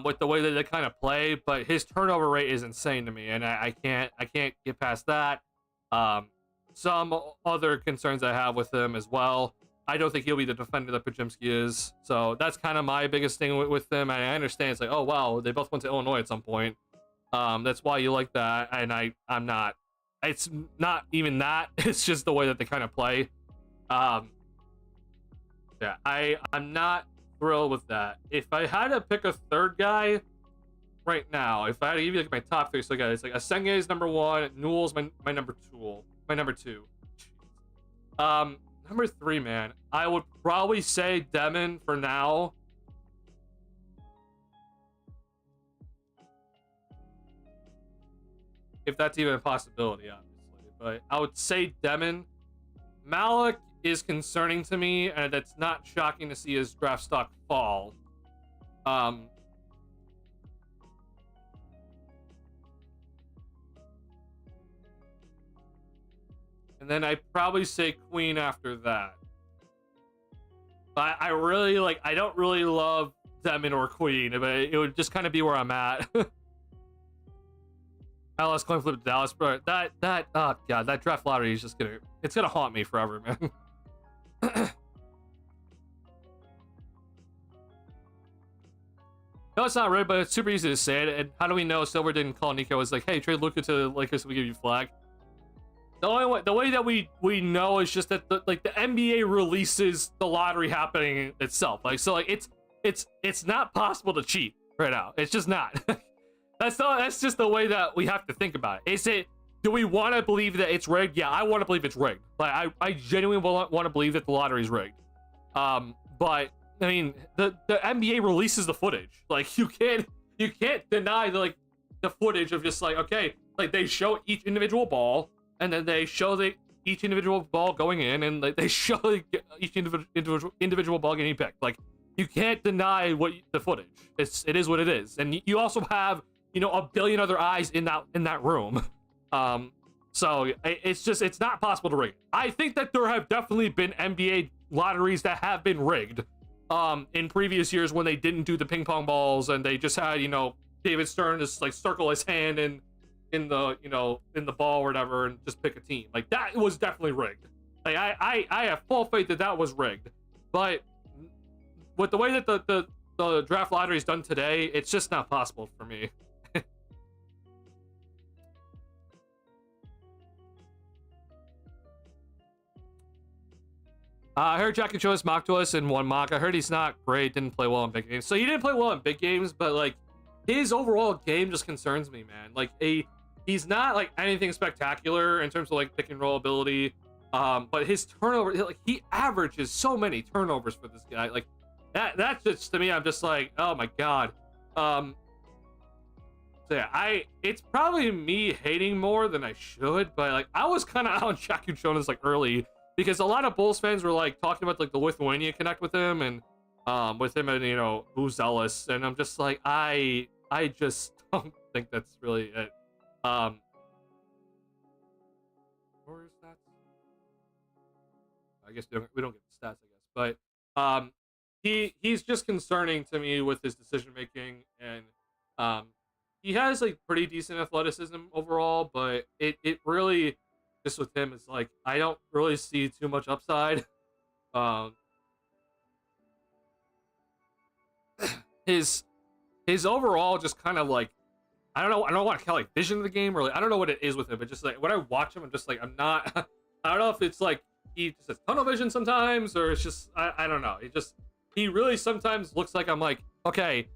with the way that they kind of play, but his turnover rate is insane to me, and I can't get past that. Some other concerns I have with him as well. I don't think he'll be the defender that Pajimski is, so that's kind of my biggest thing with him. And I understand it's like, oh wow, they both went to Illinois at some point. That's why you like that, and I'm not. It's not even that. It's just the way that they kind of play. Yeah, I'm not thrilled with that. If I had to pick a third guy right now, if I had to give you like my top 3, so guys, like Senge is number 1, Newell's my number 2. My number 2. Number 3, man, I would probably say Demon for now. If that's even a possibility, obviously. But I would say Demon. Malik is concerning to me, and it's not shocking to see his draft stock fall. And then I'd probably say Queen after that. But I really I don't really love Demon or Queen, but it would just kind of be where I'm at. Dallas coin flip to Dallas, bro. That oh god, that draft lottery is just gonna haunt me forever, man. No, it's not right, but it's super easy to say it. And how do we know Silver didn't call Nico was like, hey, trade Luka to the Lakers so we give you flag? The way that we know is just that the NBA releases the lottery happening itself. It's not possible to cheat right now. It's just not. That's just the way that we have to think about it. Do we want to believe that it's rigged? Yeah, I want to believe it's rigged. Like I genuinely want to believe that the lottery is rigged. But I mean, the NBA releases the footage. Like you can't deny the footage of just okay, they show each individual ball, and then they show each individual ball going in, and they show each individual ball getting picked. Like you can't deny the footage. It is what it is, and you also have a billion other eyes in that room. So it's not possible to rig it. I think that there have definitely been NBA lotteries that have been rigged in previous years when they didn't do the ping pong balls and they just had David Stern just circle his hand in the ball or whatever and just pick a team. That was definitely rigged. I have full faith that was rigged, but with the way that the draft lottery is done today, it's just not possible for me. I heard Jackie Jonas mocked to us in one mock. I heard he's not great, didn't play well in big games. So he didn't play well in big games, but his overall game just concerns me, man. He's not anything spectacular in terms of pick and roll ability. But his turnover, he averages so many turnovers for this guy. That's just, to me, I'm just oh my god. So yeah, it's probably me hating more than I should, but I was kind of out on Jackie Jonas early. Because a lot of Bulls fans were talking about the Lithuania connect with him and with him and who's zealous, and I'm just I just don't think that's really it. Or stats? I guess we don't get the stats, I guess, but he's just concerning to me with his decision making, and he has pretty decent athleticism overall, but it really. Just with him, it's I don't really see too much upside. His overall just kind of I don't know. I don't want to call vision of the game, or I don't know what it is with him. But just when I watch him, I'm just I'm not. I don't know if it's he just has tunnel vision sometimes, or it's just I don't know. He really sometimes looks I'm okay,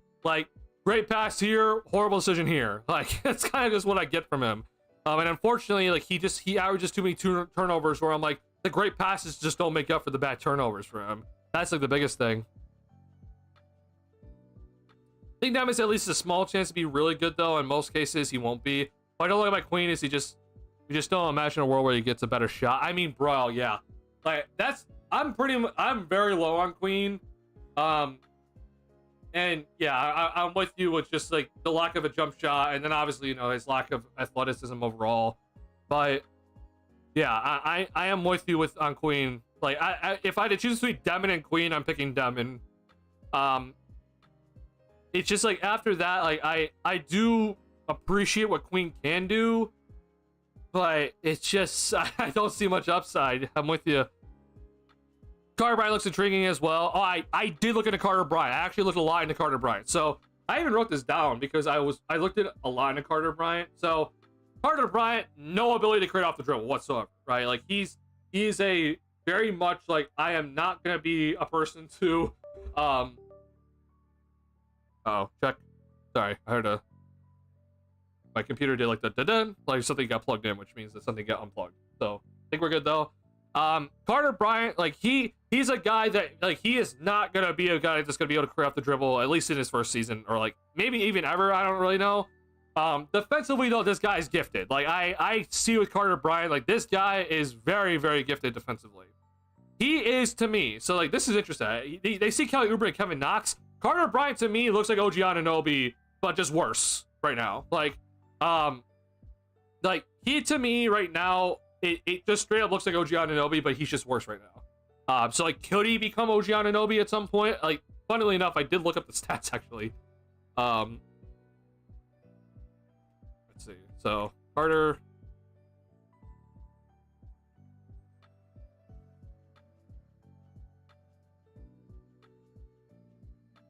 great pass here, horrible decision here. Like, that's kind of just what I get from him. And unfortunately, like, he averages too many turnovers where I'm like, the great passes just don't make up for the bad turnovers for him. That's like the biggest thing. I think that means at least a small chance to be really good, though. In most cases, he won't be. What I don't like about Queen is you just don't imagine a world where he gets a better shot. I mean, bro, yeah. Like, I'm very low on Queen. And yeah, I'm with you with just like the lack of a jump shot, and then obviously, you know, his lack of athleticism overall. But yeah, I am with you on Queen. Like, if I had to choose between Demon and Queen, I'm picking Demon. It's just like after that, like I do appreciate what Queen can do, but it's just I don't see much upside. I'm with you. Carter Bryant looks intriguing as well. Oh, I did look into Carter Bryant. I actually looked a lot into Carter Bryant. So I even wrote this down because I looked at a lot into Carter Bryant. So Carter Bryant, no ability to create off the dribble whatsoever, right? Like he's a very much like, I am not gonna be a person to check. Sorry, I heard my computer did like the da-dun, like something got plugged in, which means that something got unplugged. So I think we're good though. Carter Bryant, like he's a guy that like he is not gonna be a guy that's gonna be able to create off the dribble, at least in his first season, or like maybe even ever. I don't really know. Defensively though, this guy is gifted. Like I see with Carter Bryant, like this guy is very, very gifted defensively. He is to me. So like this is interesting. They see Kelly Oubre and Kevin Knox. Carter Bryant to me looks like OG Anunoby, but just worse right now. Like he to me right now, it just straight up looks like OG Anunoby, but he's just worse right now. So like, could he become OG Anunoby at some point? Like, funnily enough, I did look up the stats actually. Let's see. So Carter.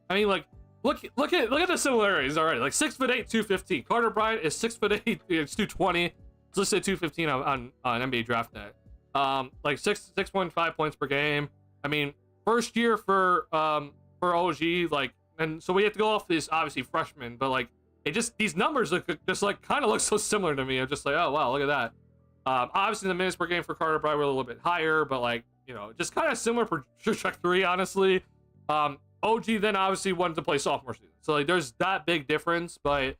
I mean, like, look at the similarities already. Like 6'8", 215. Carter Bryant is 6'8", it's 220. It's listed at 215 on NBA DraftNet. Like 6.5 points per game. I mean, first year for OG, like, and so we have to go off these obviously freshmen, but like these numbers look just like kind of look so similar to me. I'm just like, oh wow, look at that. Obviously the minutes per game for Carter Bryant were a little bit higher, but like, you know, just kind of similar trajectory, honestly. OG then obviously wanted to play sophomore season, so like there's that big difference, but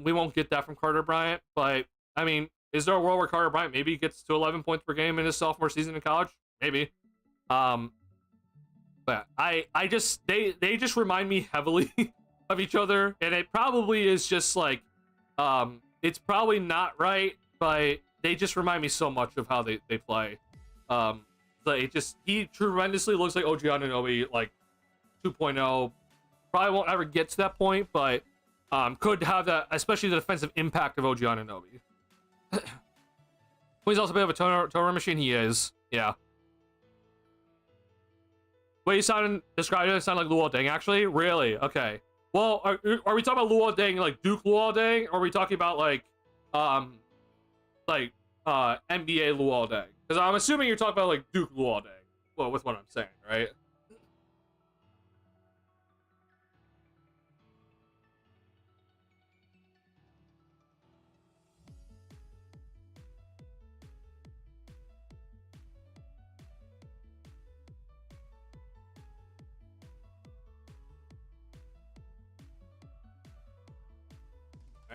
we won't get that from Carter Bryant. But I mean, is there a world where Carter Bryant maybe gets to 11 points per game in his sophomore season in college? Maybe. But I just they just remind me heavily of each other, and it probably is just like it's probably not right, but they just remind me so much of how they play. Like he tremendously looks like OG Anunoby, like 2.0. Probably won't ever get to that point, but could have that, especially the defensive impact of OG Anunoby. He's also a bit of a turnover machine. He is, yeah. Wait, you described it sound like Luol Deng, actually? Really? Okay. Well, are we talking about Luol Deng, like Duke Luol Deng, or are we talking about like NBA Luol Deng? Because I'm assuming you're talking about like Duke Luol Deng. Well, with what I'm saying, right?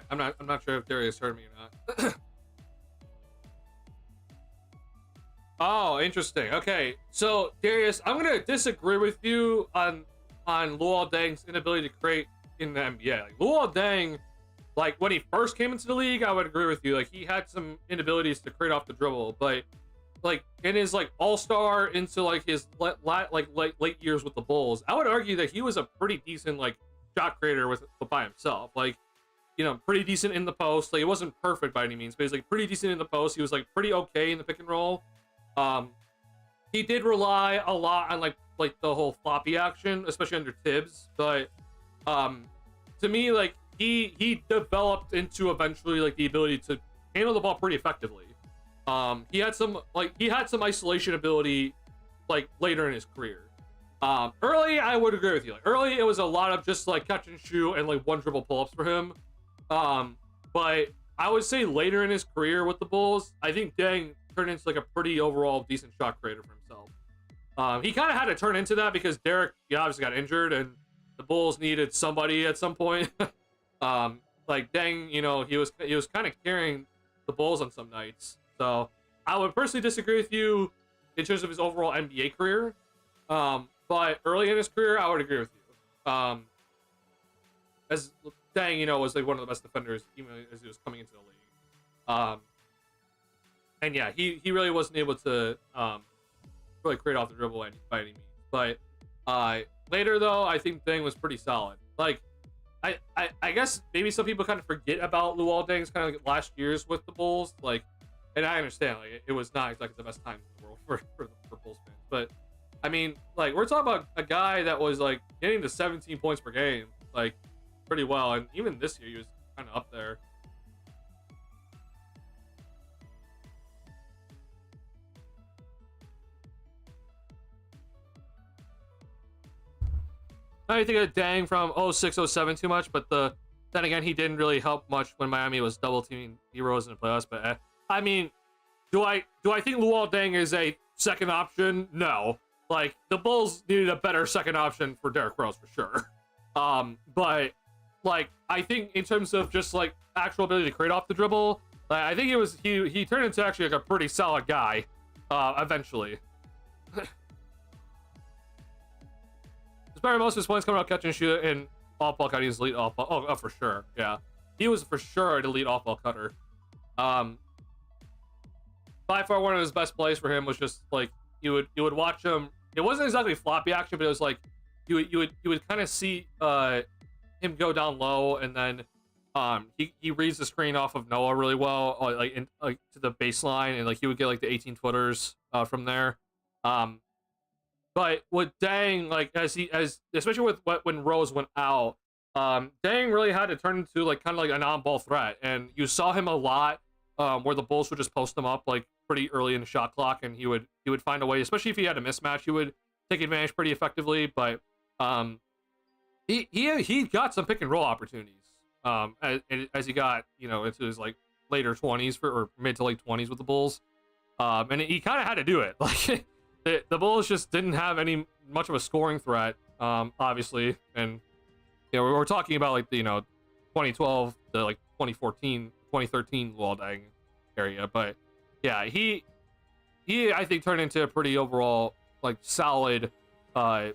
I'm not sure if Darius heard me or not. Oh, interesting. Okay, so Darius, I'm gonna disagree with you on Luol Deng's inability to create in the NBA. Like, Luol Deng, like when he first came into the league, I would agree with you. Like he had some inabilities to create off the dribble, but like in his like all-star into like his late years with the Bulls, I would argue that he was a pretty decent like shot creator by himself. Like, you know, pretty decent in the post. Like, it wasn't perfect by any means, but he's like pretty decent in the post. He was like pretty okay in the pick and roll. He did rely a lot on like the whole floppy action, especially under Tibbs. But to me, like he developed into eventually like the ability to handle the ball pretty effectively. He had some isolation ability like later in his career. Early, I would agree with you. Like, early, it was a lot of just like catch and shoot and like one dribble pull-ups for him. But I would say later in his career with the Bulls, I think Deng turned into like a pretty overall decent shot creator for himself. He kind of had to turn into that because Derek, obviously got injured, and the Bulls needed somebody at some point. Like Deng, he was kind of carrying the Bulls on some nights. So I would personally disagree with you in terms of his overall NBA career. But early in his career, I would agree with you. As Deng, was like one of the best defenders even as he was coming into the league. And yeah, he really wasn't able to really create off the dribble by any means. But later though, I think Deng was pretty solid. Like I guess maybe some people kind of forget about Luol Deng's kind of like last years with the Bulls. Like, and I understand like it was not exactly the best time in the world for Bulls fans, but I mean, like, we're talking about a guy that was like getting to 17 points per game, like, pretty well, and even this year he was kind of up there. I think of Deng from 06-07 too much, but then again, he didn't really help much when Miami was double teaming D-Rose in the playoffs. But I mean, do I think Luol Deng is a second option? No. Like, the Bulls needed a better second option for Derrick Rose for sure. But like, I think in terms of just like actual ability to create off the dribble, like, I think he turned into actually like a pretty solid guy eventually. Despite most of his points coming out catch and shoot and off-ball cutting, he's elite off-ball. Oh, for sure, yeah. He was for sure an elite off-ball cutter. By far one of his best plays for him was just like you would watch him. It wasn't exactly floppy action, but it was like you would kind of see him go down low, and then he reads the screen off of Noah really well, like to the baseline, and like he would get like the 18-footers from there. But with Deng, like especially with when Rose went out, Deng really had to turn into like kind of like an on-ball threat, and you saw him a lot where the Bulls would just post him up like pretty early in the shot clock, and he would find a way, especially if he had a mismatch, he would take advantage pretty effectively. But he got some pick and roll opportunities as he got into his like later 20s or mid to late 20s with the Bulls, and he kind of had to do it. Like the Bulls just didn't have much of a scoring threat, obviously, and we're talking about like the 2012 to like 2014 2013 Luol Deng area. But yeah, he I think turned into a pretty overall like solid, I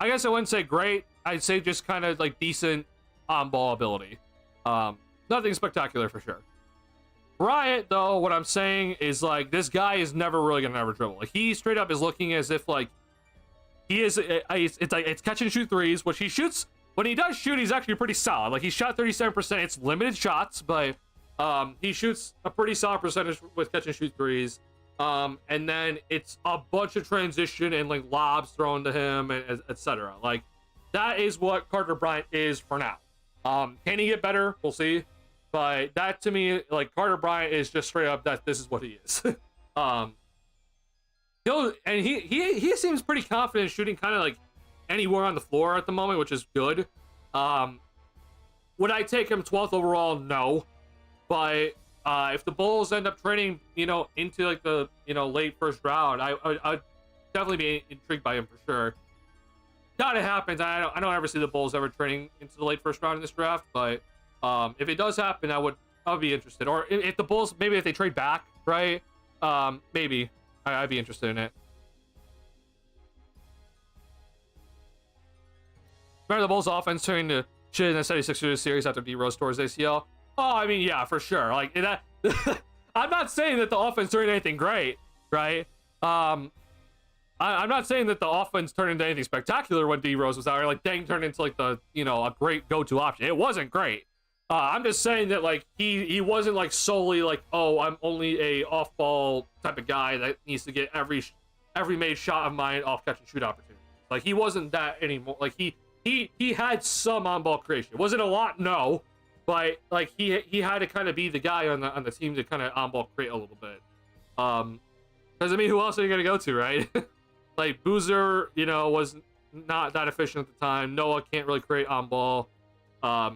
guess I wouldn't say great, I'd say just kind of like decent on-ball ability. Nothing spectacular for sure. Bryant, though, what I'm saying is like this guy is never really gonna ever dribble. Like, he straight up is looking as if like he is it's catch and shoot threes, which he shoots. When he does shoot, he's actually pretty solid. Like, he shot 37%. It's limited shots, but he shoots a pretty solid percentage with catch and shoot threes. And then it's a bunch of transition and like lobs thrown to him, and etc. Like, that is what Carter Bryant is for now. Can he get better? We'll see. But that, to me, like, Carter Bryant is just straight up that this is what he is. He seems pretty confident shooting kind of like anywhere on the floor at the moment, which is good. Would I take him 12th overall? No. But if the Bulls end up trading, into like the late first round, I'd definitely be intrigued by him for sure. Gotta happen. I don't ever see the Bulls ever trading into the late first round in this draft, but if it does happen, I would be interested. Or if the Bulls, maybe if they trade back, right? Maybe I'd be interested in it. Remember the Bulls offense turning to shit in the 76ers series after D Rose tore his ACL? Oh, I mean, yeah, for sure. Like that. I'm not saying that the offense turned anything great, right? I'm not saying that the offense turned into anything spectacular when D Rose was out, or like Deng turned into like the a great go-to option. It wasn't great. I'm just saying that like he wasn't like solely like, oh, I'm only a off-ball type of guy that needs to get every made shot of mine off catch and shoot opportunities. Like, he wasn't that anymore. Like, he had some on-ball creation. Was it a lot? No, but like he had to kind of be the guy on the team to kind of on-ball create a little bit. Because I mean, who else are you gonna go to, right? like Boozer, was not that efficient at the time. Noah can't really create on ball. I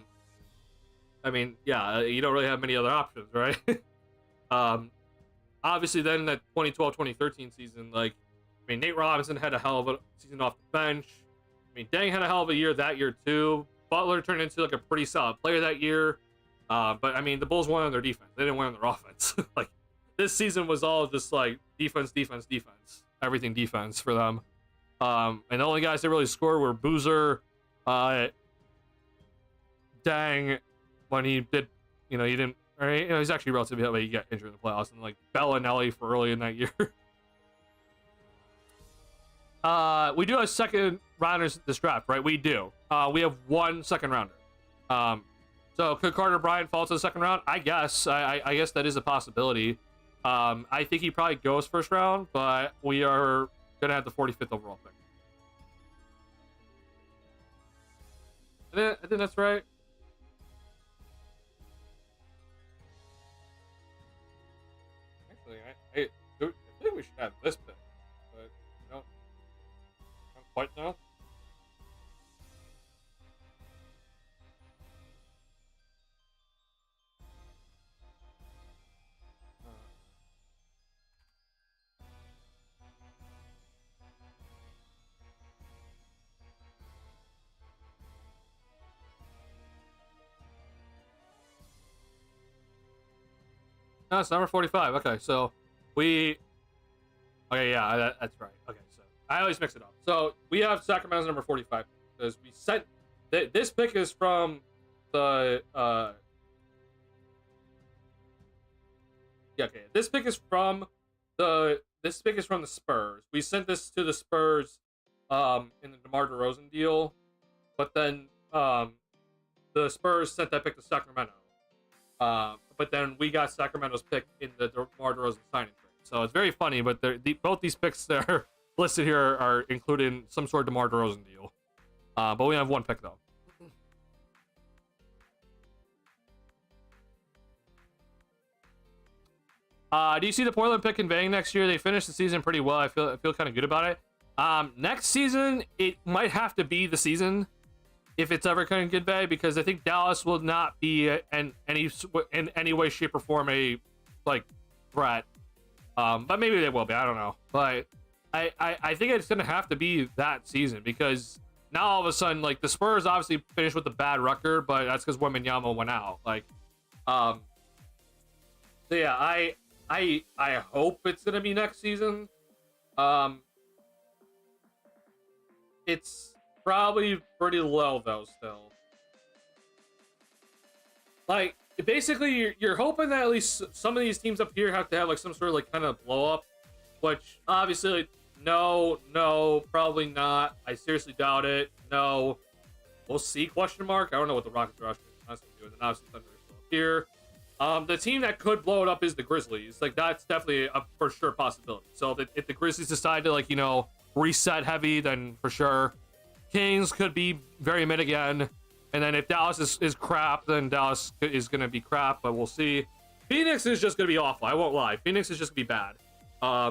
mean, yeah, you don't really have many other options, right? Obviously, then that 2012-2013 season, like, I mean, Nate Robinson had a hell of a season off the bench. I mean, Deng had a hell of a year that year too. Butler turned into like a pretty solid player that year. But I mean, the Bulls won on their defense. They didn't win on their offense. Like, this season was all just like defense, defense, defense, everything defense for them. And the only guys that really scored were Boozer, Deng, when he did, he didn't. Right? He's actually relatively healthy. He got injured in the playoffs, and like Bellinelli for early in that year. We do have second rounders this draft, right? We do. We have one second rounder. So could Carter Bryant fall to the second round? I guess. I guess that is a possibility. I think he probably goes first round, but we are gonna have the 45th overall pick. I think that's right. Actually, I think we should have this pick, but don't quite know. No, it's number 45. Okay, so we. Okay, yeah, that's right. Okay, so I always mix it up. So we have Sacramento's number 45 because we sent. This pick is from the. Yeah, okay. This pick is from the. This pick is from the Spurs. We sent this to the Spurs, in the DeMar DeRozan deal, but then the Spurs sent that pick to Sacramento. But then we got Sacramento's pick in the DeMar DeRozan signing trade. So it's very funny, but both these picks that are listed here are included in some sort of DeMar DeRozan deal. But we have one pick, though. Do you see the Portland pick conveying next year? They finished the season pretty well. I feel kind of good about it. Next season, it might have to be the season if it's ever going to convey, because I think Dallas will not be in any way, shape, or form a threat. But maybe they will be. I don't know. But I think it's going to have to be that season, because now all of a sudden, like, the Spurs obviously finished with a bad record, but that's because Wembanyama went out. So yeah, I hope it's going to be next season. It's probably pretty low though still. Like, basically you're hoping that at least some of these teams up here have to have like some sort of like kind of blow up, which obviously no, probably not. I seriously doubt it. No, we'll see, question mark. I don't know what the Rockets are actually doing. And obviously Thunder is still up here. The team that could blow it up is the Grizzlies. Like, that's definitely a for sure possibility. So if the Grizzlies decide to reset heavy, then for sure. Kings could be very mid again, and then if Dallas is crap, then Dallas is going to be crap, but we'll see. Phoenix is just going to be awful. I won't lie. Phoenix is just going to be bad. I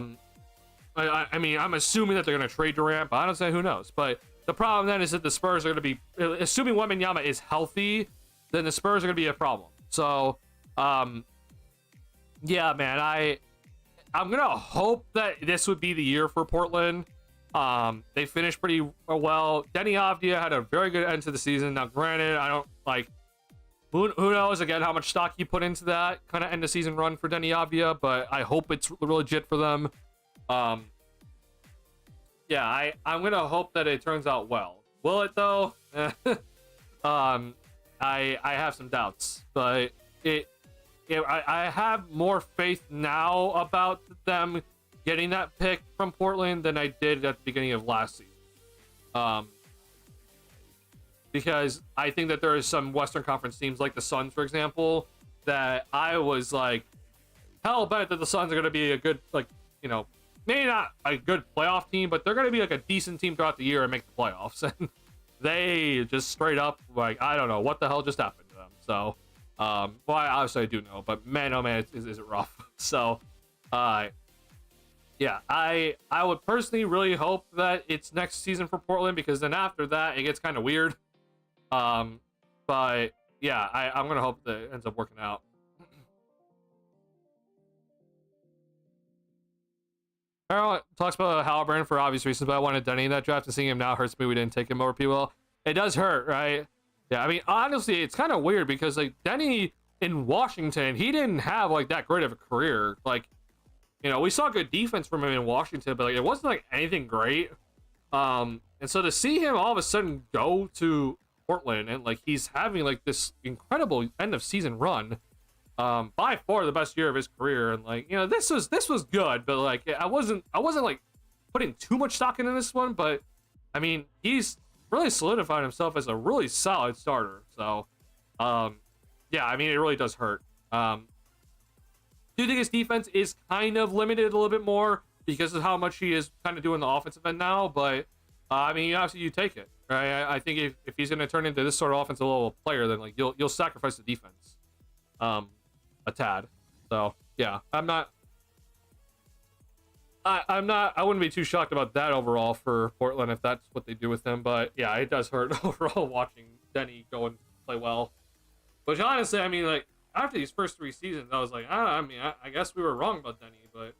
mean, I'm assuming that they're going to trade Durant, but honestly, who knows? But the problem then is that the Spurs are going to be, assuming Wembanyama is healthy, then the Spurs are going to be a problem. So, yeah, man, I'm going to hope that this would be the year for Portland. They finished pretty well. Denny Avdia had a very good end to the season. Now, granted, I don't who knows again how much stock he put into that kind of end of season run for Denny Avdia, but I hope it's legit for them. Yeah, I'm gonna hope that it turns out well. Will it though? I have some doubts, but I have more faith now about them getting that pick from Portland than I did at the beginning of last season. Because I think that there is some Western Conference teams, like the Suns, for example, that I was like, hell bet that the Suns are going to be a good, maybe not a good playoff team, but they're going to be like a decent team throughout the year and make the playoffs. And they just straight up, I don't know what the hell just happened to them. So, well, obviously I do know, but man, oh man, is it rough. So, yeah, yeah, I would personally really hope that it's next season for Portland, because then after that it gets kind of weird. But yeah, I'm gonna hope that it ends up working out. Harold talks about Halliburton for obvious reasons, but I wanted Denny in that draft, and seeing him now hurts me. We didn't take him over P-Will. It does hurt, right? Yeah, I mean, honestly, it's kind of weird because like Denny in Washington, he didn't have like that great of a career. Like, you know, we saw good defense from him in Washington, but like it wasn't like anything great. And so to see him all of a sudden go to Portland and like he's having like this incredible end of season run, by far the best year of his career, and like, you know, this was good, but like I wasn't like putting too much stock into this one, but I mean, he's really solidified himself as a really solid starter. So yeah, I mean, it really does hurt. Do you think his defense is kind of limited a little bit more because of how much he is kind of doing the offensive end now? But I mean, obviously you take it, right? I think if he's going to turn into this sort of offensive level player, then like you'll sacrifice the defense a tad. So yeah, I wouldn't be too shocked about that overall for Portland if that's what they do with him. But yeah, it does hurt overall watching Denny go and play well. Which honestly, I mean, like, after these first 3 seasons, I was like, I guess we were wrong about Denny, but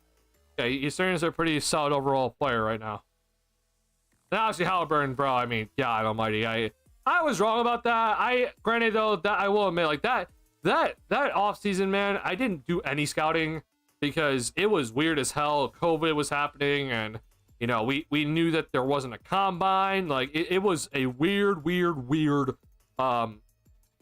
yeah, he's starting as a pretty solid overall player right now. And obviously Halliburton, bro, I mean, God almighty, I was wrong about that. Granted though, that I will admit, like that off season, man, I didn't do any scouting because it was weird as hell. COVID was happening, and you know, we knew that there wasn't a combine. Like it was a weird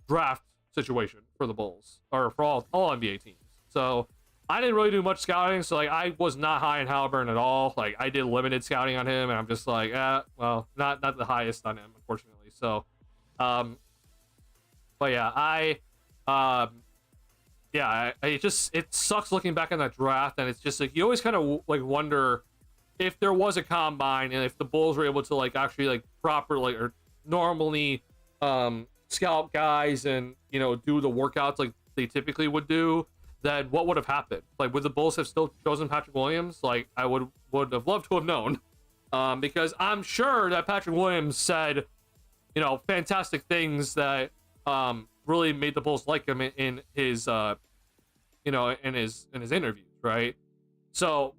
draft situation for the Bulls, or for all NBA teams. So I didn't really do much scouting, so like I was not high on Halliburton at all. Like I did limited scouting on him, and I'm just like, well, not the highest on him, unfortunately. So but yeah, it sucks looking back on that draft, and it's just like you always kind of like wonder if there was a combine and if the Bulls were able to like actually like properly or normally scout guys and, you know, do the workouts like they typically would do, then what would have happened? Like, would the Bulls have still chosen Patrick Williams? Like, I would have loved to have known, because I'm sure that Patrick Williams said, you know, fantastic things that really made the Bulls like him in his you know, in his interviews, right? So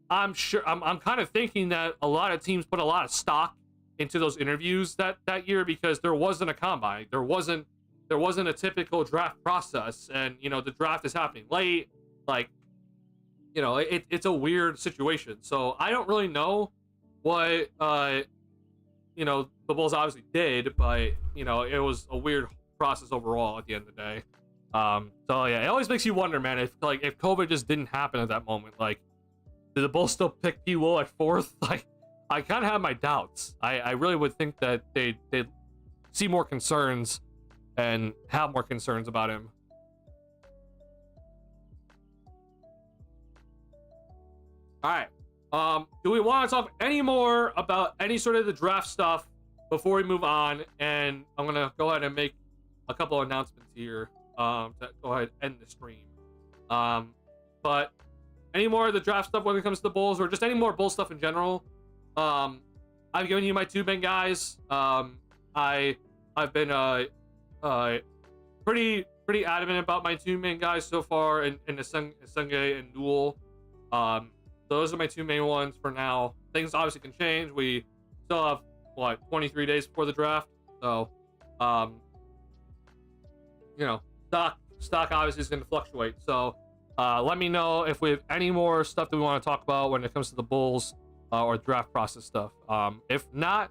I'm sure I'm kind of thinking that a lot of teams put a lot of stock into those interviews that year because there wasn't a combine, there wasn't a typical draft process, and you know, the draft is happening late, like, you know, it's a weird situation. So I don't really know what you know, the Bulls obviously did, but you know, it was a weird process overall at the end of the day. So yeah, it always makes you wonder, man, if COVID just didn't happen at that moment, like, did the Bulls still pick P-Will at 4th? Like, I kind of have my doubts. I really would think that they'd see more concerns and have more concerns about him. All right. Do we want to talk any more about any sort of the draft stuff before we move on? And I'm gonna go ahead and make a couple announcements here to go ahead and end the stream. But any more of the draft stuff when it comes to the Bulls, or just any more Bulls stuff in general? I've given you my 2 main guys. I've been pretty adamant about my 2 main guys so far in Senge and Newell. Those are my 2 main ones for now. Things obviously can change. We still have 23 days before the draft, so you know, stock obviously is going to fluctuate. So let me know if we have any more stuff that we want to talk about when it comes to the Bulls or draft process stuff. If not,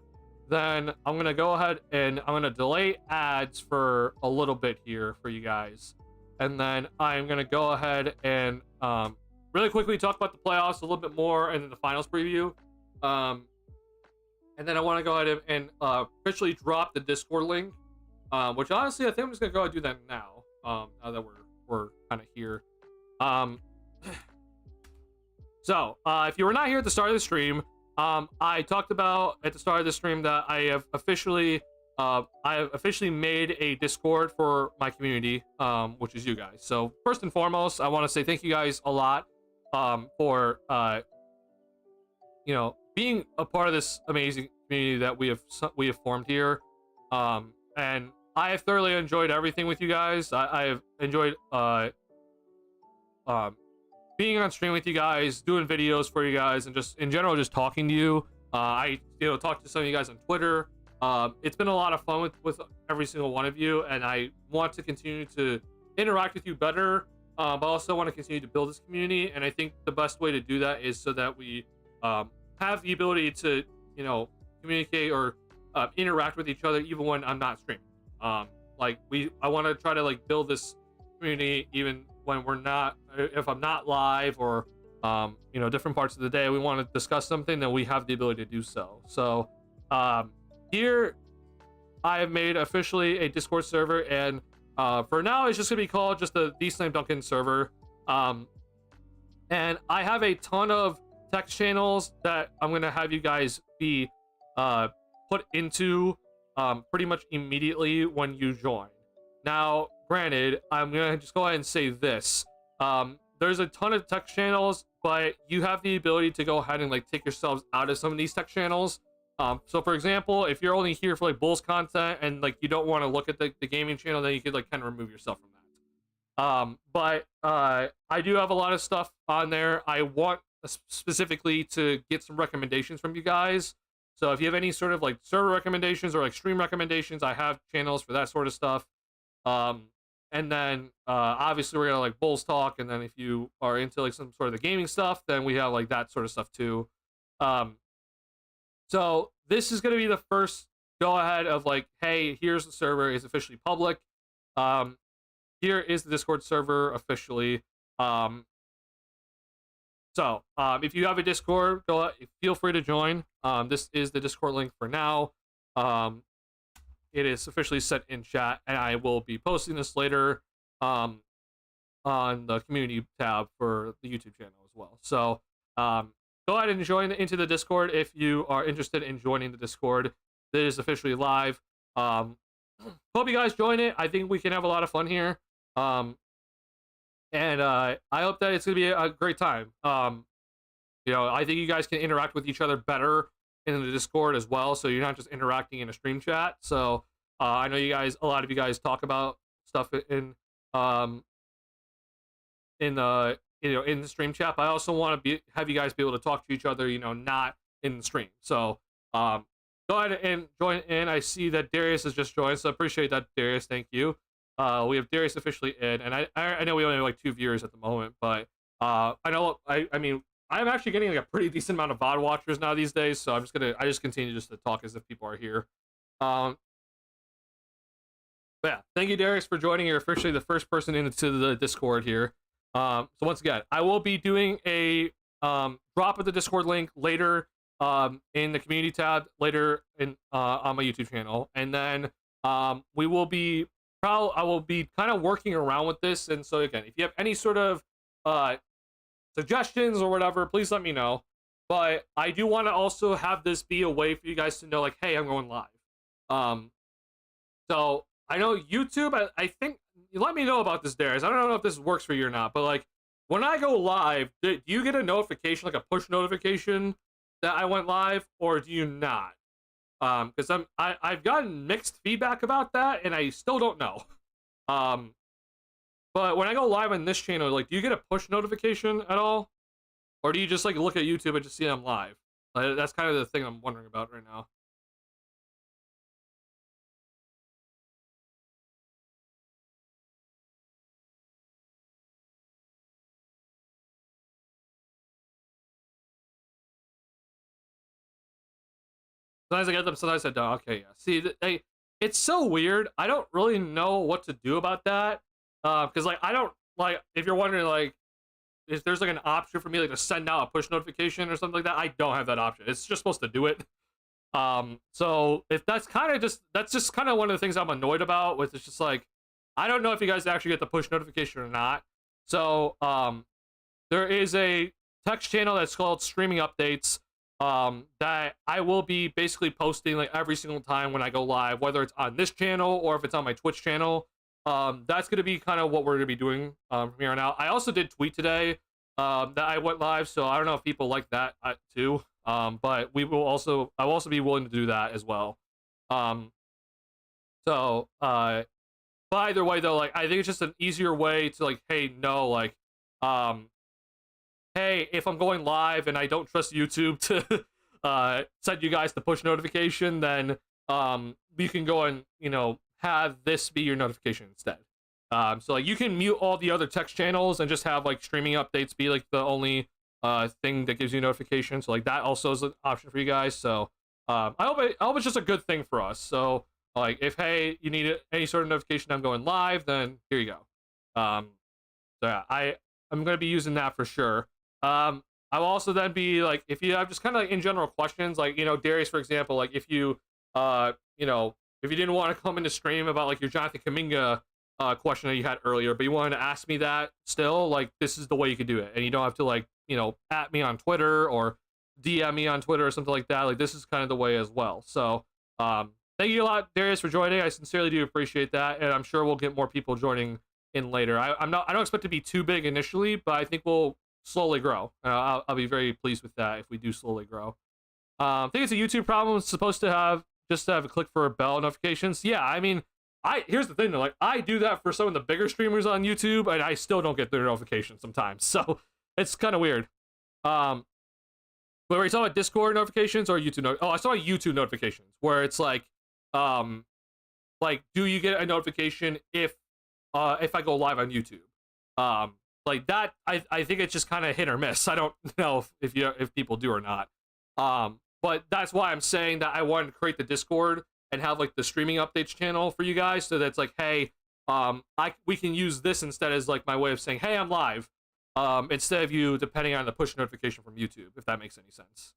then I'm going to go ahead and I'm going to delay ads for a little bit here for you guys. And then I'm going to go ahead and really quickly talk about the playoffs a little bit more and then the finals preview. And then I want to go ahead and officially drop the Discord link, which honestly, I think I'm just going to go ahead and do that now, now that we're kind of here. So, if you were not here at the start of the stream, I talked about at the start of the stream that I have officially made a Discord for my community, which is you guys. So first and foremost, I want to say thank you guys a lot for being a part of this amazing community that we have formed here. And I have thoroughly enjoyed everything with you guys. I have enjoyed being on stream with you guys, doing videos for you guys, and just in general, just talking to you. I talked to some of you guys on Twitter. It's been a lot of fun with every single one of you, and I want to continue to interact with you better, but also want to continue to build this community. And I think the best way to do that is so that we have the ability to communicate or interact with each other even when I'm not streaming. I want to try to build this community even when we're not, if I'm not live, or different parts of the day we want to discuss something, then we have the ability to do so. So here I have made officially a Discord server, and for now it's just gonna be called just the TheSlamDuncan server. And I have a ton of text channels that I'm gonna have you guys be put into pretty much immediately when you join. Now, granted, I'm gonna just go ahead and say this. There's a ton of text channels, but you have the ability to go ahead and take yourselves out of some of these text channels. So for example, if you're only here for Bulls content and you don't want to look at the gaming channel, then you could kind of remove yourself from that. But I do have a lot of stuff on there. I want specifically to get some recommendations from you guys. So if you have any sort of server recommendations or stream recommendations, I have channels for that sort of stuff. And then obviously we're gonna Bulls talk, and then if you are into some sort of the gaming stuff, then we have that sort of stuff too. So this is gonna be the first go ahead of hey, here's the server, it's officially public. Here is the Discord server officially. So if you have a Discord, feel free to join. This is the Discord link for now. It is officially set in chat, and I will be posting this later on the community tab for the YouTube channel as well. So go ahead and join into the Discord if you are interested in joining the Discord. It is officially live. Hope you guys join it. I think we can have a lot of fun here. And I hope that it's going to be a great time. I think you guys can interact with each other better in the Discord as well, so you're not just interacting in a stream chat. So I know a lot of you guys talk about stuff in the stream chat, but I also want to have you guys be able to talk to each other, not in the stream. So go ahead and join in. I see that Darius has just joined, so I appreciate that, Darius. Thank you. We have Darius officially in, and I know we only have 2 viewers at the moment, but I mean I'm actually getting a pretty decent amount of VOD watchers now these days, so I just continue just to talk as if people are here. But yeah, thank you, Darius, for joining. You're officially the first person into the Discord here. So once again, I will be doing a drop of the Discord link later in the community tab later on my YouTube channel, and then I will be kind of working around with this. And so again, if you have any sort of suggestions or whatever, please let me know. But I do want to also have this be a way for you guys to know hey, I'm going live. So I know YouTube, I think you let me know about this, Darius. I don't know if this works for you or not, but when I go live, do you get a notification, a push notification that I went live, or do you not? Because I've gotten mixed feedback about that, and I still don't know. But when I go live on this channel, do you get a push notification at all? Or do you just look at YouTube and just see I'm live? That's kind of the thing I'm wondering about right now. Sometimes I get them, sometimes I don't. Okay, yeah. See, it's so weird. I don't really know what to do about that. Because I don't if you're wondering if there's an option for me to send out a push notification or something like that, I don't have that option. It's just supposed to do it. So if that's just kind of one of the things I'm annoyed about with. It's just I don't know if you guys actually get the push notification or not. So there is a text channel that's called Streaming Updates that I will be basically posting every single time when I go live, whether it's on this channel or if it's on my Twitch channel. That's going to be kind of what we're going to be doing from here on out. I also did tweet today that I went live. So I don't know if people like that too. But I'll also be willing to do that as well. Um, but either way though, like I think it's just an easier way to like, hey, no, like, um, hey, if I'm going live and I don't trust YouTube to send you guys the push notification, then you can go and have this be your notification instead. So like you can mute all the other text channels and just have like streaming updates be like the only thing that gives you notification. So like that also is an option for you guys. So I hope it's just a good thing for us. So like if hey you need any sort of notification I'm going live, then here you go. So yeah, I'm gonna be using that for sure. I'll also then be like, if you have just kind of like in general questions, like Darius, for example, like if you if you didn't want to come into stream about like your Jonathan Kaminga question that you had earlier, but you wanted to ask me that still, like this is the way you could do it, and you don't have to like at me on Twitter or DM me on Twitter or something like that. Like this is kind of the way as well. So thank you a lot, Darius, for joining. I sincerely do appreciate that, and I'm sure we'll get more people joining in later. I don't expect to be too big initially, but I think we'll slowly grow. I'll be very pleased with that if we do slowly grow. I think it's a YouTube problem. It's supposed to have a click for bell notifications. Yeah, I mean, here's the thing though, like I do that for some of the bigger streamers on YouTube, and I still don't get their notifications sometimes. So it's kind of weird. But were you talking about Discord notifications or YouTube? I saw YouTube notifications where it's like do you get a notification if I go live on YouTube? Like that, I think it's just kind of hit or miss. I don't know if people do or not. But that's why I'm saying that I wanted to create the Discord and have like the streaming updates channel for you guys, so that's like, hey, we can use this instead as like my way of saying, hey, I'm live, instead of you depending on the push notification from YouTube, if that makes any sense.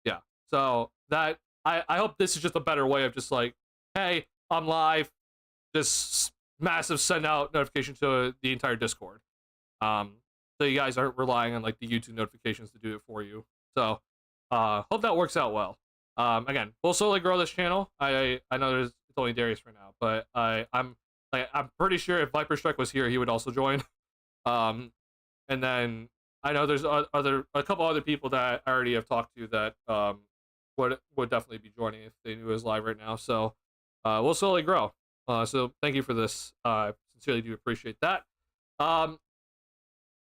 Yeah. So that I hope this is just a better way of just like, hey, I'm live, just massive send out notification to the entire Discord. So you guys aren't relying on like the YouTube notifications to do it for you. So hope that works out well. Again, we'll slowly grow this channel. I know it's only Darius right now, but I'm pretty sure if Viper Strike was here, he would also join. And then I know there's a couple other people that I already have talked to that would definitely be joining if they knew it was live right now. So we'll slowly grow. So thank you for this. Sincerely do appreciate that.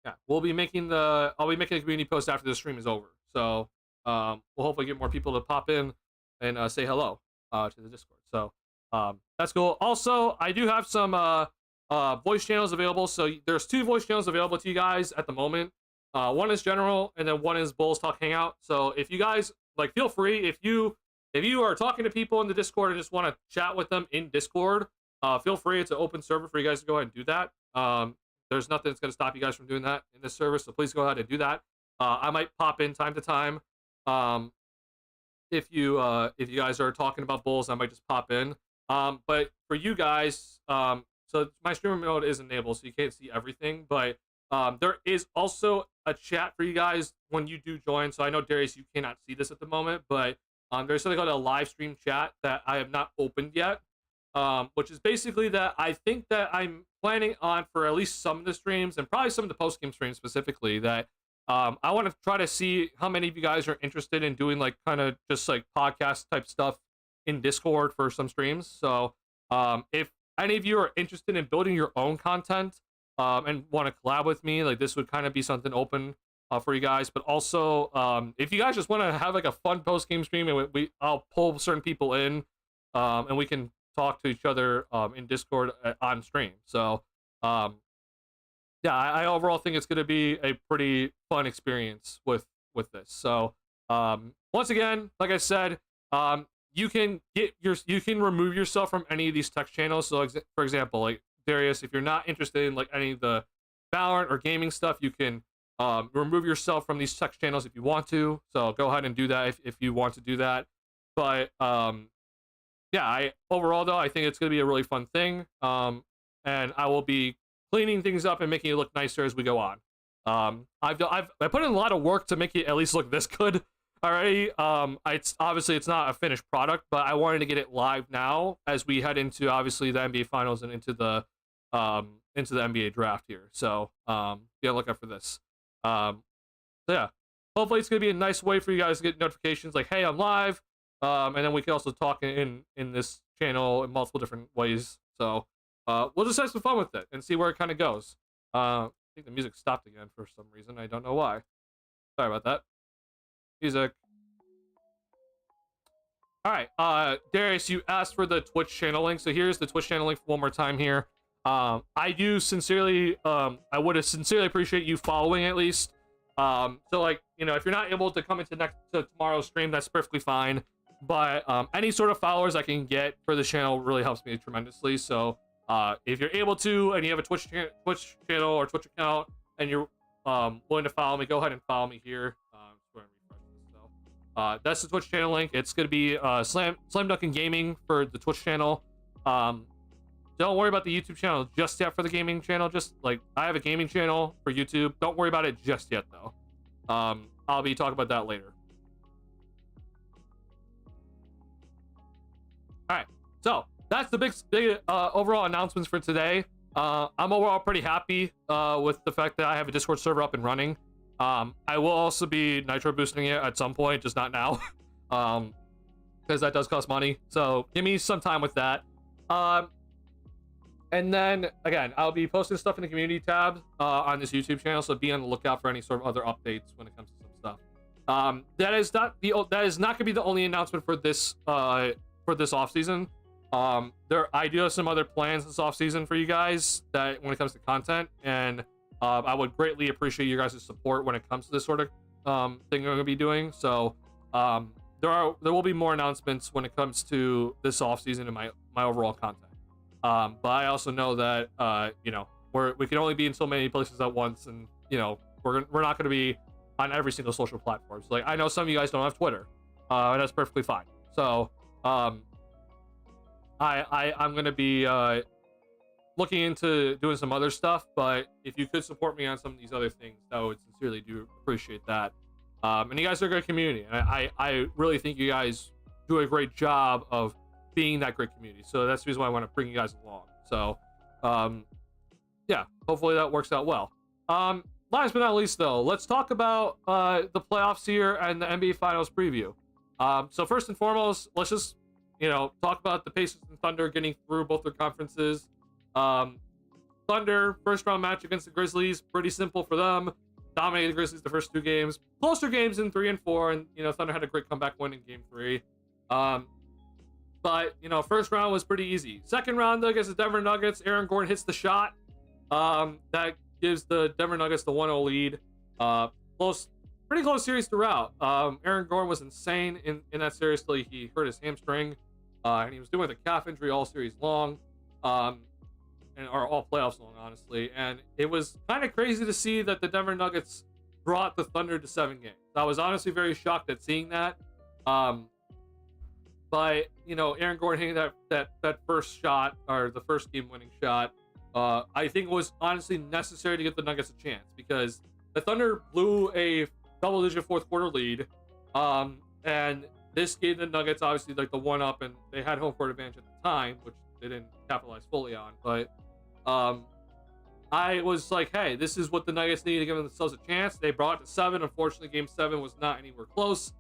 Yeah, I'll be making a community post after the stream is over. So we'll hopefully get more people to pop in and say hello to the Discord. So that's cool. Also, I do have some voice channels available. So there's 2 voice channels available to you guys at the moment. One is general, and then one is Bulls Talk Hangout. So if you guys like, feel free, if you are talking to people in the Discord and just want to chat with them in Discord, feel free. It's an open server for you guys to go ahead and do that. There's nothing that's going to stop you guys from doing that in this server, so please go ahead and do that. I might pop in time to time. If you guys are talking about Bulls, I might just pop in. But for you guys, so my streamer mode is enabled, so you can't see everything. But there is also a chat for you guys when you do join. So I know, Darius, you cannot see this at the moment, but there's something called a live stream chat that I have not opened yet. Which is basically that I think that I'm planning on for at least some of the streams and probably some of the post-game streams specifically, that I want to try to see how many of you guys are interested in doing like kind of just like podcast type stuff in Discord for some streams. So if any of you are interested in building your own content and want to collab with me, like this would kind of be something open for you guys. But also if you guys just want to have like a fun post-game stream, and I'll pull certain people in and we can talk to each other in Discord on stream. So yeah, I overall think it's going to be a pretty fun experience with this. So once again, like I said, you can remove yourself from any of these text channels. So for example, like Darius, if you're not interested in like any of the Valorant or gaming stuff, you can remove yourself from these text channels if you want to. So go ahead and do that if you want to do that. But yeah, overall though, I think it's going to be a really fun thing, and I will be cleaning things up and making it look nicer as we go on. I put in a lot of work to make it at least look this good already. It's not a finished product, but I wanted to get it live now as we head into obviously the NBA Finals and into the into the NBA draft here. So be on the lookout for this. So yeah, hopefully it's gonna be a nice way for you guys to get notifications like, hey, I'm live. And then we can also talk in this channel in multiple different ways. So we'll just have some fun with it and see where it kind of goes. I think the music stopped again for some reason. I don't know why. Sorry about that. Music. All right, Darius, you asked for the Twitch channel link, so here's the Twitch channel link one more time here. I do sincerely, I would sincerely appreciate you following at least. So like, you know, if you're not able to come into tomorrow's stream, that's perfectly fine. But any sort of followers I can get for the channel really helps me tremendously. So if you're able to, and you have a Twitch channel or Twitch account, and you're willing to follow me, go ahead and follow me here. That's the Twitch channel link. It's gonna be SlamDuncan Gaming for the Twitch channel. Don't worry about the YouTube channel just yet for the gaming channel. Just like, I have a gaming channel for YouTube. Don't worry about it just yet though. I'll be talking about that later. All right, so that's the big overall announcements for today. I'm overall pretty happy with the fact that I have a Discord server up and running. I will also be nitro boosting it at some point, just not now, because that does cost money. So give me some time with that. And then again, I'll be posting stuff in the community tab on this YouTube channel, so be on the lookout for any sort of other updates when it comes to some stuff. That is not going to be the only announcement for this off season. I do have some other plans this off season for you guys that when it comes to content, and I would greatly appreciate you guys' support when it comes to this sort of thing I'm going to be doing. So there will be more announcements when it comes to this off season and my overall content. But I also know that you know, we can only be in so many places at once, and you know, we're not going to be on every single social platform. So like, I know some of you guys don't have Twitter, and that's perfectly fine. So I'm going to be looking into doing some other stuff, but if you could support me on some of these other things, I would sincerely do appreciate that. And you guys are a great community, and I really think you guys do a great job of being that great community. So that's the reason why I want to bring you guys along. So yeah, hopefully that works out well. Last but not least though, let's talk about the playoffs here and the NBA Finals preview. So first and foremost, let's just, you know, talk about the Pacers and Thunder getting through both their conferences. Thunder first round match against the Grizzlies, pretty simple for them. Dominated the Grizzlies the first two games, closer games in 3 and 4, and you know, Thunder had a great comeback win in game 3. But you know, first round was pretty easy. Second round though, against the Denver Nuggets, Aaron Gordon hits the shot that gives the Denver Nuggets the 1-0 lead. Pretty close series throughout. Aaron Gordon was insane in that series till he hurt his hamstring, and he was doing the calf injury all series long. Or all playoffs long, honestly. And it was kind of crazy to see that the Denver Nuggets brought the Thunder to 7 games. I was honestly very shocked at seeing that. But you know, Aaron Gordon hitting that first shot, or the first game-winning shot, I think was honestly necessary to get the Nuggets a chance, because the Thunder blew a double-digit fourth quarter lead, and this gave the Nuggets obviously like the one-up, and they had home court advantage at the time, which they didn't capitalize fully on. But I was like, hey, this is what the Nuggets need to give themselves a chance. They brought it to 7. Unfortunately, game 7 was not anywhere close.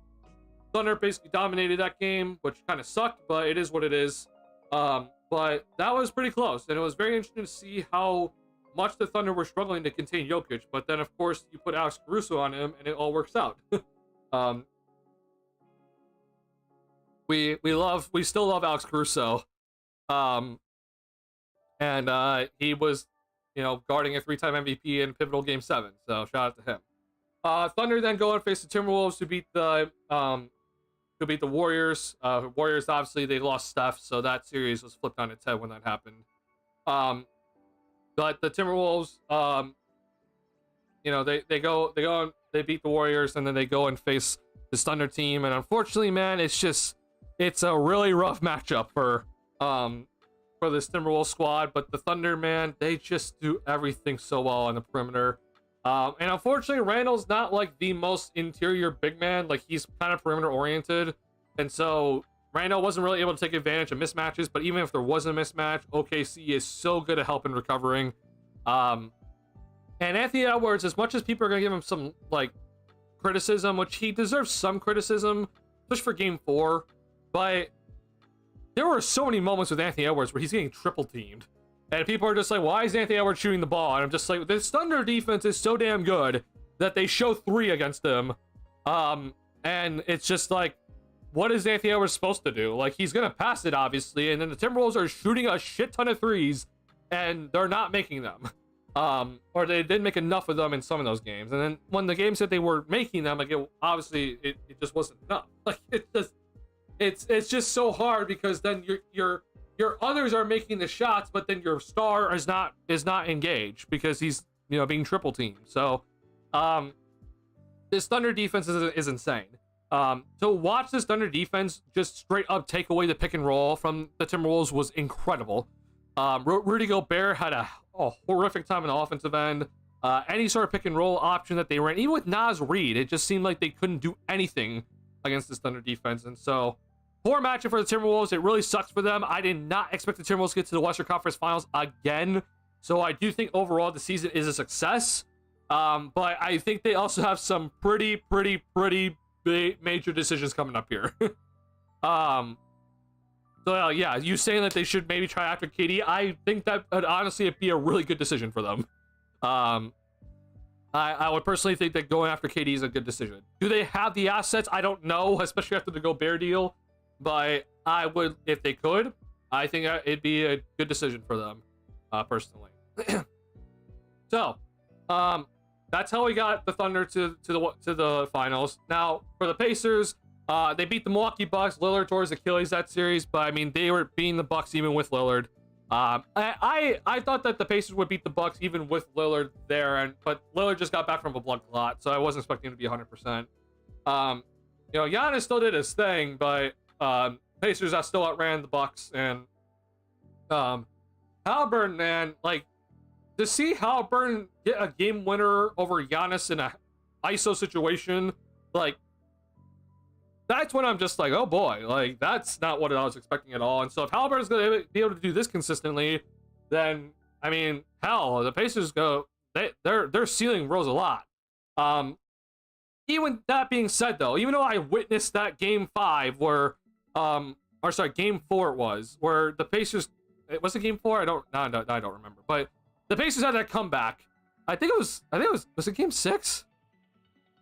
Thunder basically dominated that game, which kind of sucked, but it is what it is. But that was pretty close, and it was very interesting to see how much the Thunder were struggling to contain Jokic. But then, of course, you put Alex Caruso on him, and it all works out. We still love Alex Caruso. And he was, you know, guarding a 3-time MVP in pivotal game 7. So shout out to him. Thunder then go and face the Timberwolves, who beat the Warriors. Warriors, obviously they lost Steph, so that series was flipped on its head when that happened. But the Timberwolves, you know, they go and they beat the Warriors, and then they go and face this Thunder team. And unfortunately, man, it's a really rough matchup for this Timberwolves squad. But the Thunder, man, they just do everything so well on the perimeter. And unfortunately, Randall's not like the most interior big man. Like, he's kind of perimeter oriented, and so Randall wasn't really able to take advantage of mismatches. But even if there was a mismatch, OKC is so good at helping recovering. And Anthony Edwards, as much as people are going to give him some like criticism, which he deserves some criticism, especially for Game 4, but there were so many moments with Anthony Edwards where he's getting triple teamed, and people are just like, "Why is Anthony Edwards shooting the ball?" And I'm just like, "This Thunder defense is so damn good that they show 3 against him." And it's just like, what is Anthony Edwards supposed to do? Like, he's gonna pass it, obviously, and then the Timberwolves are shooting a shit ton of threes, and they're not making them. Or they didn't make enough of them in some of those games. And then when the games that they were making them, like, it just wasn't enough. Like, it's just so hard, because then your others are making the shots, but then your star is not engaged because he's, you know, being triple teamed. So this Thunder defense is insane. To watch this Thunder defense just straight up take away the pick and roll from the Timberwolves was incredible. Rudy Gobert had a horrific time in the offensive end. Any sort of pick and roll option that they ran, even with Naz Reid, it just seemed like they couldn't do anything against this Thunder defense. And so, poor matchup for the Timberwolves. It really sucks for them. I did not expect the Timberwolves to get to the Western Conference Finals again. So I do think overall the season is a success. But I think they also have some pretty big major decisions coming up here. So yeah, you saying that they should maybe try after KD, I think that would honestly be a really good decision for them. I would personally think that going after KD is a good decision. Do they have the assets? I don't know, especially after the Gobert deal. But I would, if they could, I think it'd be a good decision for them, personally. So, that's how we got the Thunder to the finals. Now for the Pacers, they beat the Milwaukee Bucks. Lillard tore his Achilles that series, but I mean, they were beating the Bucks even with Lillard. I thought that the Pacers would beat the Bucks even with Lillard there, but Lillard just got back from a blood clot, so I wasn't expecting him to be 100%. You know, Giannis still did his thing, but Pacers still outran the Bucks. And Halliburton, man, like, to see Halliburton get a game winner over Giannis in a ISO situation, like, that's when I'm just like, oh boy, like, that's not what I was expecting at all. And so if Halliburton's going to be able to do this consistently, then, I mean, hell, the Pacers their ceiling rose a lot. Even that being said, though, even though I witnessed that game 5 where, game 4 it was, where the Pacers, was it game 4? I don't remember. But the Pacers had that comeback. Was it game 6?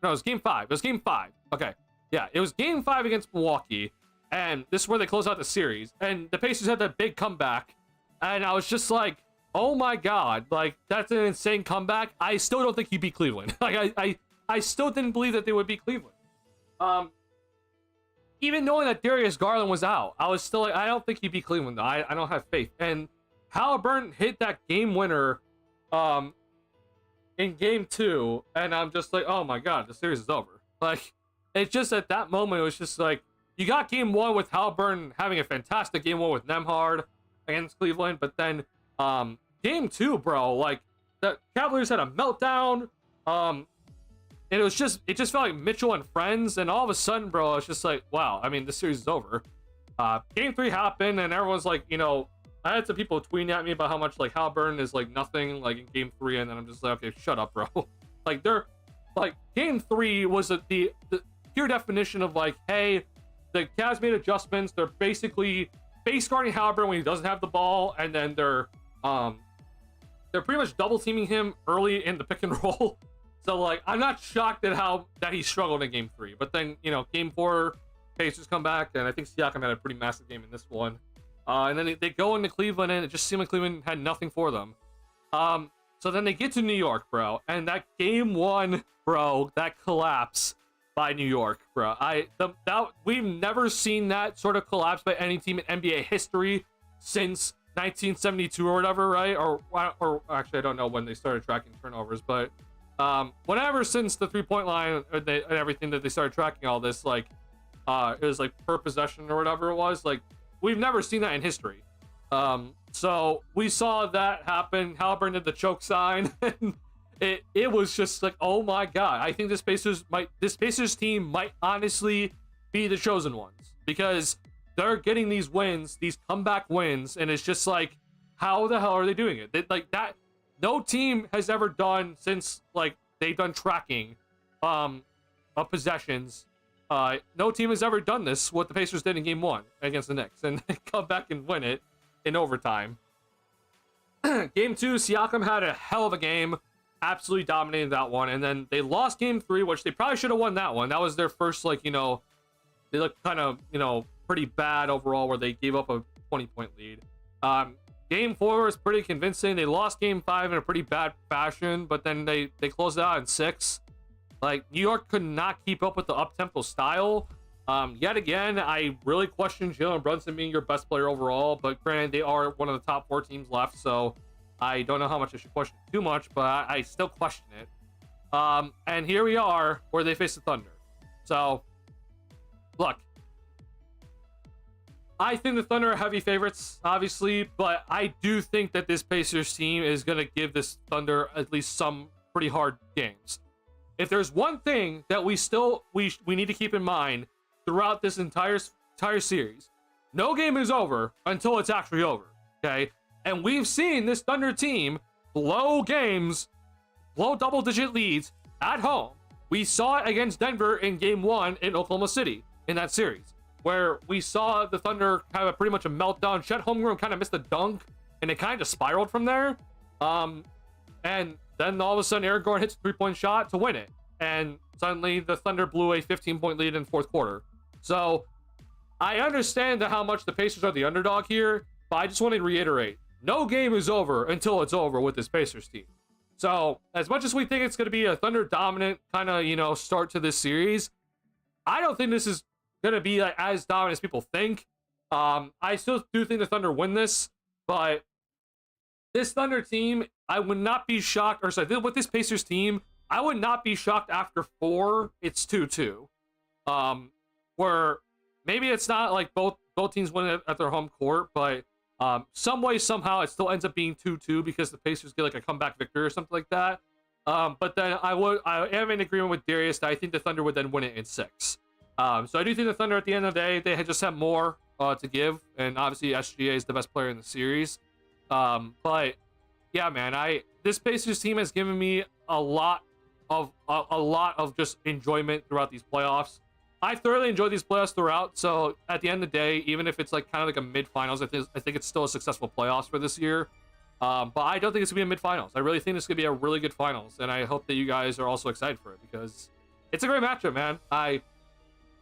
No, it was game 5. It was game 5. Okay. Yeah, it was game 5 against Milwaukee, and this is where they close out the series. And the Pacers had that big comeback, and I was just like, oh my god, like, that's an insane comeback. I still don't think you beat Cleveland. Like, I still didn't believe that they would beat Cleveland. Even knowing that Darius Garland was out, I was still like, I don't think he beat Cleveland, though. I don't have faith. And Halliburton hit that game winner in game 2, and I'm just like, oh my god, the series is over. Like, it's just at that moment, it was just like, you got game 1 with Halliburton having a fantastic game 1 with Nembhard against Cleveland, but then game 2, bro, like, the Cavaliers had a meltdown, and it just felt like Mitchell and friends, and all of a sudden, bro, it's just like, wow, I mean, this series is over. Game 3 happened, and everyone's like, you know, I had some people tweeting at me about how much, like, Halliburton is like nothing, like, in game 3, and then I'm just like, okay, shut up, bro. Like, game 3 was the pure definition of, like, hey, the Cavs made adjustments. They're basically base guarding Halliburton when he doesn't have the ball, and then they're pretty much double teaming him early in the pick and roll. So, like, I'm not shocked at that he struggled in game 3. But then, you know, game 4, Pacers come back, and I think Siakam had a pretty massive game in this one. And then they go into Cleveland, and it just seemed like Cleveland had nothing for them. So then they get to New York, bro, and that game 1, bro, that collapse by New York, bro. We've never seen that sort of collapse by any team in NBA history since 1972 or whatever, right? Or actually, I don't know when they started tracking turnovers, but whenever since the 3-point line and everything that they started tracking all this, like, it was like per possession or whatever it was, like, we've never seen that in history. So we saw that happen. Halliburton did the choke sign, and it was just like, oh my god. I think this Pacers team might honestly be the chosen ones, because they're getting these wins, these comeback wins, and it's just like, how the hell are they doing it? Like, that no team has ever done since like they've done tracking of possessions. No team has ever done this, what the Pacers did in game 1 against the Knicks, and they come back and win it in overtime. Game 2, Siakam had a hell of a game, absolutely dominated that one, and then they lost game 3, which they probably should have won that one. That was their first, like, you know, they looked kind of, you know, pretty bad overall, where they gave up a 20-point lead. Game 4 was pretty convincing. They lost game 5 in a pretty bad fashion, but then they closed it out in 6. Like, New York could not keep up with the up-tempo style. Yet again, I really question Jalen Brunson being your best player overall, but granted, they are one of the top 4 teams left, so I don't know how much I should question too much, but I still question it. And here we are, where they face the Thunder. So, look, I think the Thunder are heavy favorites, obviously, but I do think that this Pacers team is going to give this Thunder at least some pretty hard games. If there's one thing that we need to keep in mind throughout this entire series, no game is over until it's actually over, okay? And we've seen this Thunder team blow games, blow double-digit leads at home. We saw it against Denver in game 1 in Oklahoma City in that series, where we saw the Thunder have a pretty much a meltdown. Chet Holmgren kind of missed a dunk, and it kind of spiraled from there. And then all of a sudden, Aaron Gordon hits a 3-point shot to win it. And suddenly, the Thunder blew a 15-point lead in the 4th quarter. So, I understand how much the Pacers are the underdog here, but I just want to reiterate, no game is over until it's over with this Pacers team. So, as much as we think it's going to be a Thunder dominant kind of, you know, start to this series, I don't think this is going to be like as dominant as people think. I still do think the Thunder win this, but this Thunder team, I would not be shocked, or sorry, with this Pacers team, I would not be shocked after 4, it's 2-2. Where maybe it's not like both teams win it at their home court, but some way, somehow, it still ends up being 2-2 because the Pacers get like a comeback victory or something like that. But then I am in agreement with Darius that I think the Thunder would then win it in 6. So I do think the Thunder, at the end of the day, they had just have more to give, and obviously SGA is the best player in the series. But yeah, man, this Pacers team has given me a lot of just enjoyment throughout these playoffs. I thoroughly enjoyed these playoffs throughout. So at the end of the day, even if it's like kind of like a mid-finals, I think it's still a successful playoffs for this year. But I don't think it's gonna be a mid-finals. I really think this is gonna be a really good finals, and I hope that you guys are also excited for it because it's a great matchup, man.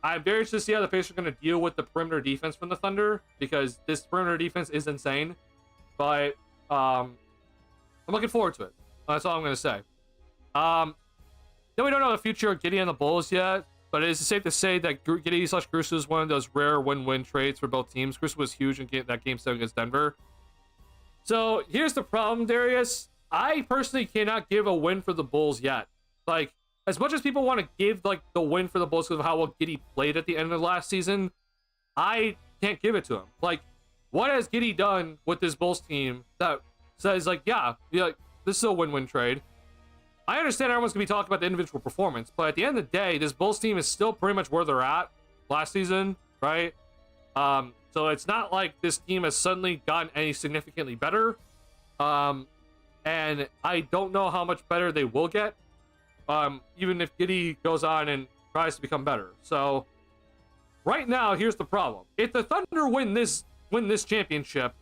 I'm very interested to see how the Pacers are going to deal with the perimeter defense from the Thunder, because this perimeter defense is insane. But I'm looking forward to it. That's all I'm going to say. Then we don't know the future of Giddey and the Bulls yet, but it is safe to say that Giddey/Caruso is one of those rare win-win trades for both teams. Caruso was huge in that game 7 against Denver. So here's the problem, Darius. I personally cannot give a win for the Bulls yet. Like, as much as people want to give like the win for the Bulls because of how well Giddey played at the end of last season, I can't give it to him. Like, what has Giddey done with this Bulls team that says like, yeah, this is a win-win trade? I understand everyone's gonna be talking about the individual performance, but at the end of the day, this Bulls team is still pretty much where they're at last season, right? So it's not like this team has suddenly gotten any significantly better. And I don't know how much better they will get. Even if Giddey goes on and tries to become better. So right now, here's the problem. If the Thunder win this championship,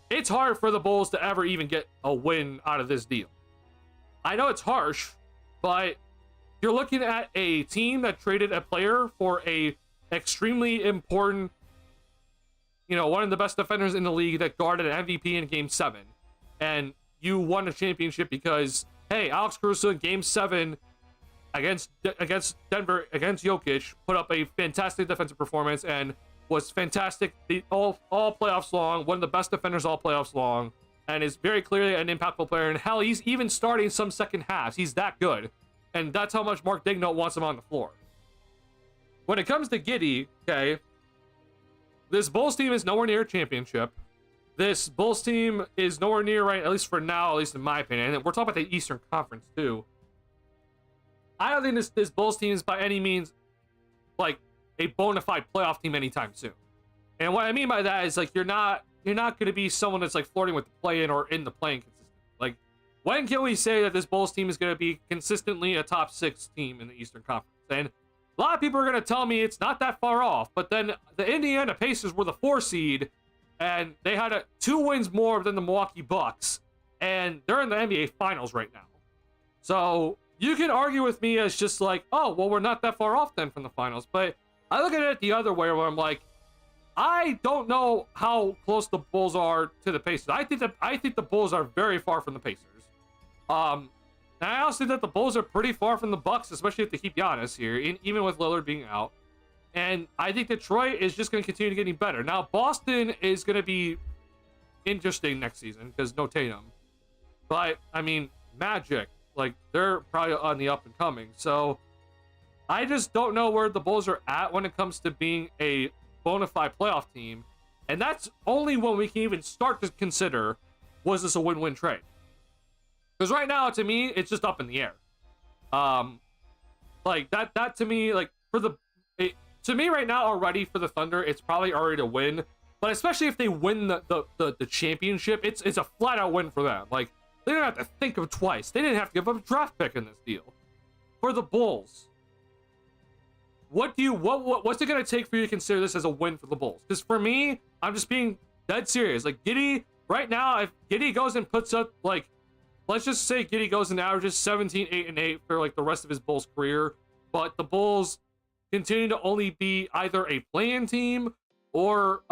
it's hard for the Bulls to ever even get a win out of this deal. I know it's harsh, but you're looking at a team that traded a player for a extremely important, one of the best defenders in the league that guarded an MVP in Game 7. And you won a championship because, hey, Alex Caruso in Game 7 against Denver, against Jokic, put up a fantastic defensive performance and was fantastic all playoffs long, one of the best defenders all playoffs long, and is very clearly an impactful player. And hell, he's even starting some second halves. He's that good. And that's how much Mark Daigneault wants him on the floor. When it comes to Giddey, okay, this Bulls team is nowhere near a championship. This Bulls team is nowhere near, right, at least for now, at least in my opinion. And we're talking about the Eastern Conference, too. I don't think this Bulls team is by any means, like, a bona fide playoff team anytime soon. And what I mean by that is, like, you're not going to be someone that's, like, flirting with the play-in or in the play-in consistently. when can we say that this Bulls team is going to be consistently a top 6 team in the Eastern Conference? And a lot of people are going to tell me it's not that far off, but then the Indiana Pacers were the 4 seed, and they had 2 wins more than the Milwaukee Bucks, and they're in the NBA Finals right now. So you can argue with me as just like, oh, well, we're not that far off then from the finals. But I look at it the other way where I'm like, I don't know how close the Bulls are to the Pacers. I think the Bulls are very far from the Pacers. And I also think that the Bulls are pretty far from the Bucks, especially if they keep Giannis here, even with Lillard being out. And I think Detroit is just going to continue getting better. Now, Boston is going to be interesting next season because no Tatum. But, I mean, Magic, like, they're probably on the up and coming. So, I just don't know where the Bulls are at when it comes to being a bona fide playoff team. And that's only when we can even start to consider, was this a win-win trade? Because right now, to me, it's just up in the air. Like, that to me, like, to me right now already for the Thunder, it's probably already a win. But especially if they win the championship, it's a flat-out win for them. Like, they didn't have to think of it twice. They didn't have to give up a draft pick in this deal. For the Bulls, what's it gonna take for you to consider this as a win for the Bulls? Because for me, I'm just being dead serious. Like, Giddey, right now, if Giddey goes and puts up, like, let's just say Giddey goes and averages 17, 8, and 8 for, like, the rest of his Bulls career, but the Bulls continue to only be either a play-in team or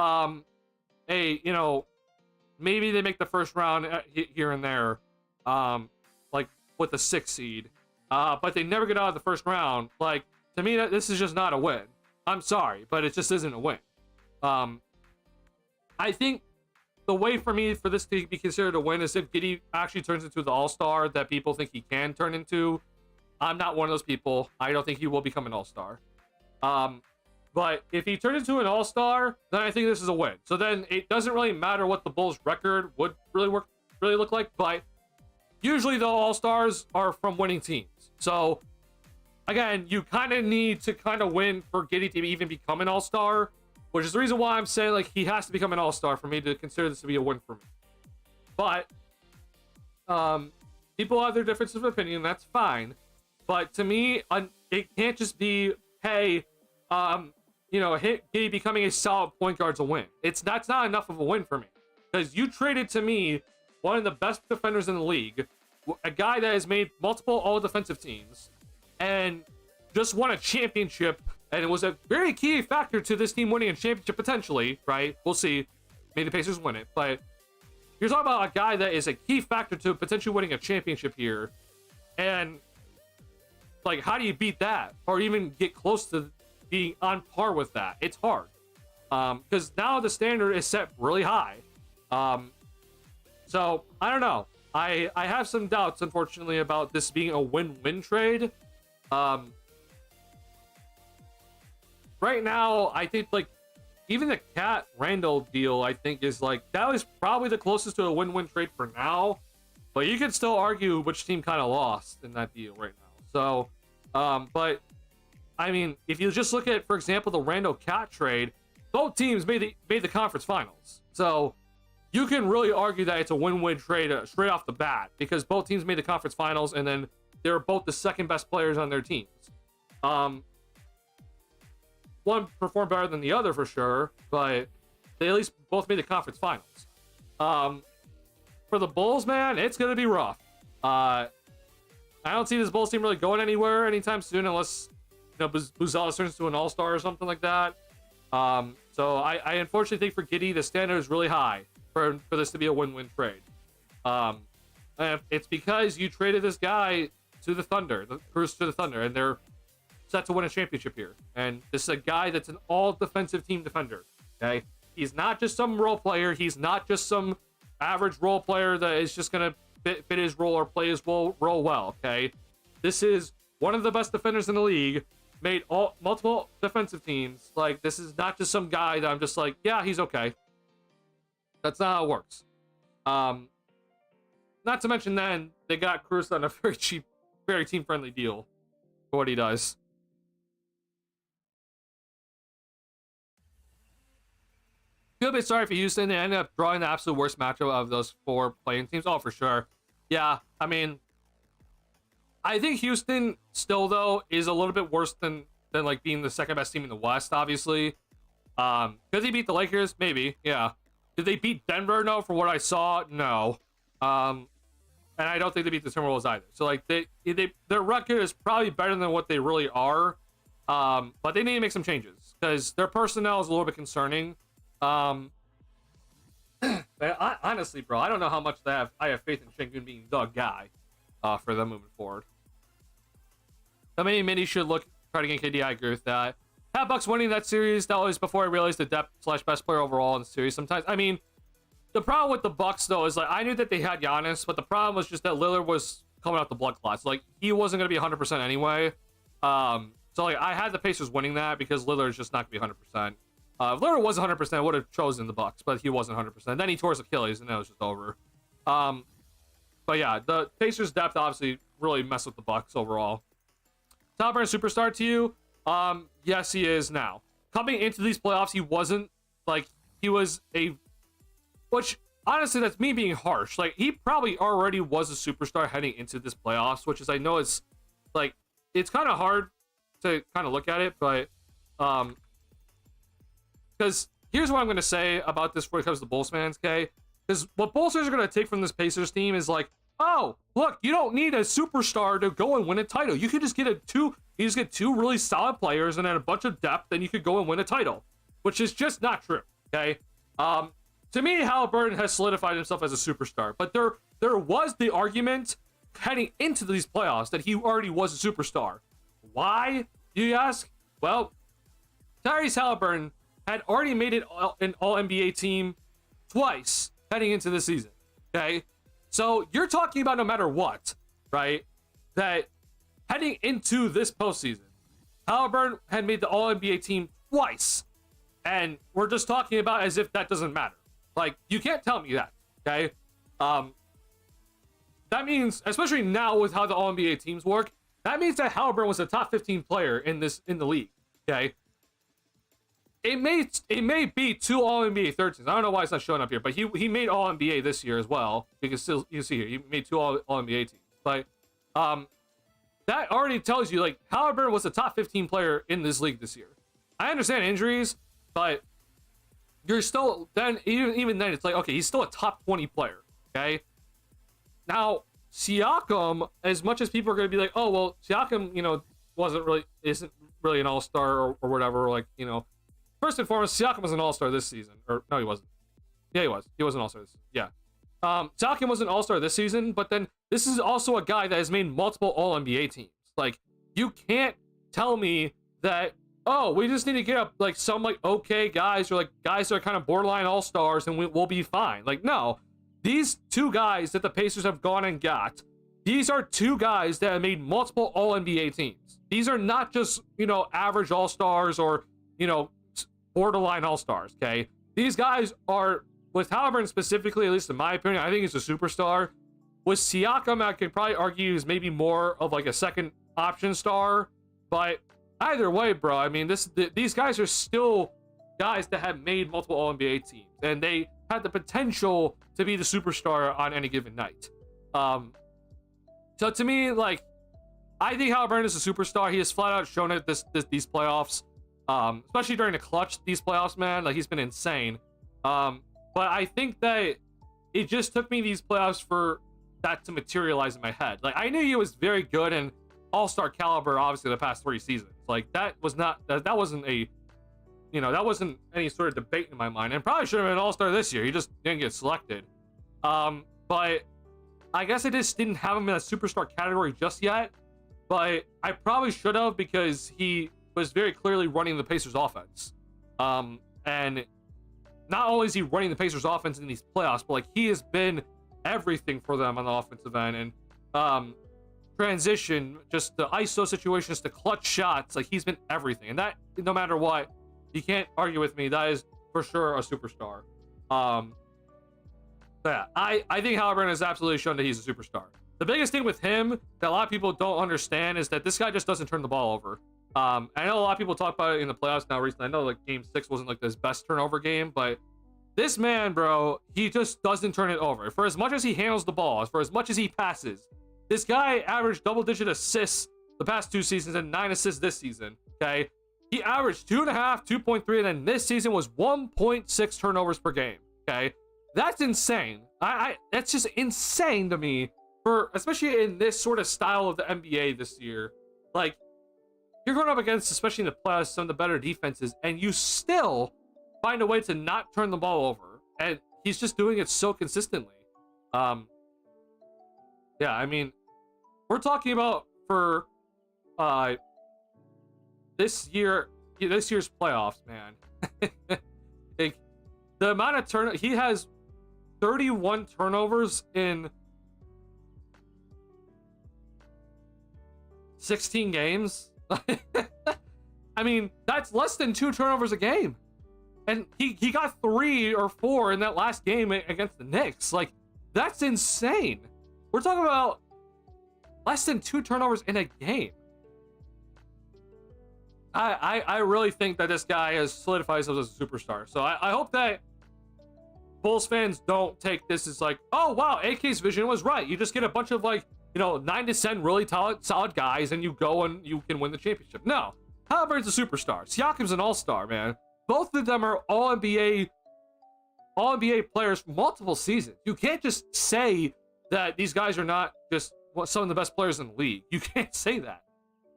maybe they make the first round here and there, like with the 6th seed, but they never get out of the first round. Like, to me, this is just not a win. I'm sorry, but it just isn't a win. I think the way for me for this to be considered a win is if Giddey actually turns into the all-star that people think he can turn into. I'm not one of those people. I don't think he will become an all-star. But if he turns into an all-star, then I think this is a win. So then it doesn't really matter what the Bulls' record would really look like. But usually the all-stars are from winning teams. So again, you kind of need to kind of win for Giddey to even become an all-star, which is the reason why I'm saying, like, he has to become an all-star for me to consider this to be a win for me. But people have their differences of opinion. That's fine. But to me, it can't just be, hey, Giddey becoming a solid point guard's a win. That's not enough of a win for me. Because you traded to me one of the best defenders in the league, a guy that has made multiple all-defensive teams, and just won a championship, and it was a very key factor to this team winning a championship potentially, right? We'll see. Maybe the Pacers win it, but you're talking about a guy that is a key factor to potentially winning a championship here, and like, how do you beat that or even get close to being on par with that? It's hard, because now the standard is set really high. So I don't know. I have some doubts, unfortunately, about this being a win-win trade. Right now, I think, like, even the Cat Randall deal, I think, is like, that was probably the closest to a win-win trade for now. But you could still argue which team kind of lost in that deal right now. So, but I mean, if you just look at, for example, the Randall Cat trade, both teams made the conference finals. So you can really argue that it's a win-win trade straight off the bat, because both teams made the conference finals, and then they were both the second best players on their teams. One performed better than the other for sure, but they at least both made the conference finals. For the Bulls, man, it's gonna be rough. I don't see this Bulls team really going anywhere anytime soon, unless Buzala turns into an all-star or something like that. So I unfortunately think for Giddey, the standard is really high for this to be a win-win trade. And it's because you traded this guy to the Thunder, and they're set to win a championship here. And this is a guy that's an all-defensive team defender. Okay, he's not just some role player. He's not just some average role player that is just gonna fit his role or play his role well. Okay, this is one of the best defenders in the league. Made multiple defensive teams. Like, this is not just some guy that I'm just like, yeah, he's okay. That's not how it works. Not to mention, then they got Cruz on a very cheap, very team-friendly deal for what he does. Feel a bit sorry for Houston. They ended up drawing the absolute worst matchup of those 4 playing teams. Oh, for sure. Yeah, I mean, I think Houston still though is a little bit worse than like being the second best team in the West. Obviously, could they beat the Lakers? Maybe. Yeah. Did they beat Denver? No. For what I saw, no. And I don't think they beat the Timberwolves either. So like their record is probably better than what they really are. But they need to make some changes because their personnel is a little bit concerning. But honestly, bro, I don't know how much I have faith in Şengün being the guy for them moving forward. How many minis should try to gain KD? I agree with that. Have Bucks winning that series. That was before I realized the depth / best player overall in the series. Sometimes, I mean, the problem with the Bucks though is like I knew that they had Giannis, but the problem was just that Lillard was coming out the blood clots. Like he wasn't gonna be 100% anyway. So like I had the Pacers winning that because Lillard's just not gonna be 100%. If Lillard was 100%, I would have chosen the Bucks, but he wasn't 100%. Then he tore his Achilles, and then it was just over. But yeah, the Pacers' depth obviously really messed with the Bucks overall. Top burn superstar to you? Yes, he is now. Coming into these playoffs, he wasn't like he was a. Which honestly, that's me being harsh. Like he probably already was a superstar heading into this playoffs, which is I know it's like it's kind of hard to kind of look at it, but because here's what I'm going to say about this when it comes to Bulls fans, okay? Because what Bulls fans are going to take from this Pacers team is like, oh, look, you don't need a superstar to go and win a title. You could just get you just get two really solid players and then a bunch of depth, and you could go and win a title, which is just not true, okay? To me, Halliburton has solidified himself as a superstar, but there was the argument heading into these playoffs that he already was a superstar. Why, you ask? Well, Tyrese Halliburton had already made it an All-NBA team twice heading into this season, okay? So you're talking about no matter what, right? That heading into this postseason, Halliburton had made the All-NBA team twice, and we're just talking about as if that doesn't matter. Like, you can't tell me that, okay? That means, especially now with how the All-NBA teams work, that means that Halliburton was a top 15 player in the league, okay? It may be two All-NBA third teams. I don't know why it's not showing up here, but he made All-NBA this year as well. You can see here, he made two All-NBA teams. But that already tells you, like, Halliburton was a top 15 player in this league this year. I understand injuries, but you're still, then, even then, it's like, okay, he's still a top 20 player, okay? Now, Siakam, as much as people are going to be like, oh, well, Siakam, isn't really an all-star or whatever, like, first and foremost, Siakam was an all-star this season. Or, no, he wasn't. Yeah, he was. He was an all-star this season. Yeah. Siakam was an all-star this season, but then this is also a guy that has made multiple All-NBA teams. Like, you can't tell me that, oh, we just need to get up, like, some, like, okay guys or, like, guys that are kind of borderline all-stars and we'll be fine. Like, no. These two guys that the Pacers have gone and got, these are two guys that have made multiple All-NBA teams. These are not just, average all-stars or, borderline all-stars, okay? These guys are, with Halliburton specifically, at least in my opinion, I think he's a superstar. With Siakam, I could probably argue is maybe more of like a second option star. But either way, bro, I mean, these guys are still guys that have made multiple All-NBA teams. And they had the potential to be the superstar on any given night. So to me, like, I think Halliburton is a superstar. He has flat out shown it these playoffs. Especially during the clutch, these playoffs, man, like he's been insane. But I think that it just took me these playoffs for that to materialize in my head. Like I knew he was very good and all-star caliber, obviously the past 3 seasons. Like that was not that wasn't a that wasn't any sort of debate in my mind. And probably should have been an all-star this year. He just didn't get selected. But I guess I just didn't have him in a superstar category just yet. But I probably should have because he was very clearly running the Pacers offense. And not only is he running the Pacers offense in these playoffs, but like he has been everything for them on the offensive end. And transition, just the ISO situations, the clutch shots, like he's been everything. And that, no matter what, you can't argue with me, that is for sure a superstar. So yeah, I think Halliburton has absolutely shown that he's a superstar. The biggest thing with him that a lot of people don't understand is that this guy just doesn't turn the ball over. I know a lot of people talk about it in the playoffs now recently. I know like game 6 wasn't like his best turnover game, but this man, bro, he just doesn't turn it over. For as much as he handles the ball, for as much as he passes, this guy averaged double-digit assists the past 2 seasons and 9 assists this season, okay? He averaged 2.5, 2.3, and then this season was 1.6 turnovers per game, okay? That's insane. That's just insane to me, for especially in this sort of style of the NBA this year. Like, you're going up against, especially in the playoffs, some of the better defenses, and you still find a way to not turn the ball over. And he's just doing it so consistently. Yeah, I mean, we're talking about for this year's playoffs, man. Like, the amount of turn he has 31 turnovers in 16 games. I mean, that's less than 2 turnovers a game. And he got 3 or 4 in that last game against the Knicks. Like, that's insane. We're talking about less than 2 turnovers in a game. I really think that this guy has solidified himself as a superstar. So I hope that Bulls fans don't take this as like, oh, wow, AK's vision was right. You just get a bunch of, like, you know, 9 to 10 really solid guys, and you go and you can win the championship. No. Halliburton's a superstar. Siakam's an all-star, man. Both of them are all-NBA players for multiple seasons. You can't just say that these guys are not just some of the best players in the league. You can't say that.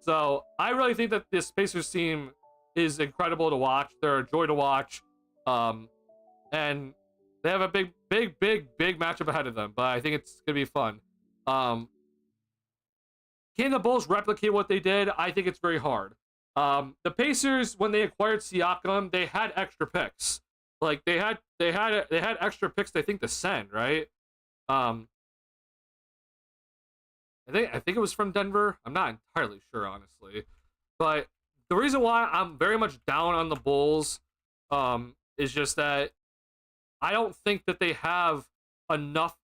So I really think that this Pacers team is incredible to watch. They're a joy to watch. And they have a big matchup ahead of them, but I think it's going to be fun. Can the Bulls replicate what they did? I think it's very hard. The Pacers, when they acquired Siakam, they had extra picks. Like, they had extra picks, I think, to send, right? I think it was from Denver. I'm not entirely sure, honestly. But the reason why I'm very much down on the Bulls is just that I don't think that they have enough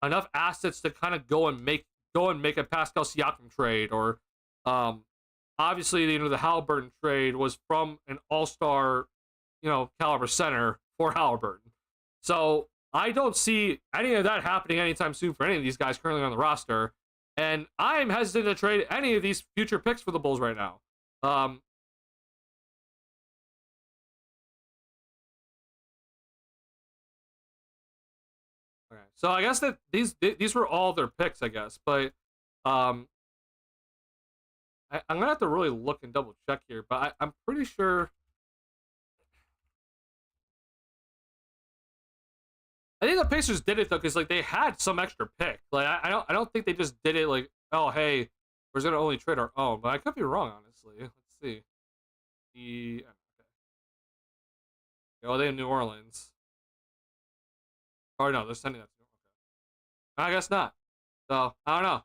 assets to kind of go and make a Pascal Siakam trade, or obviously, you know, the Halliburton trade was from an all-star, you know, caliber center for Halliburton. So I don't see any of that happening anytime soon for any of these guys currently on the roster. And I'm hesitant to trade any of these future picks for the Bulls right now. Okay, so I guess that these were all their picks, I guess. But I'm gonna have to really look and double check here. But I'm pretty sure. I think the Pacers did it though, because like they had some extra pick. Like I don't think they just did it like, oh hey, we're gonna only trade our own. But I could be wrong, honestly. Let's see. Okay. Oh, they in New Orleans. Oh no, they're sending that to them. Okay. I guess not. So I don't know.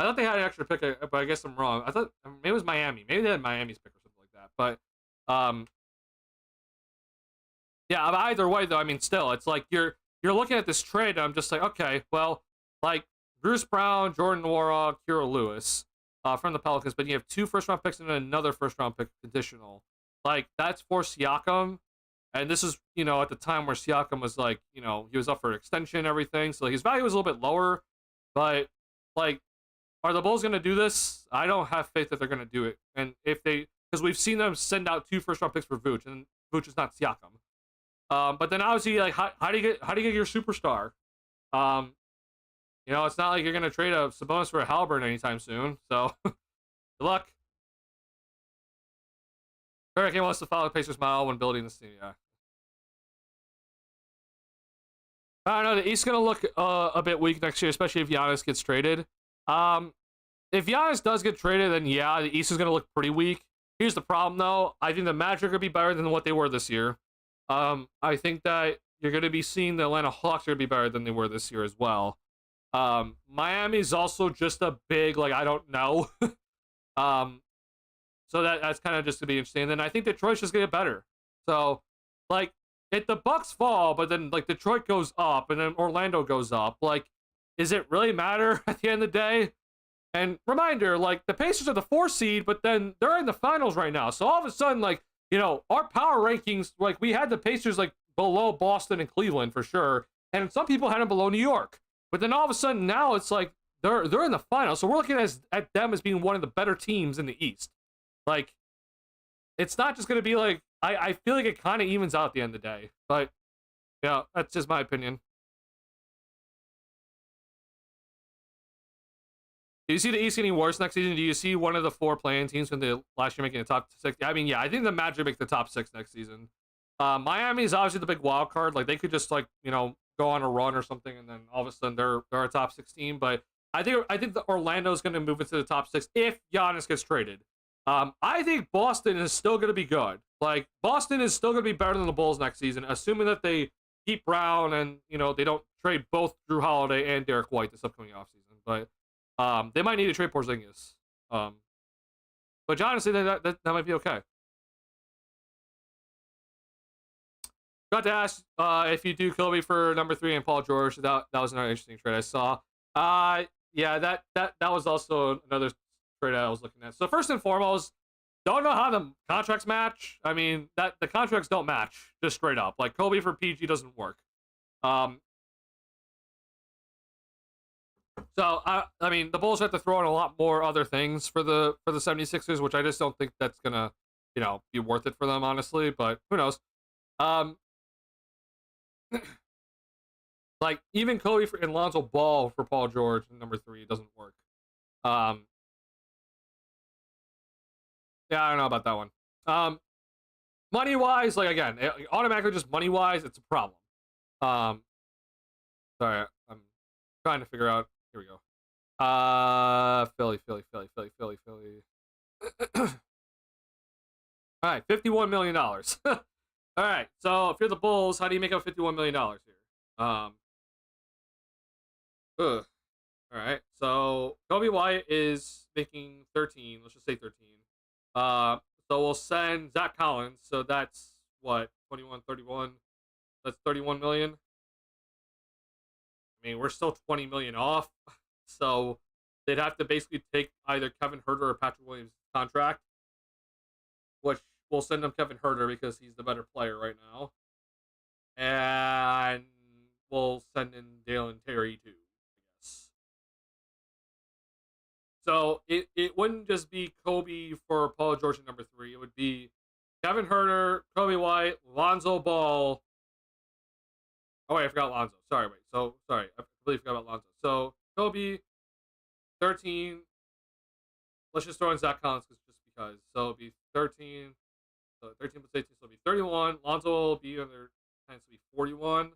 I thought they had an extra pick, but I guess I'm wrong. I thought maybe it was Miami. Maybe they had Miami's pick or something like that. But yeah, but either way though, I mean, still, it's like you're looking at this trade, and I'm just like, okay, well, like Bruce Brown, Jordan Nwora, Kira Lewis from the Pelicans, but you have 2 first-round picks and another first-round pick conditional. Like, that's for Siakam, and this is, you know, at the time where Siakam was like, you know, he was up for an extension and everything, so his value was a little bit lower, but like, are the Bulls going to do this? I don't have faith that they're going to do it. And if they, because we've seen them send out 2 first-round picks for Vooch, and Vooch is not Siakam. But then obviously, like, how do you get your superstar? You know, it's not like you're going to trade a Sabonis for a Halliburton anytime soon. So, good luck. Hurricane wants to follow the Pacers model when building this team. Yeah. I don't know. The East's going to look a bit weak next year, especially if Giannis gets traded. If Giannis does get traded, then yeah, the East is going to look pretty weak. Here's the problem, though. I think the Magic are going to be better than what they were this year. I think that you're going to be seeing the Atlanta Hawks are going to be better than they were this year as well. Miami's also just a big, like, I don't know. So that's kind of just to be interesting. And then I think Detroit's just going to get better. So, like, if the Bucks fall, but then, like, Detroit goes up and then Orlando goes up, like, does it really matter at the end of the day? And reminder, like, the Pacers are the 4 seed, but then they're in the finals right now. So all of a sudden, like, you know, our power rankings, like, we had the Pacers, like, below Boston and Cleveland for sure, and some people had them below New York. But then all of a sudden now it's like they're in the finals, so we're looking at them as being one of the better teams in the East. Like, it's not just going to be like I feel like it kind of evens out at the end of the day. But yeah, that's just my opinion. Do you see the East getting worse next season? Do you see one of the 4 playing teams from the last year making the top 6? I mean, yeah, I think the Magic make the top 6 next season. Miami is obviously the big wild card. Like, they could just, like, you know, go on a run or something, and then all of a sudden they're a top 16. But I think the Orlando's going to move into the top 6 if Giannis gets traded. I think Boston is still going to be good. Like, Boston is still going to be better than the Bulls next season, assuming that they keep Brown and, you know, they don't trade both Drew Holiday and Derek White this upcoming offseason. But they might need to trade Porzingis. But honestly, that might be okay. Got to ask if you do Kobe for number 3 and Paul George. That was another interesting trade I saw. Yeah, that was also another trade I was looking at. So first and foremost, don't know how the contracts match. I mean, the contracts don't match, just straight up. Like, Kobe for PG doesn't work. So, I mean, the Bulls have to throw in a lot more other things for the 76ers, which I just don't think that's going to, you know, be worth it for them, honestly. But who knows? Like, even Kobe and Lonzo Ball for Paul George in number 3 doesn't work. Yeah, I don't know about that one. Money-wise, like, again, automatically just money-wise, it's a problem. Sorry, I'm trying to figure out. Here we go. Philly. All right, $51 million. All right, so if you're the Bulls, how do you make up $51 million here? All right, so Kobe White is making 13. Let's just say 13. So we'll send Zach Collins. So that's what, 21, 31. That's 31 million. I mean, we're still 20 million off. So they'd have to basically take either Kevin Huerter or Patrick Williams' contract, which we'll send them Kevin Huerter because he's the better player right now. And we'll send in Dalen Terry too, I guess. So it wouldn't just be Kobe for Paul George at number 3. It would be Kevin Huerter, Kobe White, Lonzo Ball. Oh, wait, I forgot Lonzo. Sorry, wait. So, sorry. I completely forgot about Lonzo. So, Kobe, 13. Let's just throw in Zach Collins just because. So, it'll be 13. So, 13 plus 18. So, it'll be 31. Lonzo will be under 10. So, it'll be 41.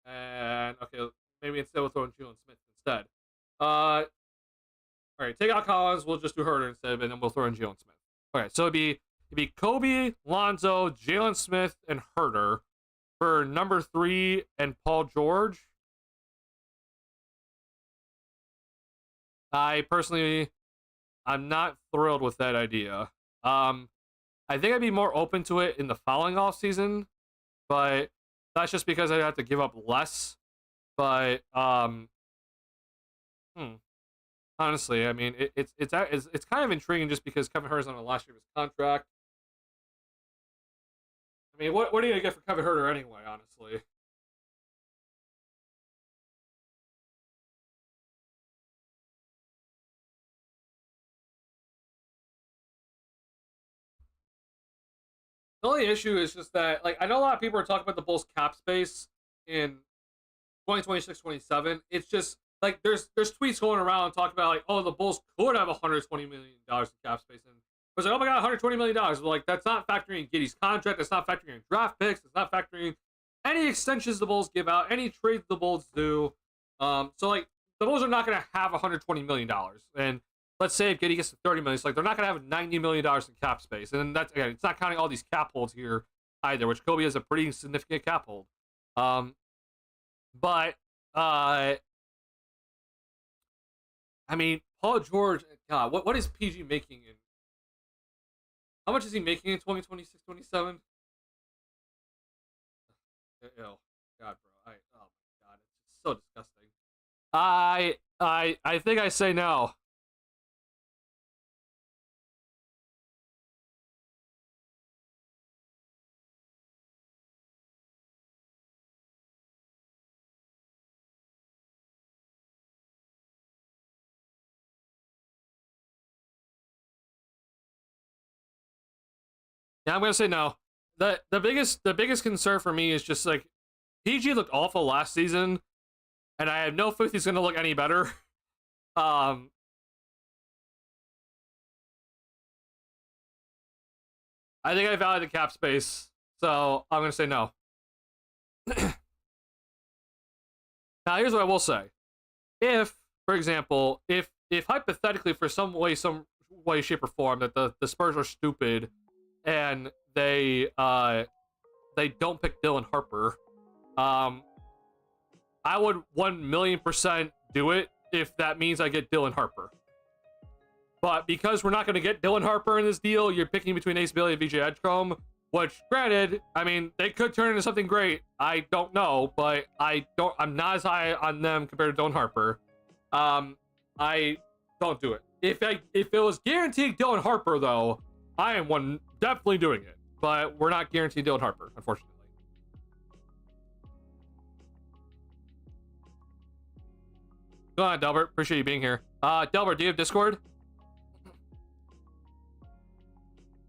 And, okay, maybe instead we'll throw in Jalen Smith instead. All right, take out Collins. We'll just do Huerter instead, and then we'll throw in Jalen Smith. Okay, so it'd be Kobe, Lonzo, Jalen Smith, and Huerter for number 3 and Paul George. I personally, I'm not thrilled with that idea. I think I'd be more open to it in the following offseason, but that's just because I'd have to give up less. But honestly, I mean, it's kind of intriguing just because Kevin Huerter's on the last year of his contract. I mean, what are you gonna get for Kevin Huerter anyway? Honestly, the only issue is just that, like, I know a lot of people are talking about the Bulls' cap space in 2026, 27. It's just like there's tweets going around talking about, like, oh, the Bulls could have $120 million in cap space, and it was like, oh my god, $120 million. But, like, that's not factoring in Giddey's contract. That's not factoring in draft picks. It's not factoring in any extensions the Bulls give out, any trades the Bulls do. So, like, the Bulls are not going to have $120 million. And let's say if Giddey gets to $30 million, it's like they're not going to have $90 million in cap space. And then that's, again, it's not counting all these cap holds here either, which Kobe has a pretty significant cap hold. But I mean, Paul George, God, what is PG making in? How much is he making in 2026, 27? Ew, God, bro. Oh my god, it's so disgusting. I think I say no. Yeah, I'm gonna say no. The biggest concern for me is just like PG looked awful last season, and I have no faith he's gonna look any better. Um, I think I value the cap space, so I'm gonna say no. Now, here's what I will say: if, for example, if hypothetically, for some way, shape, or form, that the Spurs are stupid and they don't pick Dylan Harper, I would 1,000,000% do it if that means I get Dylan Harper. But because we're not going to get Dylan Harper in this deal, you're picking between Ace Bailey and VJ Edgecombe, which, granted, I mean, they could turn into something great. I don't know, but I'm not as high on them compared to Dylan Harper. I don't do it. If it was guaranteed Dylan Harper, though, I am definitely doing it. But we're not guaranteed Dylan Harper, unfortunately. Go on, Delbert. Appreciate you being here. Delbert, do you have Discord?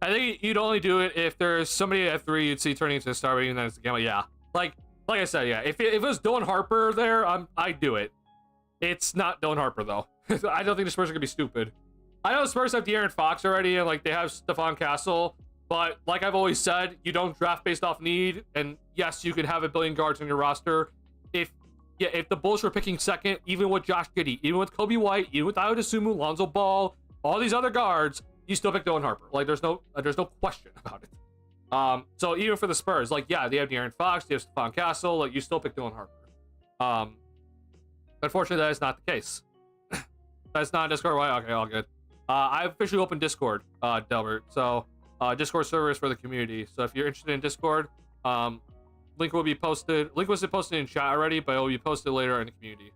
I think you'd only do it if there's somebody at 3 you'd see turning into a star rating, and then it's a gamma. Yeah, like I said, yeah. If it was Dylan Harper there, I'd do it. It's not Dylan Harper though. I don't think the Spurs are gonna be stupid. I know the Spurs have De'Aaron Fox already, and like they have Stephon Castle, but like I've always said, you don't draft based off need. And yes, you can have a billion guards on your roster. If the Bulls were picking second, even with Josh Giddey, even with Kobe White, even with Ayo Dosunmu, Lonzo Ball, all these other guards, you still pick Dylan Harper. Like there's no question about it. So even for the Spurs, like yeah, they have De'Aaron Fox, they have Stephon Castle, like you still pick Dylan Harper. Unfortunately, that is not the case. That's not Discord. Right? Okay, all good. I officially opened Discord, Delbert. So Discord server is for the community. So if you're interested in Discord, link will be posted. Link was posted in chat already, but it will be posted later in the community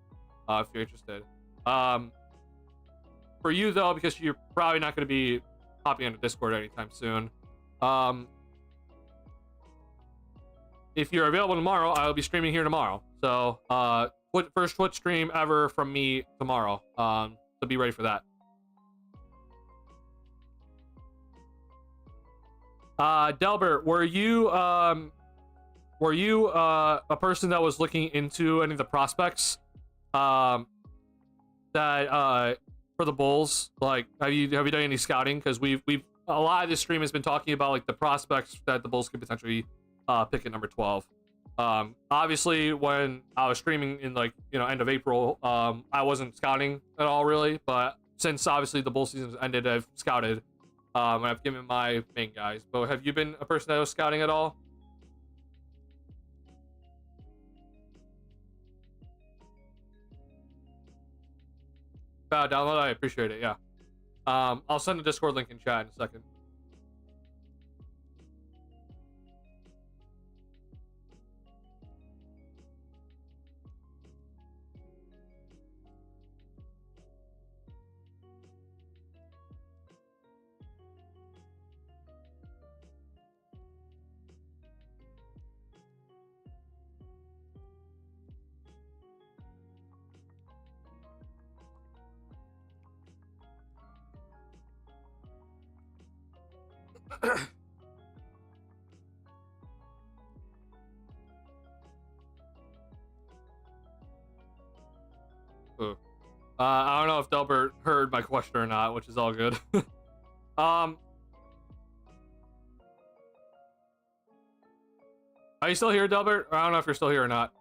if you're interested. For you though, because you're probably not going to be hopping onto Discord anytime soon. If you're available tomorrow, I'll be streaming here tomorrow. So first Twitch stream ever from me tomorrow. So be ready for that. Delbert, were you a person that was looking into any of the prospects that for the Bulls? Like, have you done any scouting? Because we've a lot of this stream has been talking about like the prospects that the Bulls could potentially pick at number 12. Obviously, when I was streaming in like end of April, I wasn't scouting at all really, but since obviously the Bull season ended, I've scouted. And I've given my main guys. But have you been a person that was scouting at all? Download, I appreciate it. Yeah. I'll send the Discord link in chat in a second. I don't know if Delbert heard my question or not, which is all good. Are you still here, Delbert? I don't know if you're still here or not.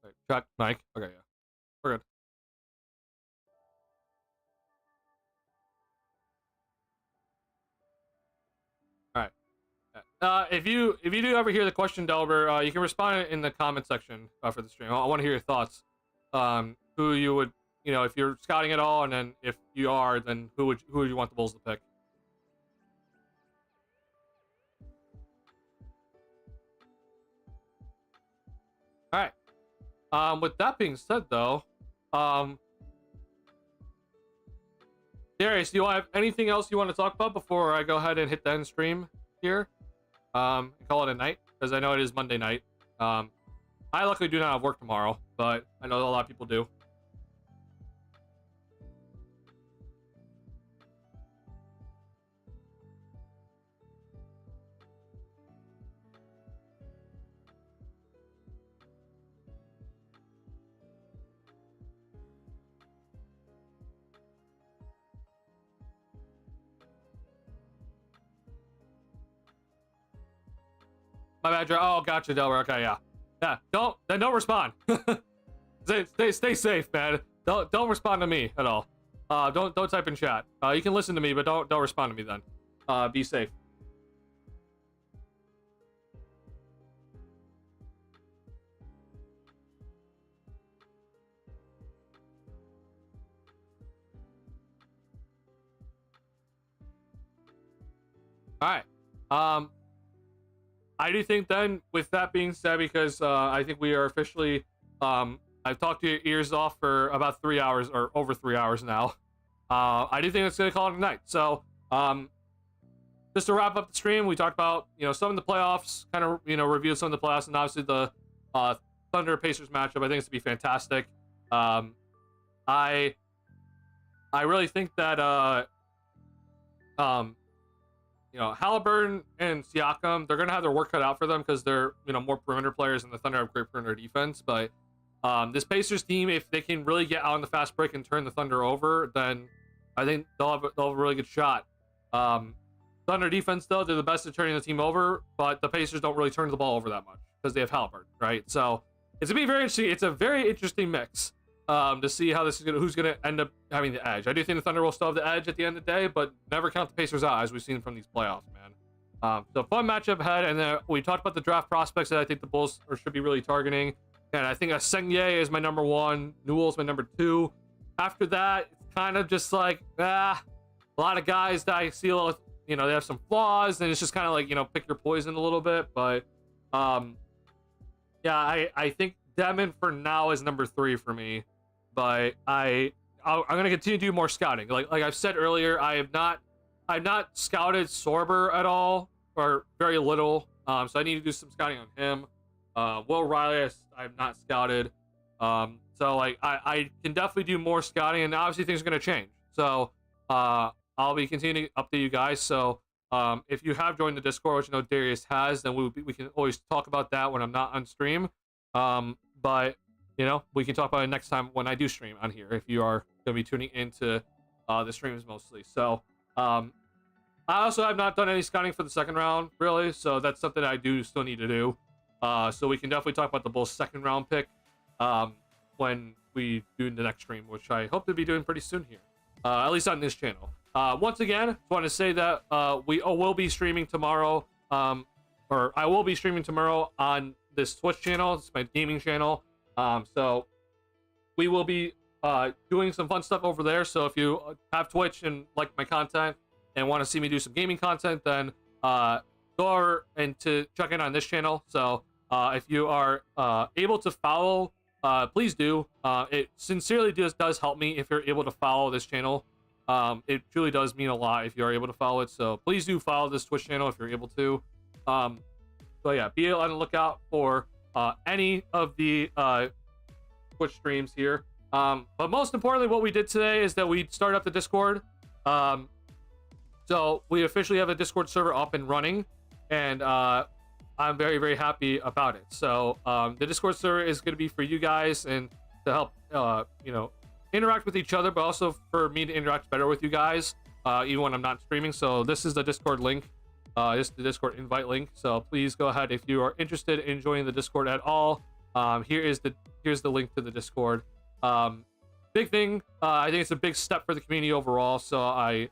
Wait, check, Mike. Okay, yeah. We're good. If you do ever hear the question, Delbert, you can respond in the comment section for the stream. I want to hear your thoughts. Who you would, if you're scouting at all, and then if you are, then who would you want the Bulls to pick? All right. With that being said, though, Darius, do you have anything else you want to talk about before I go ahead and hit the end stream here? And call it a night, because I know it is Monday night. I luckily do not have work tomorrow, but I know a lot of people do. My bad. Oh, gotcha, Delaware. Okay, yeah. Yeah, don't respond. Stay safe, man. Don't respond to me at all. Don't type in chat. You can listen to me, but don't respond to me then. Be safe. All right. I do think then, with that being said, because I think we are officially, I've talked to your ears off for about 3 hours, or over 3 hours now. I do think it's going to call it a night. So, just to wrap up the stream, we talked about, some of the playoffs, kind of, reviewed some of the playoffs, and obviously the Thunder Pacers matchup. I think it's going to be fantastic. I really think that, Halliburton and Siakam, they're going to have their work cut out for them because they're, more perimeter players, and the Thunder have great perimeter defense. But this Pacers team, if they can really get out on the fast break and turn the Thunder over, then I think they'll have a really good shot. Thunder defense, though, they're the best at turning the team over, but the Pacers don't really turn the ball over that much because they have Halliburton, right? So it's going to be very interesting. It's a very interesting mix to see how this is who's going to end up having the edge. I do think the Thunder will still have the edge at the end of the day, but never count the Pacers out, as we've seen from these playoffs, man. So fun matchup ahead, and then we talked about the draft prospects that I think the Bulls should be really targeting, and I think Senye is my number 1, Newell's my number 2. After that, it's kind of just like, a lot of guys that I see, they have some flaws, and it's just kind of like, pick your poison a little bit, but yeah, I think Demon for now is number 3 for me. But I'm gonna continue to do more scouting. Like I've said earlier, I've not scouted Sorber at all, or very little. So I need to do some scouting on him. Will Riley, I've not scouted. So I can definitely do more scouting, and obviously things are gonna change. So I'll be continuing to update you guys. So if you have joined the Discord, which I know Darius has, then we can always talk about that when I'm not on stream. But we can talk about it next time when I do stream on here, if you are going to be tuning into the streams mostly. So, I also have not done any scouting for the second round, really, so that's something I do still need to do. So we can definitely talk about the Bulls' second round pick when we do the next stream, which I hope to be doing pretty soon here, at least on this channel. Once again, just want to say that we will be streaming tomorrow, or I will be streaming tomorrow on this Twitch channel. It's my gaming channel. So we will be doing some fun stuff over there. So if you have Twitch and like my content and want to see me do some gaming content, then go over and to check in on this channel. So if you are able to follow, please do. It sincerely does help me if you're able to follow this channel. It truly does mean a lot if you're able to follow it. So please do follow this Twitch channel if you're able to. So yeah, be on the lookout for any of the Twitch streams here. But most importantly, what we did today is that we started up the Discord. So we officially have a Discord server up and running, and I'm very, very happy about it. So the Discord server is going to be for you guys and to help, interact with each other, but also for me to interact better with you guys, even when I'm not streaming. So this is the Discord link. This is the Discord invite link. So please go ahead if you are interested in joining the Discord at all. Here's the link to the Discord. Big thing. I think it's a big step for the community overall. So I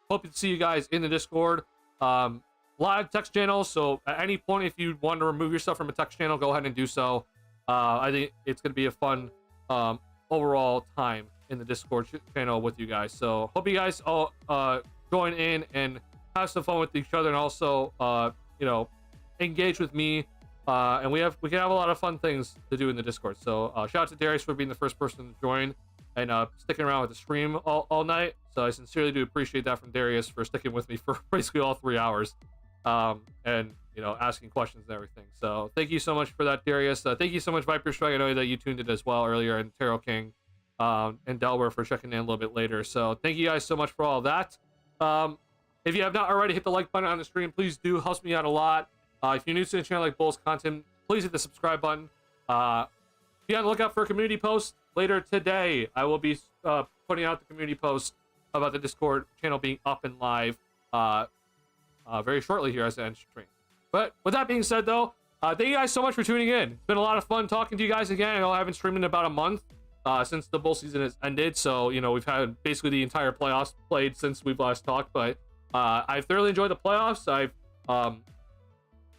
hope to see you guys in the Discord. Live text channels. So at any point, if you want to remove yourself from a text channel, go ahead and do so. I think it's going to be a fun overall time in the Discord channel with you guys. So hope you guys all join in and have some fun with each other, and also engage with me. And we can have a lot of fun things to do in the Discord. So shout out to Darius for being the first person to join and sticking around with the stream all night. So I sincerely do appreciate that from Darius for sticking with me for basically all 3 hours. And asking questions and everything. So thank you so much for that, Darius. Thank you so much, Viper Strike. I know that you tuned in as well earlier, and Terrell King and Delaware for checking in a little bit later. So thank you guys so much for all that. If you have not already hit the like button on the stream, please do. It helps me out a lot. If you're new to the channel like Bulls content, please hit the subscribe button. Be on the lookout for a community post later today. I will be putting out the community post about the Discord channel being up and live very shortly here as the end stream. But with that being said, though, thank you guys so much for tuning in. It's been a lot of fun talking to you guys again. I know I haven't streamed in about a month since the Bull season has ended, so we've had basically the entire playoffs played since we've last talked. But I've thoroughly enjoyed the playoffs. I've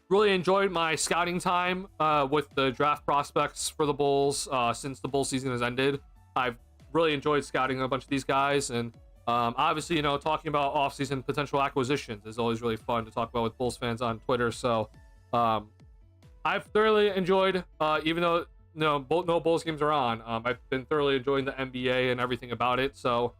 really enjoyed my scouting time with the draft prospects for the Bulls since the Bull season has ended. I've really enjoyed scouting a bunch of these guys, and obviously, talking about off-season potential acquisitions is always really fun to talk about with Bulls fans on Twitter. So I've thoroughly enjoyed, even though no Bulls games are on, I've been thoroughly enjoying the NBA and everything about it. So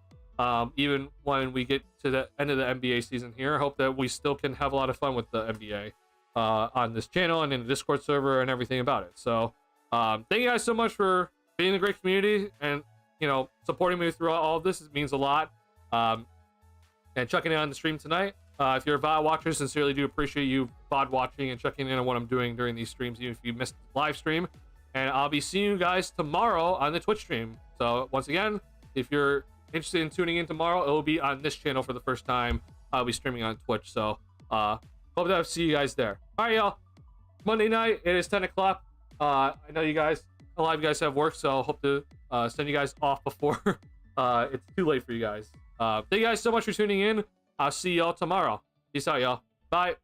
even when we get to the end of the NBA season here, I hope that we still can have a lot of fun with the NBA on this channel and in the Discord server and everything about it. So thank you guys so much for being a great community and supporting me throughout all of this. It means a lot. And checking in on the stream tonight. If you're a VOD watcher, sincerely do appreciate you VOD watching and checking in on what I'm doing during these streams, even if you missed the live stream. And I'll be seeing you guys tomorrow on the Twitch stream. So once again, if you're interested in tuning in tomorrow, it will be on this channel for the first time. I'll be streaming on Twitch. So hope to see you guys there. All right, y'all. Monday night, it is 10 o'clock. I know a lot of you guys have work, so hope to send you guys off before it's too late for you guys. Thank you guys so much for tuning in. I'll see y'all tomorrow. Peace out, y'all. Bye.